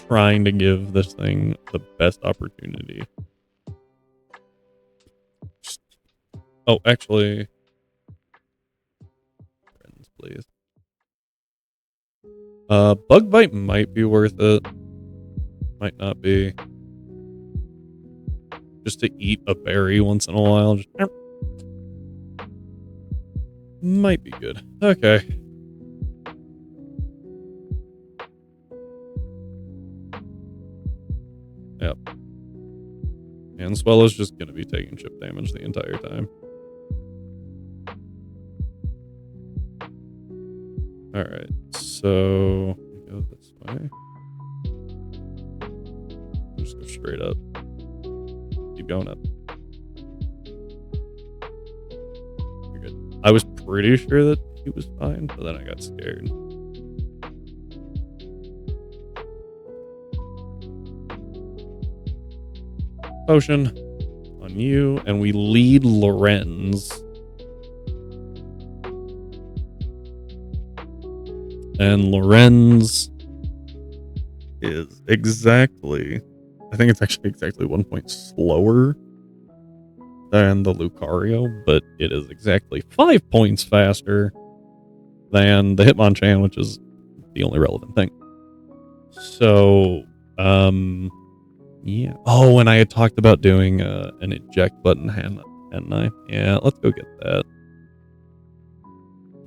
Trying to give this thing the best opportunity. Oh, actually, friends, please. Bug bite might be worth it. Might not be. Just to eat a berry once in a while. Just, might be good. Okay. Yep. And Swellow's just going to be taking chip damage the entire time. Alright, so go this way. Just go straight up. Keep going up. You're good. I was pretty sure that he was fine, but then I got scared. Potion on you, and we lead Lorenz. And Lorenz is exactly, I think it's actually exactly 1 point slower than the Lucario, but it is exactly 5 points faster than the Hitmonchan, which is the only relevant thing. So, yeah. Oh, and I had talked about doing an eject button penknife. Yeah, let's go get that.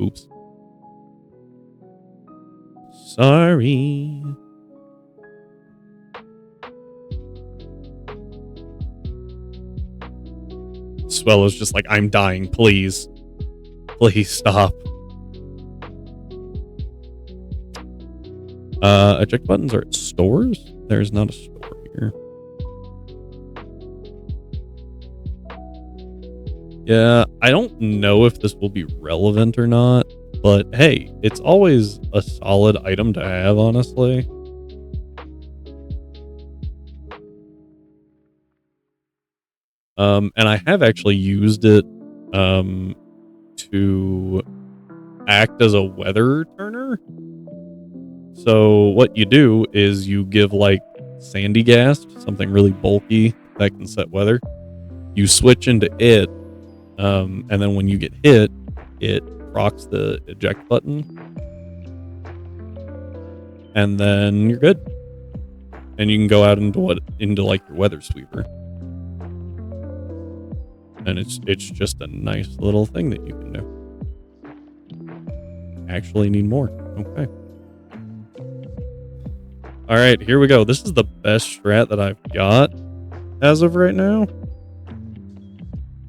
Oops. Sorry. Swellow's just like, I'm dying, please. Please stop. Eject buttons are at stores? There's not a store here. Yeah, I don't know if this will be relevant or not, but hey, it's always a solid item to have, honestly. And I have actually used it to act as a weather turner. So what you do is you give like sandy gas, something really bulky that can set weather. You switch into it, and then when you get hit, it procs the eject button, and then you're good. And you can go out into like your weather sweeper. And it's just a nice little thing that you can do. Actually need more. Okay. All right, here we go. This is the best strat that I've got as of right now.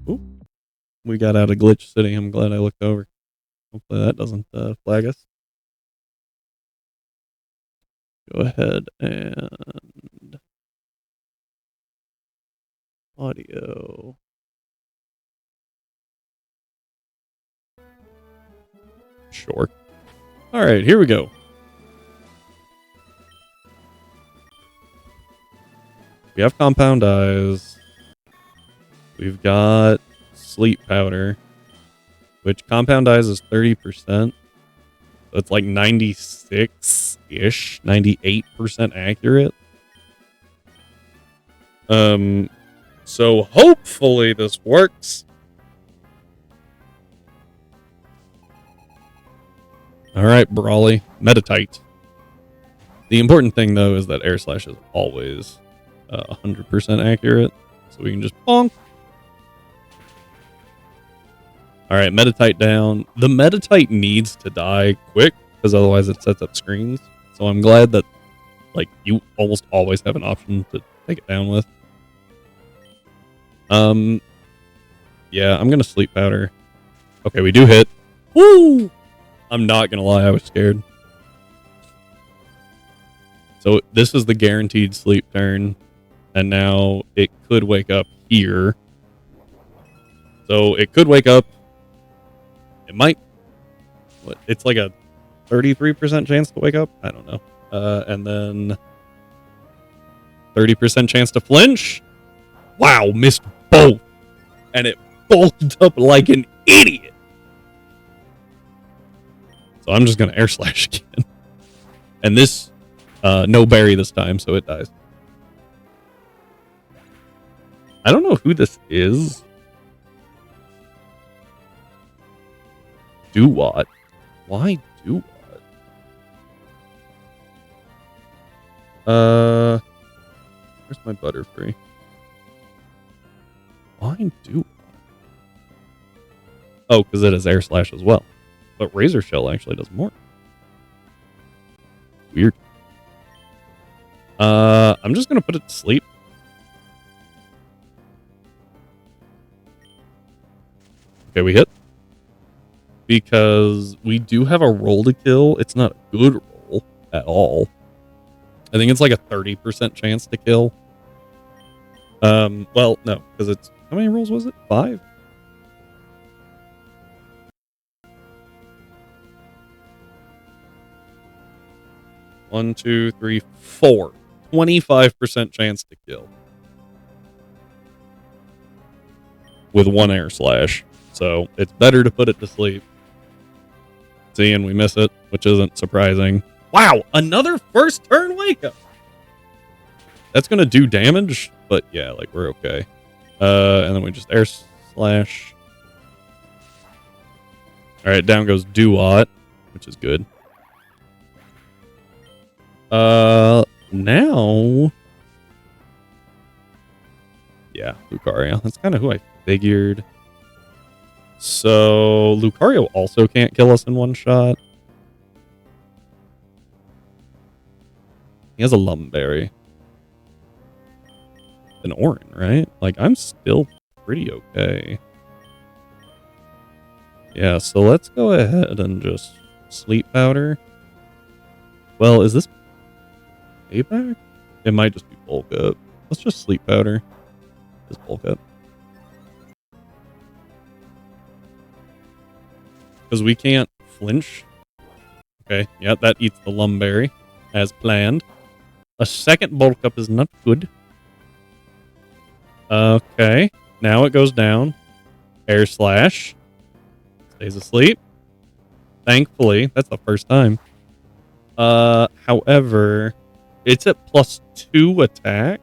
Ooh, we got out of Glitch City. I'm glad I looked over. Hopefully that doesn't flag us. Go ahead and audio. Sure. All right, here we go. We have compound eyes. We've got sleep powder, which compound eyes is 30%. So it's like 96-ish, 98% accurate. So hopefully this works. All right, Brawly, meditate. The important thing though is that air slash is always 100% accurate, so we can just bonk. All right, meditate down. The meditate needs to die quick because otherwise it sets up screens. So I'm glad that like you almost always have an option to take it down with. Yeah, I'm gonna sleep powder. Okay, we do hit. Woo! I'm not gonna lie, I was scared. So this is the guaranteed sleep turn, and now it could wake up here. So it could wake up. It might. What? It's like a 33% chance to wake up. I don't know. And then 30% chance to flinch. Wow, missed both, and it bolted up like an idiot. So I'm just gonna air slash again, and this no berry this time, so it dies. I don't know who this is. Do what? Why do what? Where's my Butterfree? Why do what? Oh, because it has air slash as well. But Razor Shell actually does more. Weird. I'm just gonna put it to sleep. Okay, we hit. Because we do have a roll to kill. It's not a good roll at all. I think it's like a 30% chance to kill. Well, no, because it's... How many rolls was it? 5? One, two, three, 4. 25% chance to kill. With one air slash. So it's better to put it to sleep. See, and we miss it, which isn't surprising. Wow, another first turn wake up. That's going to do damage, but yeah, like we're okay. And then we just air slash. All right, down goes Duat, which is good. Now, yeah, who Lucario. That's kind of who I figured. So Lucario also can't kill us in one shot. He has a Lumberry. An Orin, right? Like, I'm still pretty okay. Yeah, so let's go ahead and just Sleep Powder. Well, is this payback? It might just be Bulk Up. Let's just Sleep Powder. Just Bulk Up. Because we can't flinch. Okay, yeah, that eats the Lumberry as planned. A second Bulk Up is not good. Okay, now it goes down. Air Slash. Stays asleep. Thankfully, that's the first time. However, it's at +2 attack.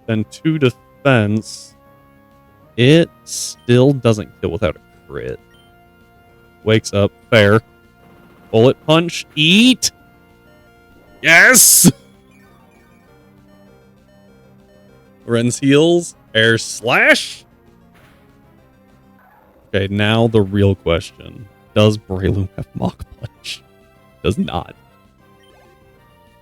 Then 2 defense. It still doesn't kill without a crit. Wakes up. Fair. Bullet punch. Eat. Yes! Ren's heals. Air slash. Okay, now the real question. Does Breloom have Mach Punch? Does not.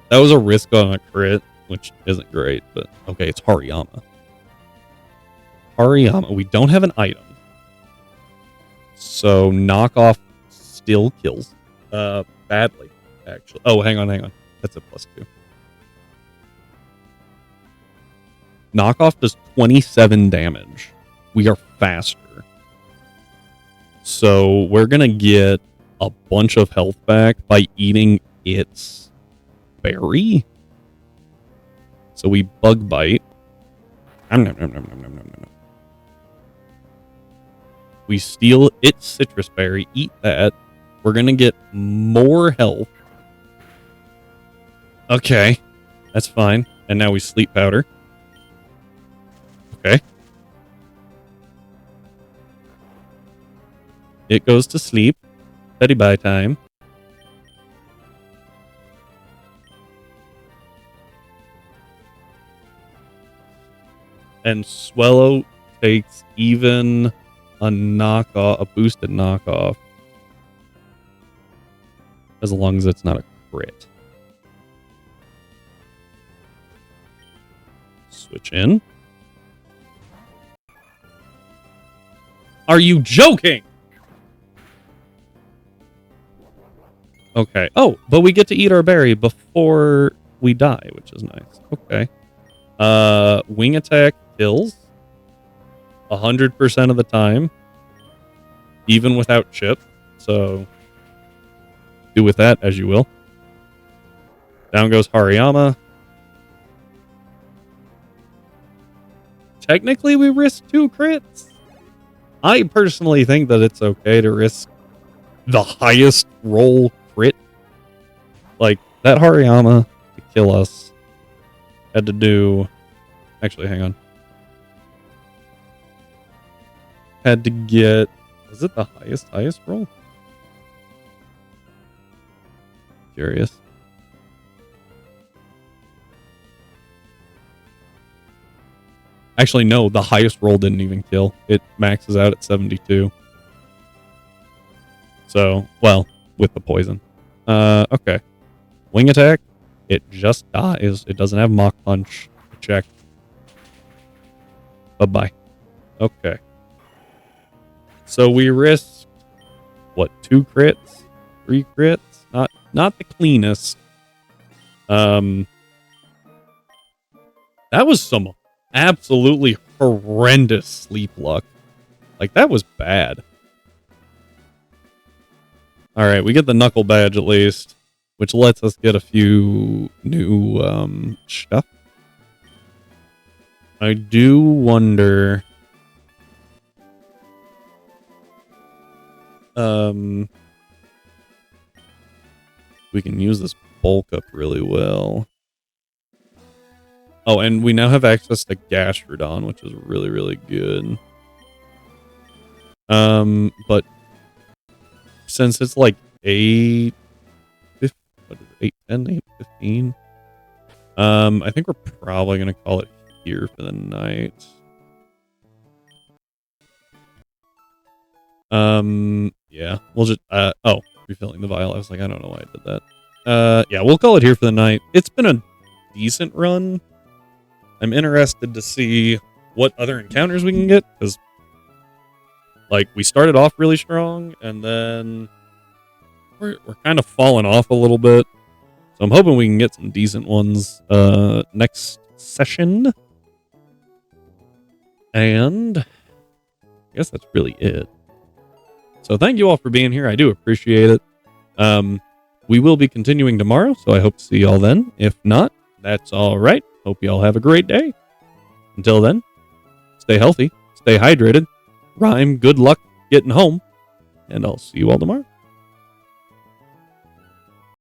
That was a risk on a crit, which isn't great, but okay, it's Hariyama. Hariyama, we don't have an item. So knockoff still kills. Badly, actually. Oh, hang on. That's a +2. Knockoff does 27 damage. We are faster. So we're going to get a bunch of health back by eating its berry. So we bug bite. We steal its citrus berry, eat that. We're going to get more health. Okay, that's fine. And now we sleep powder. Okay. It goes to sleep. Teddy bye time. And Swellow takes even a knockoff, a boosted knockoff. As long as it's not a crit. Switch in. Are you joking? Okay. Oh, but we get to eat our berry before we die, which is nice. Okay. Wing attack kills 100% of the time, even without chip. So do with that as you will. Down goes Hariyama. Technically, we risk 2 crits. I personally think that it's okay to risk the highest roll crit. Like, that Hariyama to kill us had to do... Actually, hang on. Had to get... Was it the highest roll? Curious. Actually, no, the highest roll didn't even kill. It maxes out at 72. So, well, with the poison. Okay. Wing attack. It just dies. It doesn't have Mach Punch. Check. Bye-bye. Okay. So we risked, what, 2 crits? 3 crits? Not the cleanest. That was some absolutely horrendous sleep luck. Like, that was bad. Alright, we get the knuckle badge at least, which lets us get a few new stuff. I do wonder... we can use this bulk up really well. Oh, and we now have access to Gastrodon, which is really, really good. But since it's like 8, 10, 8, 15, I think we're probably going to call it here for the night. Yeah, we'll just, refilling the vial. I was like, I don't know why I did that. Yeah, we'll call it here for the night. It's been a decent run. I'm interested to see what other encounters we can get, because, like, we started off really strong, and then we're kind of falling off a little bit. So I'm hoping we can get some decent ones next session. And I guess that's really it. So thank you all for being here. I do appreciate it. We will be continuing tomorrow, so I hope to see y'all then. If not, that's all right. Hope y'all have a great day. Until then, stay healthy, stay hydrated, rhyme, good luck getting home, and I'll see you all tomorrow.